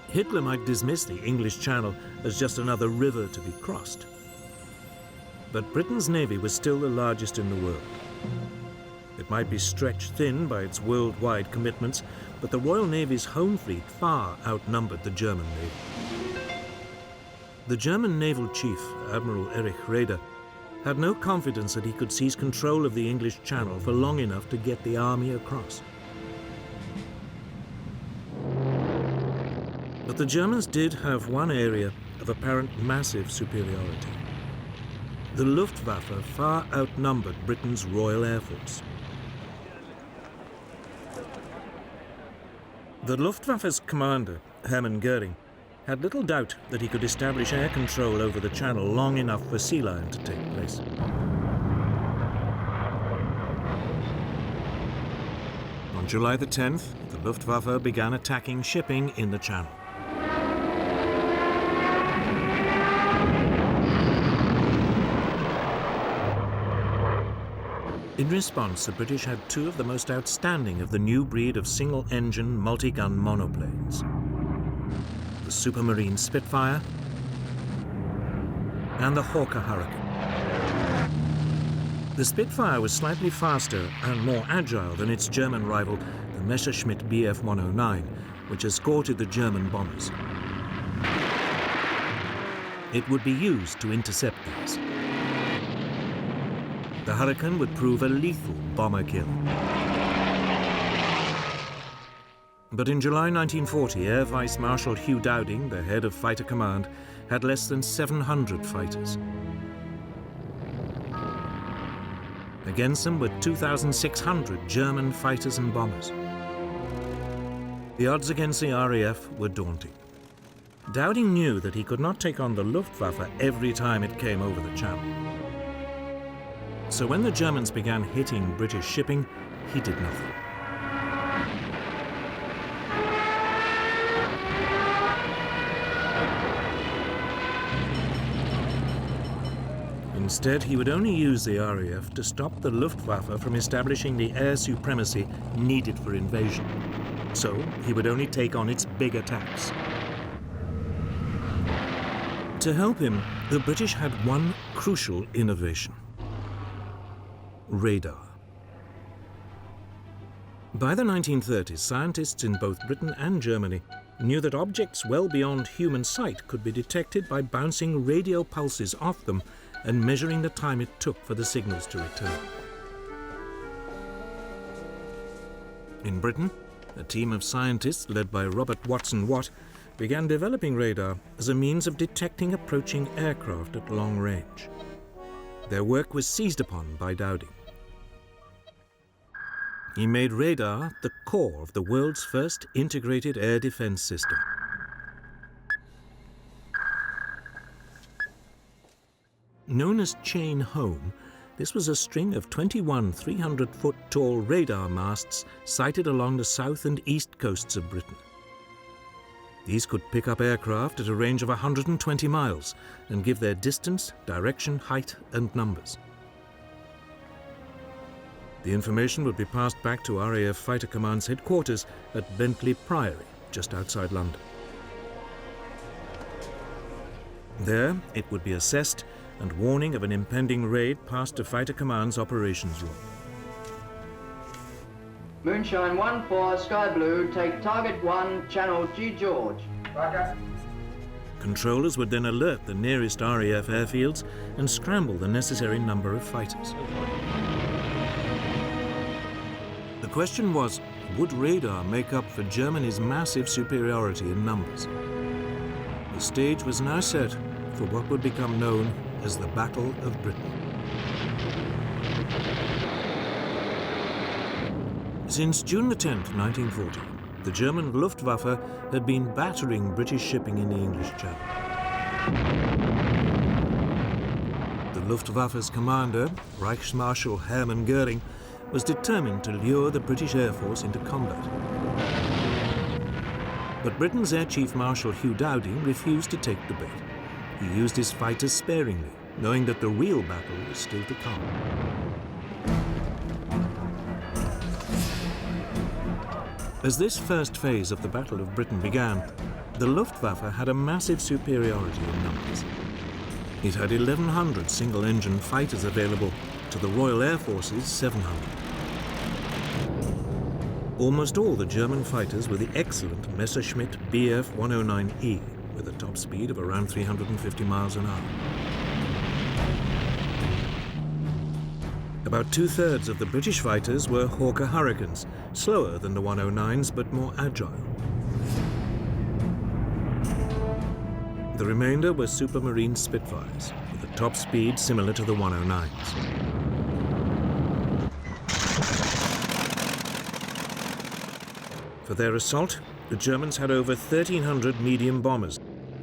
Hitler might dismiss the English Channel as just another river to be crossed. But Britain's navy was still the largest in the world. It might be stretched thin by its worldwide commitments, but the Royal Navy's home fleet far outnumbered the German Navy. The German naval chief, Admiral Erich Raeder, had no confidence that he could seize control of the English Channel for long enough to get the army across. But the Germans did have one area of apparent massive superiority. The Luftwaffe far outnumbered Britain's Royal Air Force. The Luftwaffe's commander, Hermann Göring, had little doubt that he could establish air control over the Channel long enough for Sea Lion to take place. On July the 10th, the Luftwaffe began attacking shipping in the Channel. In response, the British had two of the most outstanding of the new breed of single-engine, multi-gun monoplanes. The Supermarine Spitfire and the Hawker Hurricane. The Spitfire was slightly faster and more agile than its German rival, the Messerschmitt Bf 109, which escorted the German bombers. It would be used to intercept these. The Hurricane would prove a lethal bomber kill. But in July 1940, Air Vice Marshal Hugh Dowding, the head of Fighter Command, had less than 700 fighters. Against them were 2,600 German fighters and bombers. The odds against the RAF were daunting. Dowding knew that he could not take on the Luftwaffe every time it came over the Channel. So when the Germans began hitting British shipping, he did nothing. Instead, he would only use the RAF to stop the Luftwaffe from establishing the air supremacy needed for invasion. So he would only take on its big attacks. To help him, the British had one crucial innovation: radar. By the 1930s, scientists in both Britain and Germany knew that objects well beyond human sight could be detected by bouncing radio pulses off them and measuring the time it took for the signals to return. In Britain, a team of scientists led by Robert Watson Watt began developing radar as a means of detecting approaching aircraft at long range. Their work was seized upon by Dowding. He made radar the core of the world's first integrated air defense system. Known as Chain Home, this was a string of 21 300-foot tall radar masts sited along the south and east coasts of Britain. These could pick up aircraft at a range of 120 miles and give their distance, direction, height and numbers. The information would be passed back to RAF Fighter Command's headquarters at Bentley Priory, just outside London. There, it would be assessed and warning of an impending raid passed to Fighter Command's operations room. Moonshine 1-4, Sky Blue, take target 1, channel G George. Roger. Controllers would then alert the nearest RAF airfields and scramble the necessary number of fighters. The question was, would radar make up for Germany's massive superiority in numbers? The stage was now set for what would become known as the Battle of Britain. Since June the 10th, 1940, the German Luftwaffe had been battering British shipping in the English Channel. The Luftwaffe's commander, Reichsmarschall Hermann Göring, was determined to lure the British Air Force into combat. But Britain's Air Chief Marshal Hugh Dowding refused to take the bait. He used his fighters sparingly, knowing that the real battle was still to come. As this first phase of the Battle of Britain began, the Luftwaffe had a massive superiority in numbers. It had 1,100 single-engine fighters available to the Royal Air Force's 700. Almost all the German fighters were the excellent Messerschmitt Bf 109E, with a top speed of around 350 miles an hour. About two-thirds of the British fighters were Hawker Hurricanes, slower than the 109s but more agile. The remainder were Supermarine Spitfires, with a top speed similar to the 109s. For their assault, the Germans had over 1,300 medium bombers,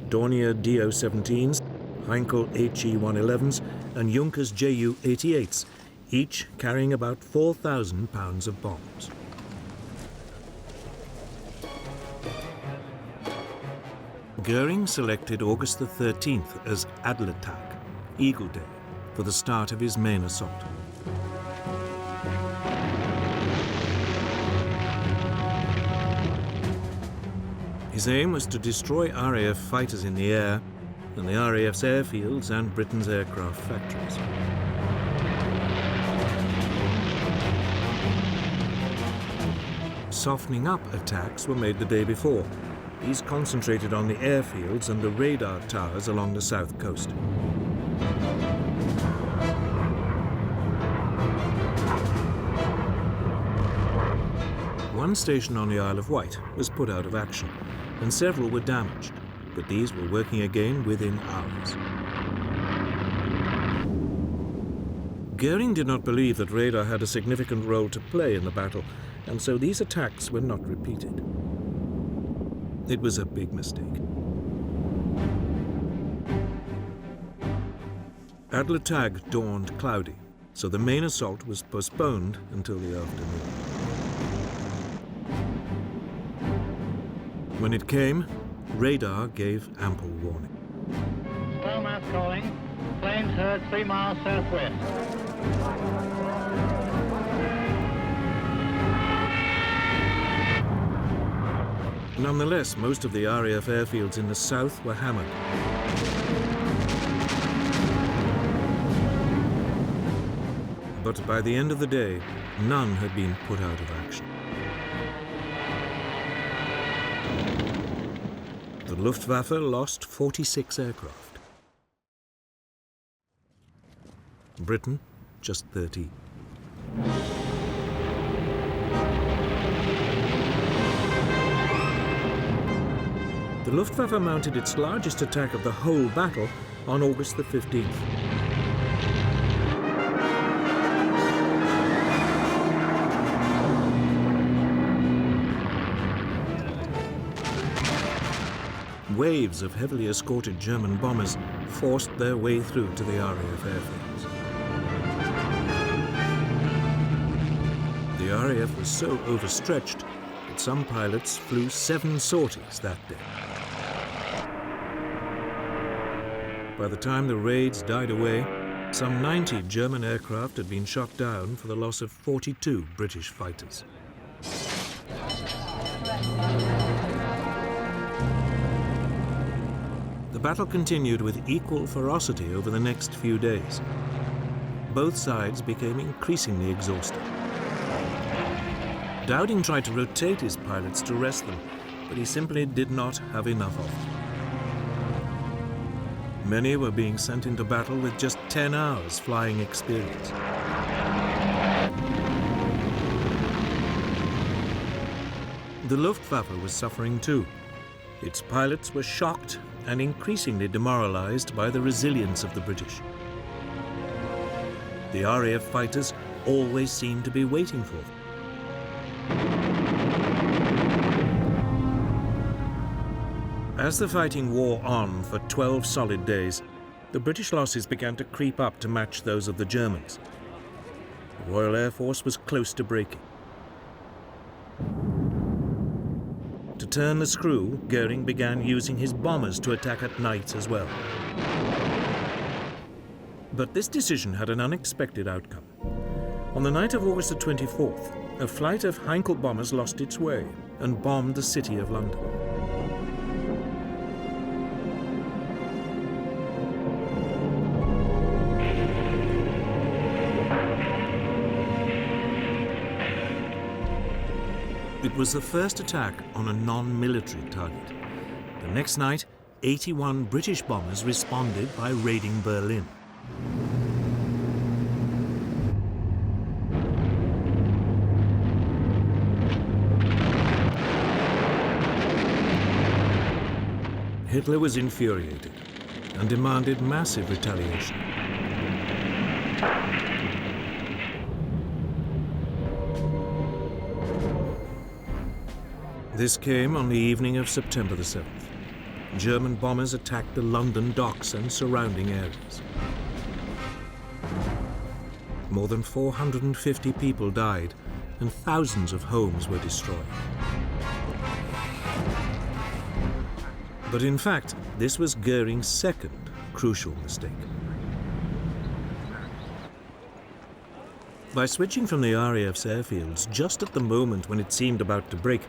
Dornier Do-17s, Heinkel HE-111s and Junkers Ju-88s, each carrying about 4,000 pounds of bombs. Göring selected August the 13th as Adlertag, Eagle Day, for the start of his main assault. His aim was to destroy RAF fighters in the air and the RAF's airfields and Britain's aircraft factories. Softening up attacks were made the day before. These concentrated on the airfields and the radar towers along the south coast. One station on the Isle of Wight was put out of action, and several were damaged, but these were working again within hours. Göring did not believe that radar had a significant role to play in the battle, and so these attacks were not repeated. It was a big mistake. Adlertag dawned cloudy, so the main assault was postponed until the afternoon. When it came, radar gave ample warning. Starmouth calling. Planes heard 3 miles southwest. Nonetheless, most of the RAF airfields in the south were hammered. But by the end of the day, none had been put out of action. The Luftwaffe lost 46 aircraft. Britain, just 13. The Luftwaffe mounted its largest attack of the whole battle on August the 15th. Waves of heavily escorted German bombers forced their way through to the RAF airfields. The RAF was so overstretched that that some pilots flew 7 sorties that day. By the time the raids died away, some 90 German aircraft had been shot down for the loss of 42 British fighters. The battle continued with equal ferocity over the next few days. Both sides became increasingly exhausted. Dowding tried to rotate his pilots to rest them, but he simply did not have enough of them. Many were being sent into battle with just 10 hours flying experience. The Luftwaffe was suffering too. Its pilots were shocked and increasingly demoralized by the resilience of the British. The RAF fighters always seemed to be waiting for them. As the fighting wore on for 12 solid days, the British losses began to creep up to match those of the Germans. The Royal Air Force was close to breaking. To turn the screw, Goering began using his bombers to attack at night as well. But this decision had an unexpected outcome. On the night of August the 24th, a flight of Heinkel bombers lost its way and bombed the city of London. It was the first attack on a non-military target. The next night, 81 British bombers responded by raiding Berlin. Hitler was infuriated and demanded massive retaliation. This came on the evening of September the 7th. German bombers attacked the London docks and surrounding areas. More than 450 people died and thousands of homes were destroyed. But in fact, this was Goering's second crucial mistake. By switching from the RAF's airfields just at the moment when it seemed about to break,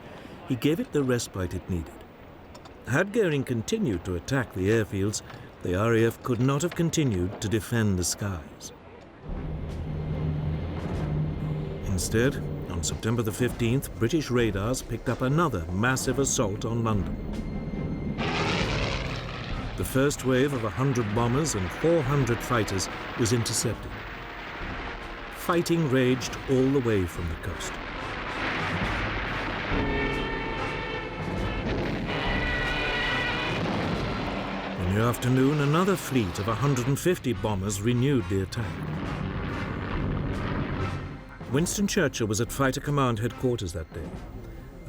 he gave it the respite it needed. Had Goering continued to attack the airfields, the RAF could not have continued to defend the skies. Instead, on September the 15th, British radars picked up another massive assault on London. The first wave of 100 bombers and 400 fighters was intercepted. Fighting raged all the way from the coast. In the afternoon, another fleet of 150 bombers renewed the attack. Winston Churchill was at Fighter Command headquarters that day.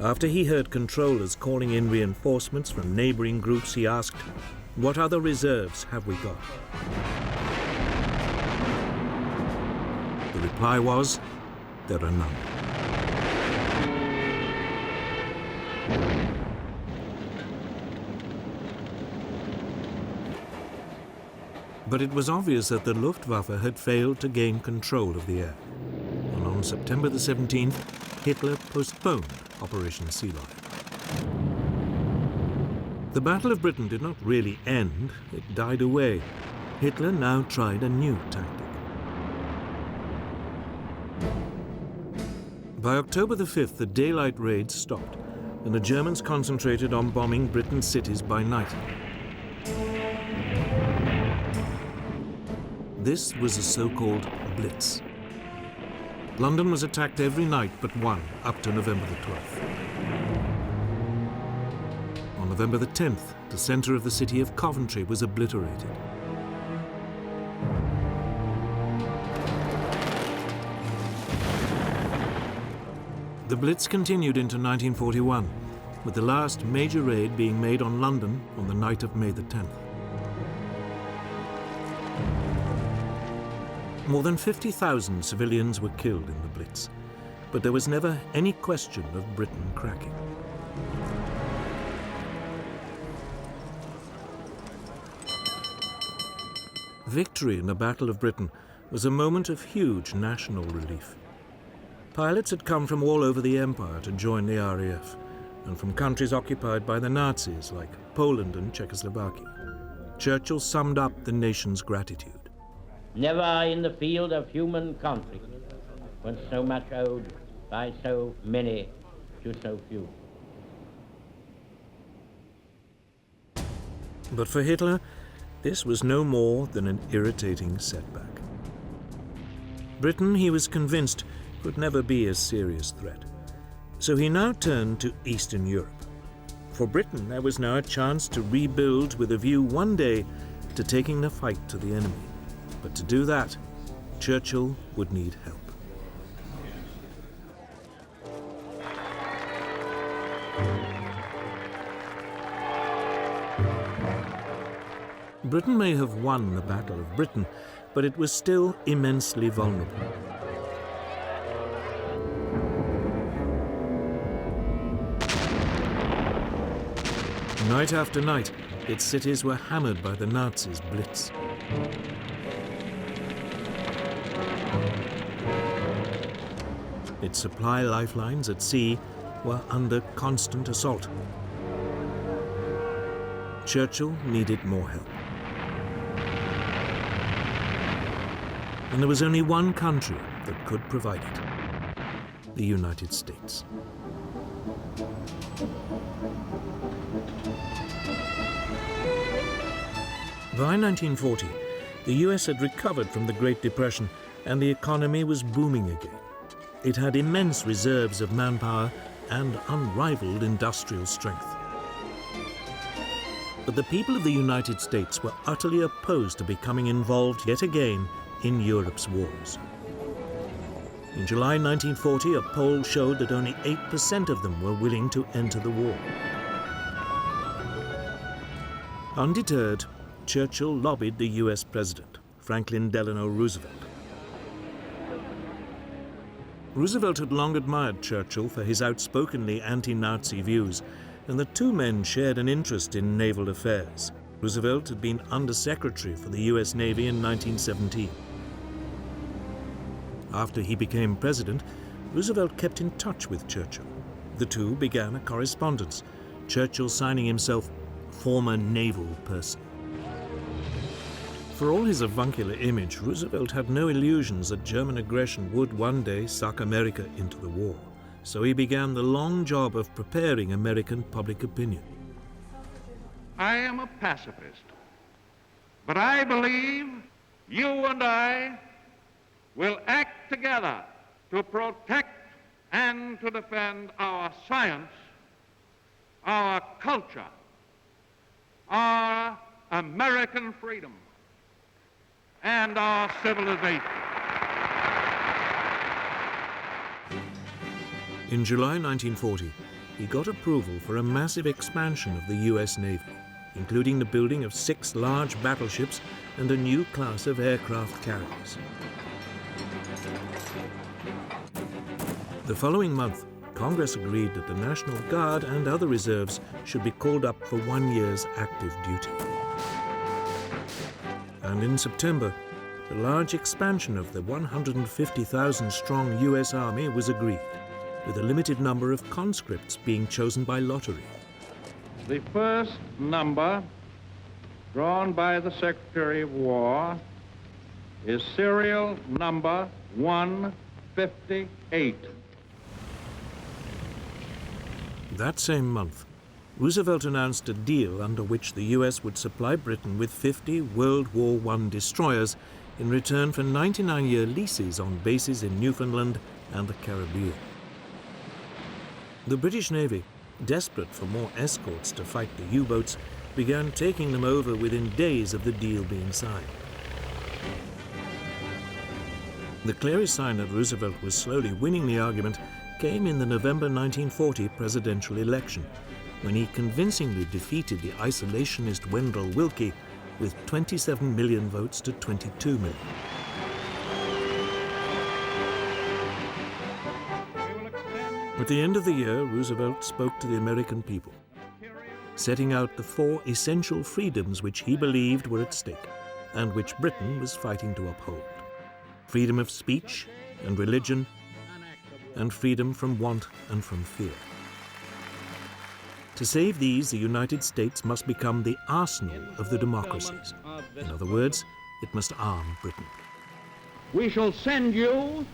After he heard controllers calling in reinforcements from neighboring groups, he asked, "What other reserves have we got?" The reply was, "There are none." But it was obvious that the Luftwaffe had failed to gain control of the air. And on September the 17th, Hitler postponed Operation Sea Lion. The Battle of Britain did not really end, it died away. Hitler now tried a new tactic. By October the 5th, the daylight raids stopped, and the Germans concentrated on bombing Britain's cities by night. This was the so-called Blitz. London was attacked every night but one, up to November the 12th. On November the 10th, the centre of the city of Coventry was obliterated. The Blitz continued into 1941, with the last major raid being made on London on the night of May the 10th. More than 50,000 civilians were killed in the Blitz. But there was never any question of Britain cracking. Victory in the Battle of Britain was a moment of huge national relief. Pilots had come from all over the empire to join the RAF, and from countries occupied by the Nazis like Poland and Czechoslovakia. Churchill summed up the nation's gratitude. Never in the field of human conflict was so much owed by so many to so few. But for Hitler, this was no more than an irritating setback. Britain, he was convinced, could never be a serious threat. So he now turned to Eastern Europe. For Britain, there was now a chance to rebuild with a view one day to taking the fight to the enemy. But to do that, Churchill would need help. Britain may have won the Battle of Britain, but it was still immensely vulnerable. Night after night, its cities were hammered by the Nazis' Blitz. Its supply lifelines at sea were under constant assault. Churchill needed more help. And there was only one country that could provide it: the United States. By 1940, the US had recovered from the Great Depression and the economy was booming again. It had immense reserves of manpower and unrivaled industrial strength. But the people of the United States were utterly opposed to becoming involved yet again in Europe's wars. In July 1940, a poll showed that only 8% of them were willing to enter the war. Undeterred, Churchill lobbied the US President, Franklin Delano Roosevelt. Roosevelt had long admired Churchill for his outspokenly anti-Nazi views, and the two men shared an interest in naval affairs. Roosevelt had been Undersecretary for the US Navy in 1917. After he became president, Roosevelt kept in touch with Churchill. The two began a correspondence, Churchill signing himself former naval person. For all his avuncular image, Roosevelt had no illusions that German aggression would one day suck America into the war. So he began the long job of preparing American public opinion. I am a pacifist, but I believe you and I will act together to protect and to defend our science, our culture, our American freedom, and our civilization. In July 1940, he got approval for a massive expansion of the US Navy, including the building of 6 large battleships and a new class of aircraft carriers. The following month, Congress agreed that the National Guard and other reserves should be called up for 1 year's active duty. And in September, the large expansion of the 150,000-strong US Army was agreed, with a limited number of conscripts being chosen by lottery. The first number drawn by the Secretary of War is serial number 158. That same month, Roosevelt announced a deal under which the US would supply Britain with 50 World War I destroyers in return for 99-year leases on bases in Newfoundland and the Caribbean. The British Navy, desperate for more escorts to fight the U-boats, began taking them over within days of the deal being signed. The clearest sign that Roosevelt was slowly winning the argument came in the November 1940 presidential election, when he convincingly defeated the isolationist Wendell Willkie with 27 million votes to 22 million. At the end of the year, Roosevelt spoke to the American people, setting out the 4 essential freedoms which he believed were at stake and which Britain was fighting to uphold: freedom of speech and religion, and freedom from want and from fear. To save these, the United States must become the arsenal of the democracies. In other words, it must arm Britain. We shall send you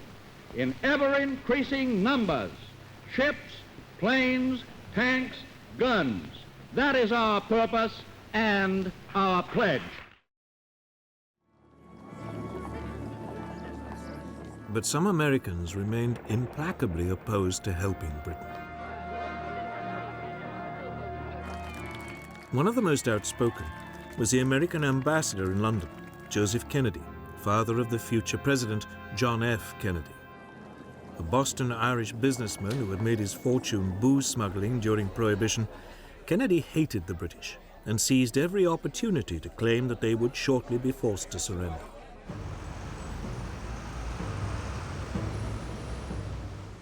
in ever-increasing numbers ships, planes, tanks, guns. That is our purpose and our pledge. But some Americans remained implacably opposed to helping Britain. One of the most outspoken was the American ambassador in London, Joseph Kennedy, father of the future president, John F. Kennedy. A Boston Irish businessman who had made his fortune booze smuggling during Prohibition, Kennedy hated the British and seized every opportunity to claim that they would shortly be forced to surrender.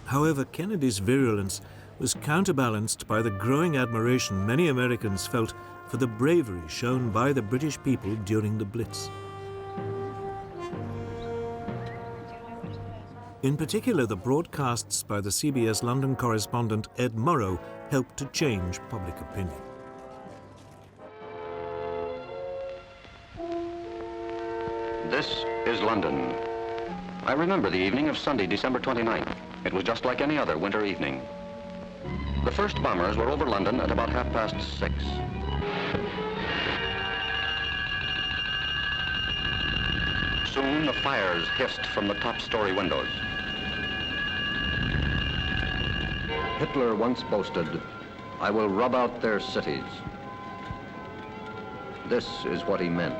However, Kennedy's virulence was counterbalanced by the growing admiration many Americans felt for the bravery shown by the British people during the Blitz. In particular, the broadcasts by the CBS London correspondent Ed Murrow helped to change public opinion. This is London. I remember the evening of Sunday, December 29th. It was just like any other winter evening. The first bombers were over London at about 6:30. Soon the fires hissed from the top-story windows. Hitler once boasted, "I will rub out their cities." This is what he meant.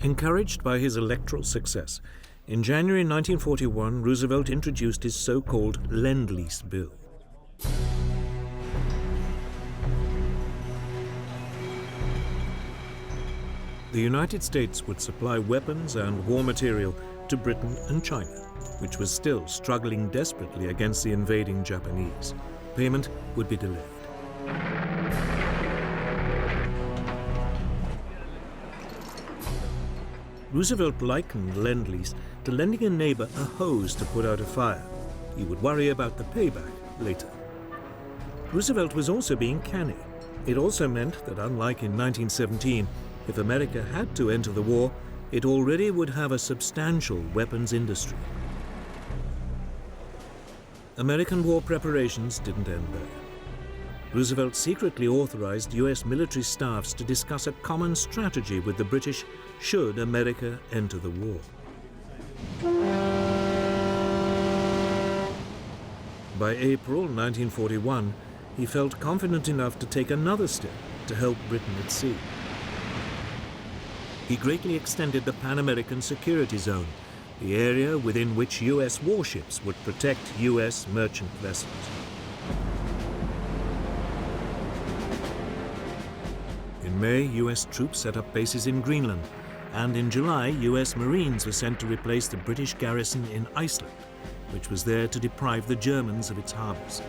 Encouraged by his electoral success, in January 1941, Roosevelt introduced his so-called Lend-Lease Bill. The United States would supply weapons and war material to Britain and China, which was still struggling desperately against the invading Japanese. Payment would be delayed. Roosevelt likened Lend-Lease to lending a neighbor a hose to put out a fire. He would worry about the payback later. Roosevelt was also being canny. It also meant that, unlike in 1917, if America had to enter the war, it already would have a substantial weapons industry. American war preparations didn't end there. Roosevelt secretly authorized U.S. military staffs to discuss a common strategy with the British should America enter the war. By April 1941, he felt confident enough to take another step to help Britain at sea. He greatly extended the Pan-American Security Zone, the area within which U.S. warships would protect U.S. merchant vessels. In May, U.S. troops set up bases in Greenland, and in July, U.S. Marines were sent to replace the British garrison in Iceland, which was there to deprive the Germans of its harbors.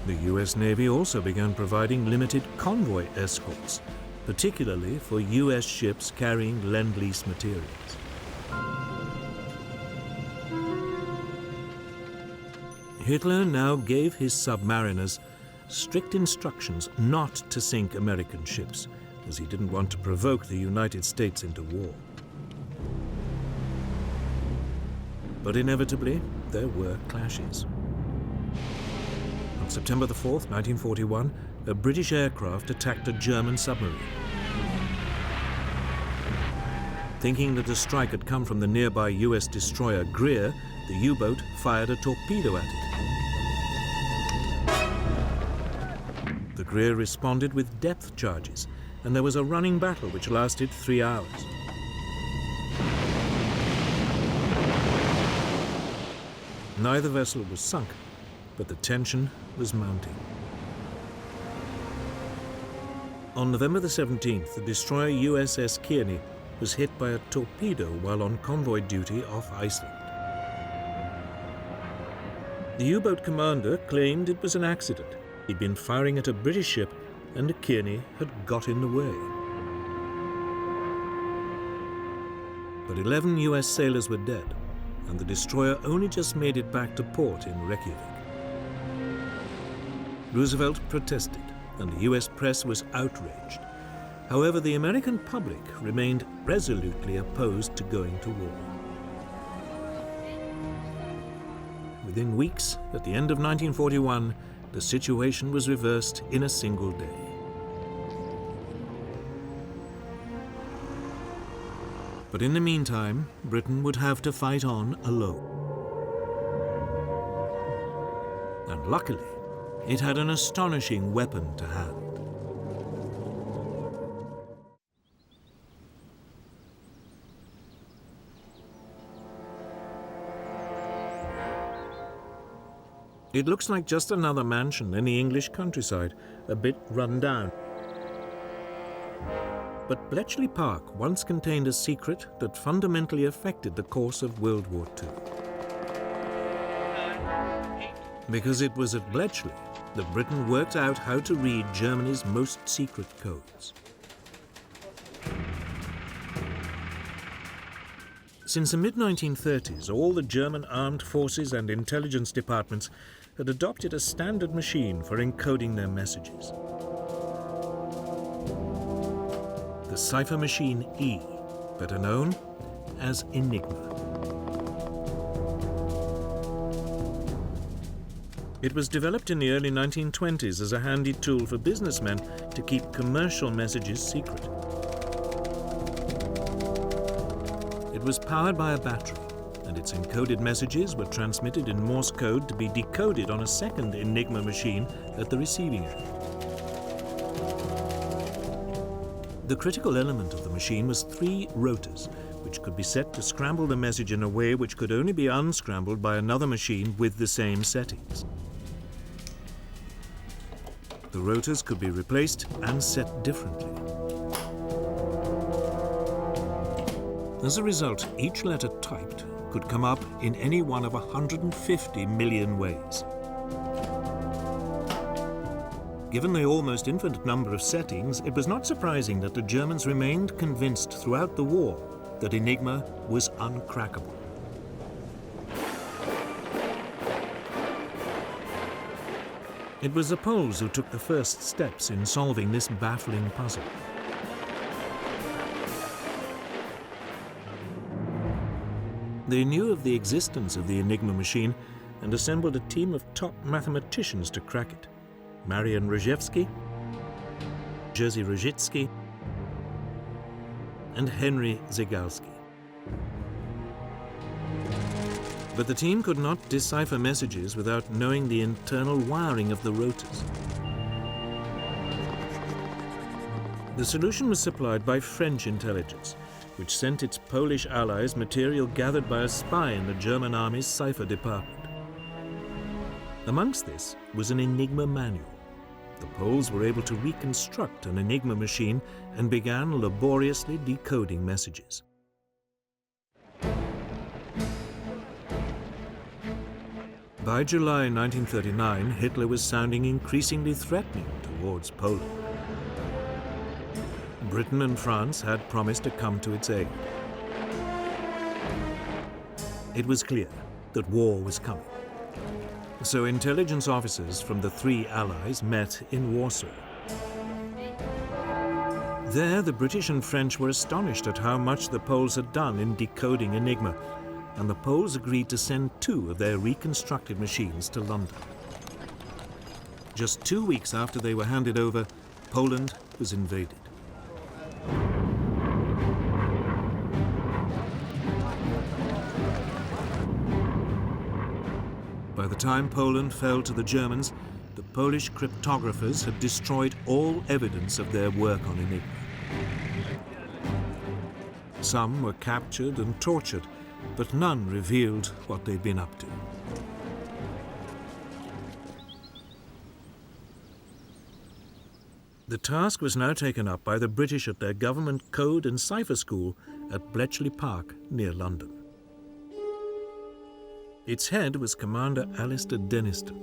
The U.S. Navy also began providing limited convoy escorts, particularly for U.S. ships carrying Lend-Lease materials. Hitler now gave his submariners strict instructions not to sink American ships, as he didn't want to provoke the United States into war. But inevitably, there were clashes. On September the 4th, 1941, a British aircraft attacked a German submarine. Thinking that the strike had come from the nearby U.S. destroyer Greer, the U-boat fired a torpedo at it. The Greer responded with depth charges, and there was a running battle which lasted 3 hours. Neither vessel was sunk, but the tension was mounting. On November the 17th, the destroyer USS Kearney was hit by a torpedo while on convoy duty off Iceland. The U-boat commander claimed it was an accident. He'd been firing at a British ship and Kearney had got in the way. But 11 US sailors were dead, and the destroyer only just made it back to port in Reykjavik. Roosevelt protested, and the US press was outraged. However, the American public remained resolutely opposed to going to war. Within weeks, at the end of 1941, the situation was reversed in a single day. But in the meantime, Britain would have to fight on alone. And luckily, it had an astonishing weapon to hand. It looks like just another mansion in the English countryside, a bit run down. But Bletchley Park once contained a secret that fundamentally affected the course of World War II. Because it was at Bletchley that Britain worked out how to read Germany's most secret codes. Since the mid-1930s, all the German armed forces and intelligence departments had adopted a standard machine for encoding their messages. The cipher machine E, better known as Enigma. It was developed in the early 1920s as a handy tool for businessmen to keep commercial messages secret. It was powered by a battery, and its encoded messages were transmitted in Morse code to be decoded on a second Enigma machine at the receiving end. The critical element of the machine was 3 rotors, which could be set to scramble the message in a way which could only be unscrambled by another machine with the same settings. The rotors could be replaced and set differently. As a result, each letter typed could come up in any one of 150 million ways. Given the almost infinite number of settings, it was not surprising that the Germans remained convinced throughout the war that Enigma was uncrackable. It was the Poles who took the first steps in solving this baffling puzzle. They knew of the existence of the Enigma machine and assembled a team of top mathematicians to crack it. Marian Rejewski, Jerzy Różycki, and Henry Zygalski. But the team could not decipher messages without knowing the internal wiring of the rotors. The solution was supplied by French intelligence, which sent its Polish allies material gathered by a spy in the German army's cipher department. Amongst this was an Enigma manual. The Poles were able to reconstruct an Enigma machine and began laboriously decoding messages. By July 1939, Hitler was sounding increasingly threatening towards Poland. Britain and France had promised to come to its aid. It was clear that war was coming. So intelligence officers from the 3 allies met in Warsaw. There, the British and French were astonished at how much the Poles had done in decoding Enigma, and the Poles agreed to send 2 of their reconstructed machines to London. Just 2 weeks after they were handed over, Poland was invaded. By the time Poland fell to the Germans, the Polish cryptographers had destroyed all evidence of their work on Enigma. Some were captured and tortured, but none revealed what they'd been up to. The task was now taken up by the British at their government code and cipher school at Bletchley Park, near London. Its head was Commander Alistair Denniston.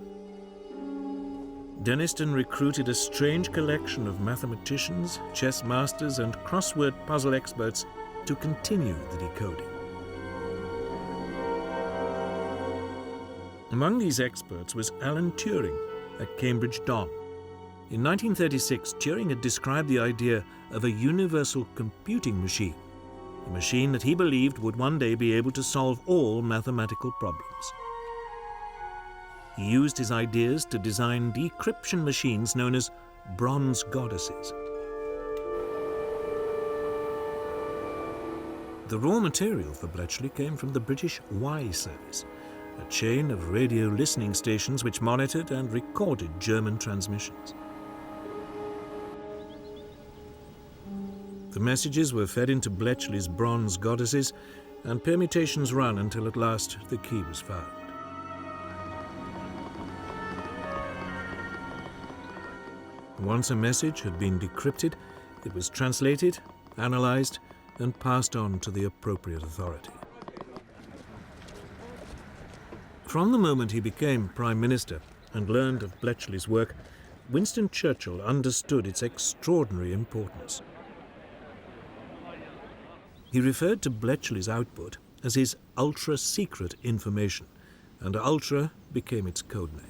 Denniston recruited a strange collection of mathematicians, chess masters, and crossword puzzle experts to continue the decoding. Among these experts was Alan Turing, a Cambridge Don. In 1936, Turing had described the idea of a universal computing machine, a machine that he believed would one day be able to solve all mathematical problems. He used his ideas to design decryption machines known as bronze goddesses. The raw material for Bletchley came from the British Y service, a chain of radio listening stations which monitored and recorded German transmissions. The messages were fed into Bletchley's bronze goddesses, and permutations ran until at last the key was found. Once a message had been decrypted, it was translated, analyzed, and passed on to the appropriate authority. From the moment he became Prime Minister and learned of Bletchley's work, Winston Churchill understood its extraordinary importance. He referred to Bletchley's output as his ultra-secret information, and Ultra became its code name.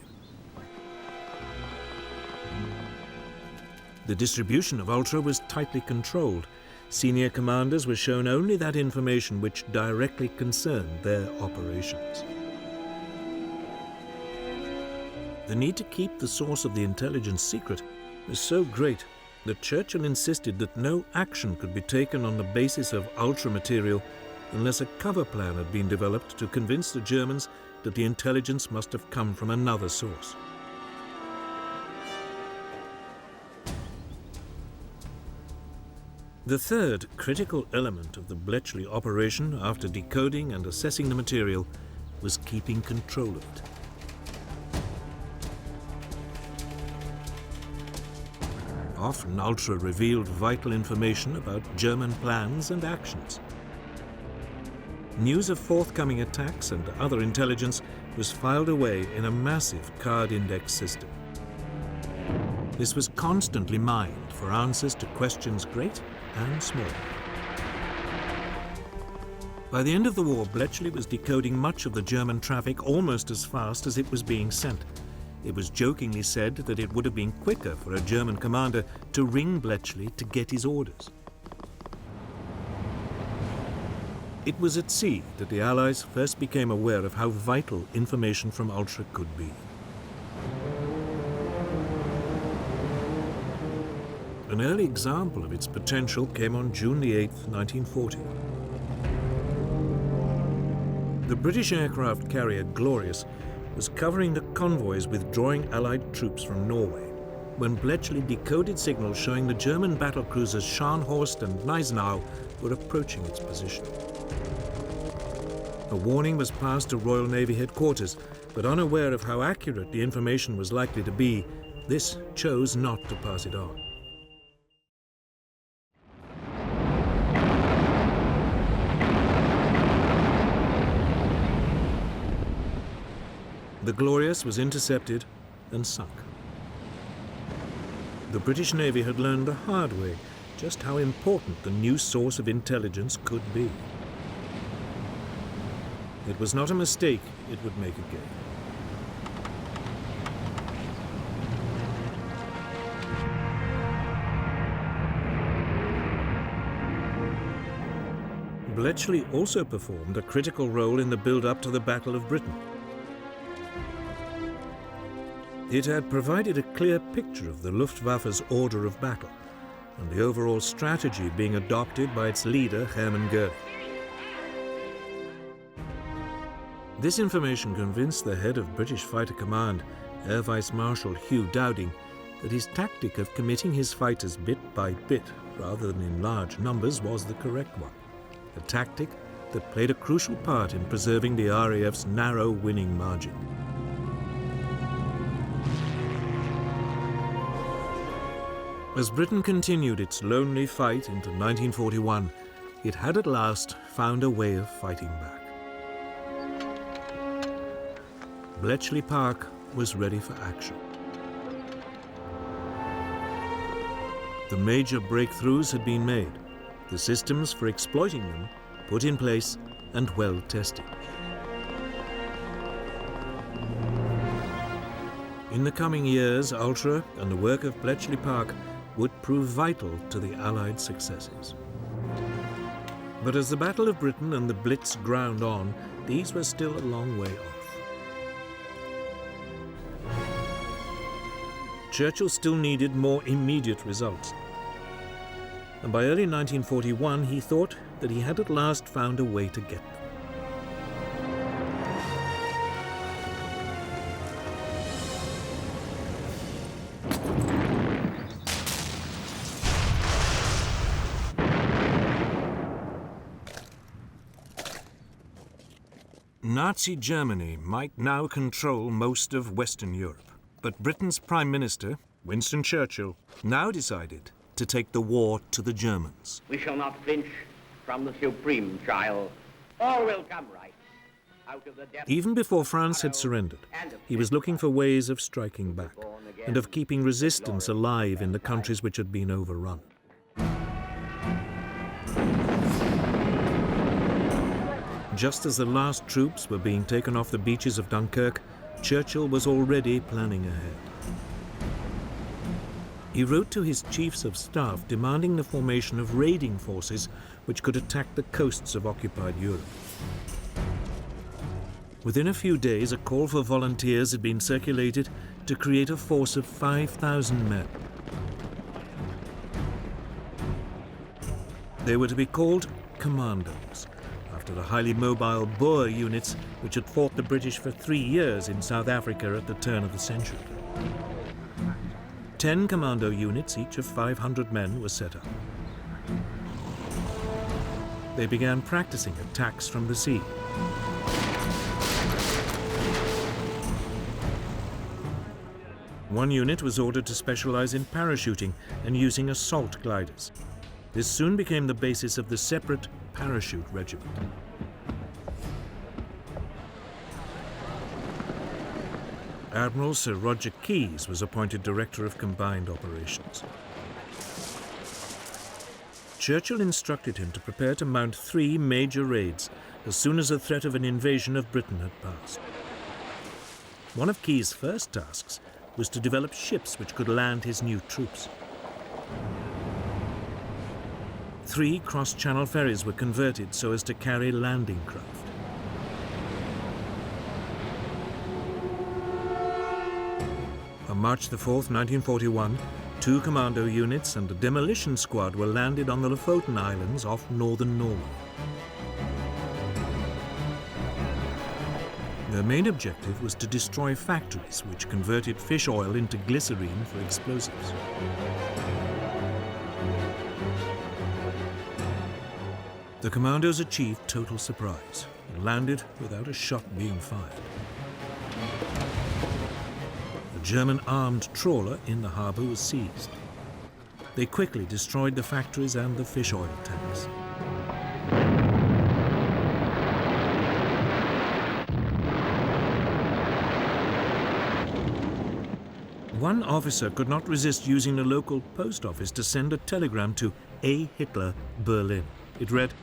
The distribution of Ultra was tightly controlled. Senior commanders were shown only that information which directly concerned their operations. The need to keep the source of the intelligence secret was so great that Churchill insisted that no action could be taken on the basis of Ultra material unless a cover plan had been developed to convince the Germans that the intelligence must have come from another source. The third critical element of the Bletchley operation, after decoding and assessing the material, was keeping control of it. Often Ultra revealed vital information about German plans and actions. News of forthcoming attacks and other intelligence was filed away in a massive card index system. This was constantly mined for answers to questions great and small. By the end of the war, Bletchley was decoding much of the German traffic almost as fast as it was being sent. It was jokingly said that it would have been quicker for a German commander to ring Bletchley to get his orders. It was at sea that the Allies first became aware of how vital information from Ultra could be. An early example of its potential came on June the 8th, 1940. The British aircraft carrier Glorious was covering the convoys withdrawing Allied troops from Norway when Bletchley decoded signals showing the German battlecruisers Scharnhorst and Gneisenau were approaching its position. A warning was passed to Royal Navy headquarters, but unaware of how accurate the information was likely to be, this chose not to pass it on. The Glorious was intercepted and sunk. The British Navy had learned the hard way just how important the new source of intelligence could be. It was not a mistake it would make again. Bletchley also performed a critical role in the build-up to the Battle of Britain. It had provided a clear picture of the Luftwaffe's order of battle and the overall strategy being adopted by its leader, Hermann Goering. This information convinced the head of British Fighter Command, Air Vice Marshal Hugh Dowding, that his tactic of committing his fighters bit by bit rather than in large numbers was the correct one, a tactic that played a crucial part in preserving the RAF's narrow winning margin. As Britain continued its lonely fight into 1941, it had at last found a way of fighting back. Bletchley Park was ready for action. The major breakthroughs had been made, the systems for exploiting them put in place and well tested. In the coming years, Ultra and the work of Bletchley Park would prove vital to the Allied successes. But as the Battle of Britain and the Blitz ground on, these were still a long way off. Churchill still needed more immediate results. And by early 1941, he thought that he had at last found a way to get them. Nazi Germany might now control most of Western Europe, but Britain's Prime Minister, Winston Churchill, now decided to take the war to the Germans. We shall not flinch from the supreme trial. All will come right out of the depths. Even before France had surrendered, he was looking for ways of striking back and of keeping resistance alive in the countries which had been overrun. Just as the last troops were being taken off the beaches of Dunkirk, Churchill was already planning ahead. He wrote to his chiefs of staff demanding the formation of raiding forces which could attack the coasts of occupied Europe. Within a few days, a call for volunteers had been circulated to create a force of 5,000 men. They were to be called commandos, after the highly mobile Boer units which had fought the British for 3 years in South Africa at the turn of the century. 10 commando units, each of 500 men, were set up. They began practicing attacks from the sea. One unit was ordered to specialize in parachuting and using assault gliders. This soon became the basis of the separate parachute regiment. Admiral Sir Roger Keyes was appointed Director of Combined Operations. Churchill instructed him to prepare to mount 3 major raids as soon as the threat of an invasion of Britain had passed. One of Keyes' first tasks was to develop ships which could land his new troops. 3 cross-channel ferries were converted so as to carry landing craft. On March the 4th, 1941, 2 commando units and a demolition squad were landed on the Lofoten Islands off northern Norway. Their main objective was to destroy factories which converted fish oil into glycerine for explosives. The commandos achieved total surprise and landed without a shot being fired. A German armed trawler in the harbour was seized. They quickly destroyed the factories and the fish oil tanks. One officer could not resist using the local post office to send a telegram to A. Hitler, Berlin. It read,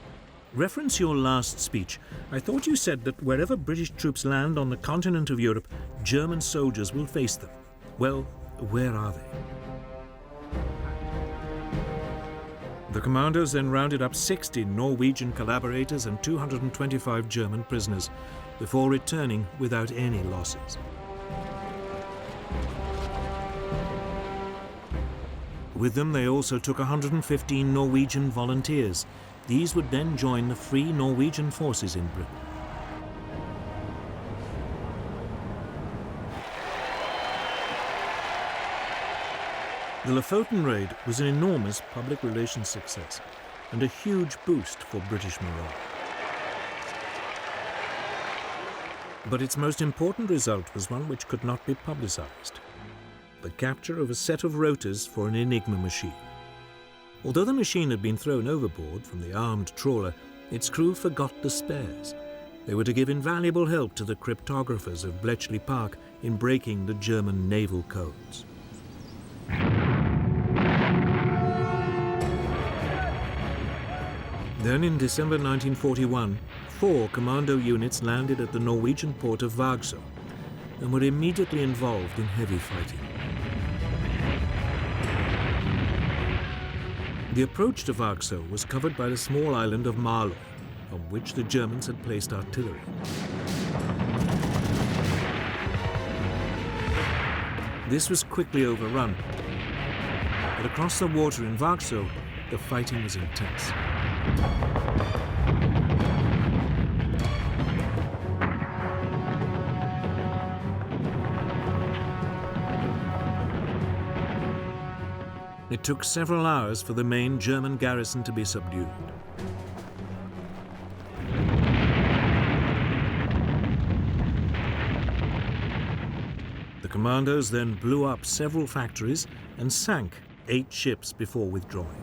"Reference your last speech. I thought you said that wherever British troops land on the continent of Europe, German soldiers will face them. Well, where are they?" The commandos then rounded up 60 Norwegian collaborators and 225 German prisoners before returning without any losses. With them, they also took 115 Norwegian volunteers. These would then join the Free Norwegian Forces in Britain. The Lofoten raid was an enormous public relations success and a huge boost for British morale. But its most important result was one which could not be publicized. the capture of a set of rotors for an Enigma machine. Although the machine had been thrown overboard from the armed trawler, its crew forgot the spares. They were to give invaluable help to the cryptographers of Bletchley Park in breaking the German naval codes. Then in December 1941, 4 commando units landed at the Norwegian port of Vagsø and were immediately involved in heavy fighting. The approach to Vagsø was covered by the small island of Malø, on which the Germans had placed artillery. This was quickly overrun, but across the water in Vagsø, the fighting was intense. It took several hours for the main German garrison to be subdued. The commandos then blew up several factories and sank 8 ships before withdrawing.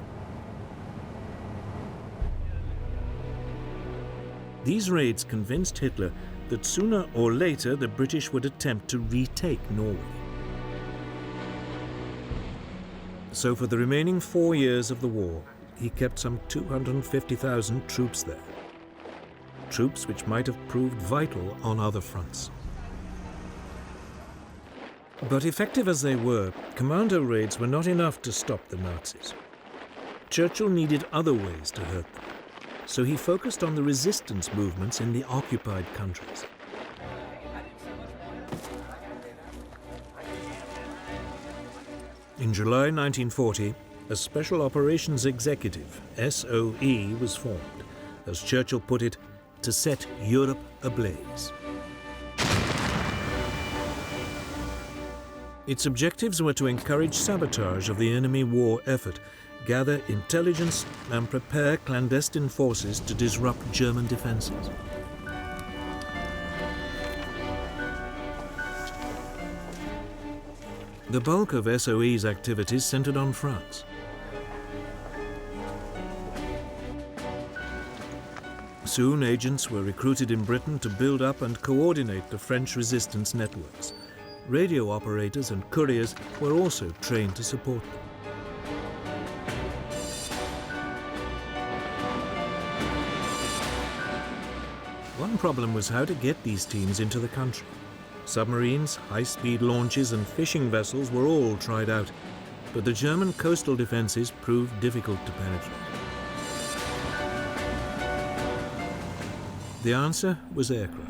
These raids convinced Hitler that sooner or later the British would attempt to retake Norway. So for the remaining 4 years of the war, he kept some 250,000 troops there. Troops which might have proved vital on other fronts. But effective as they were, commando raids were not enough to stop the Nazis. Churchill needed other ways to hurt them, so he focused on the resistance movements in the occupied countries. In July 1940, a Special Operations Executive, SOE, was formed, as Churchill put it, to set Europe ablaze. Its objectives were to encourage sabotage of the enemy war effort, gather intelligence and prepare clandestine forces to disrupt German defenses. The bulk of SOE's activities centered on France. Soon agents were recruited in Britain to build up and coordinate the French resistance networks. Radio operators and couriers were also trained to support them. One problem was how to get these teams into the country. Submarines, high-speed launches and fishing vessels were all tried out, but the German coastal defenses proved difficult to penetrate. The answer was aircraft.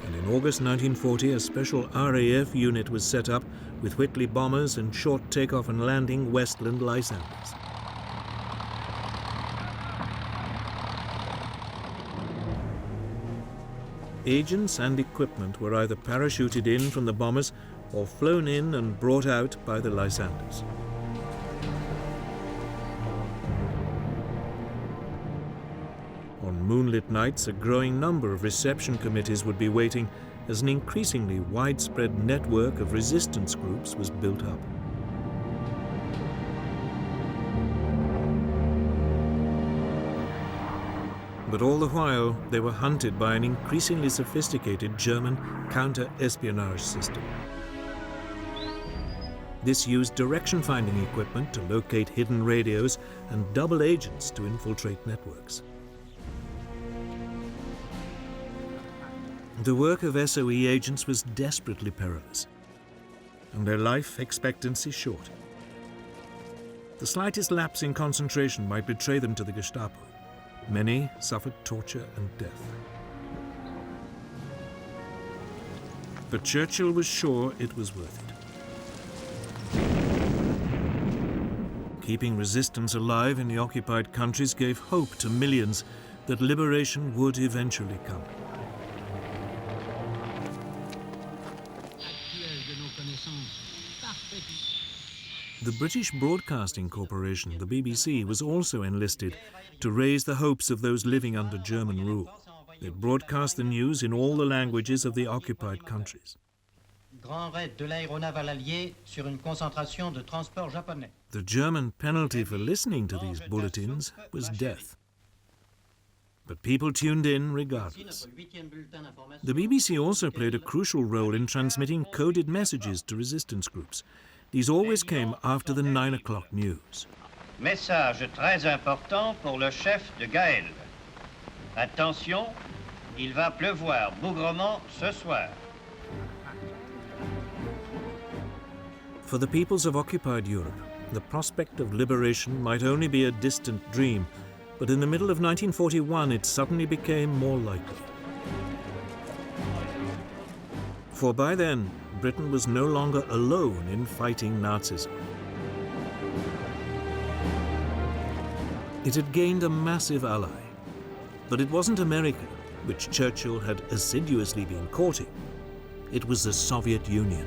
And in August 1940, a special RAF unit was set up with Whitley bombers and short takeoff and landing Westland Lysanders. Agents and equipment were either parachuted in from the bombers or flown in and brought out by the Lysanders. On moonlit nights, a growing number of reception committees would be waiting as an increasingly widespread network of resistance groups was built up. But all the while, they were hunted by an increasingly sophisticated German counter-espionage system. This used direction-finding equipment to locate hidden radios and double agents to infiltrate networks. The work of SOE agents was desperately perilous, and their life expectancy short. The slightest lapse in concentration might betray them to the Gestapo. Many suffered torture and death. But Churchill was sure it was worth it. Keeping resistance alive in the occupied countries gave hope to millions that liberation would eventually come. The British Broadcasting Corporation, the BBC, was also enlisted to raise the hopes of those living under German rule. It broadcast the news in all the languages of the occupied countries. grand raid de l'aéronaval allié sur une concentration de transport japonais. The German penalty for listening to these bulletins was death. But people tuned in regardless. The BBC also played a crucial role in transmitting coded messages to resistance groups. These always came after the 9 o'clock news. Message très important pour le chef de Gaël. Attention, il va pleuvoir bougrement ce soir. For the peoples of occupied Europe, the prospect of liberation might only be a distant dream, but in the middle of 1941 it suddenly became more likely. For by then, Britain was no longer alone in fighting Nazism. It had gained a massive ally, but it wasn't America, which Churchill had assiduously been courting. It was the Soviet Union.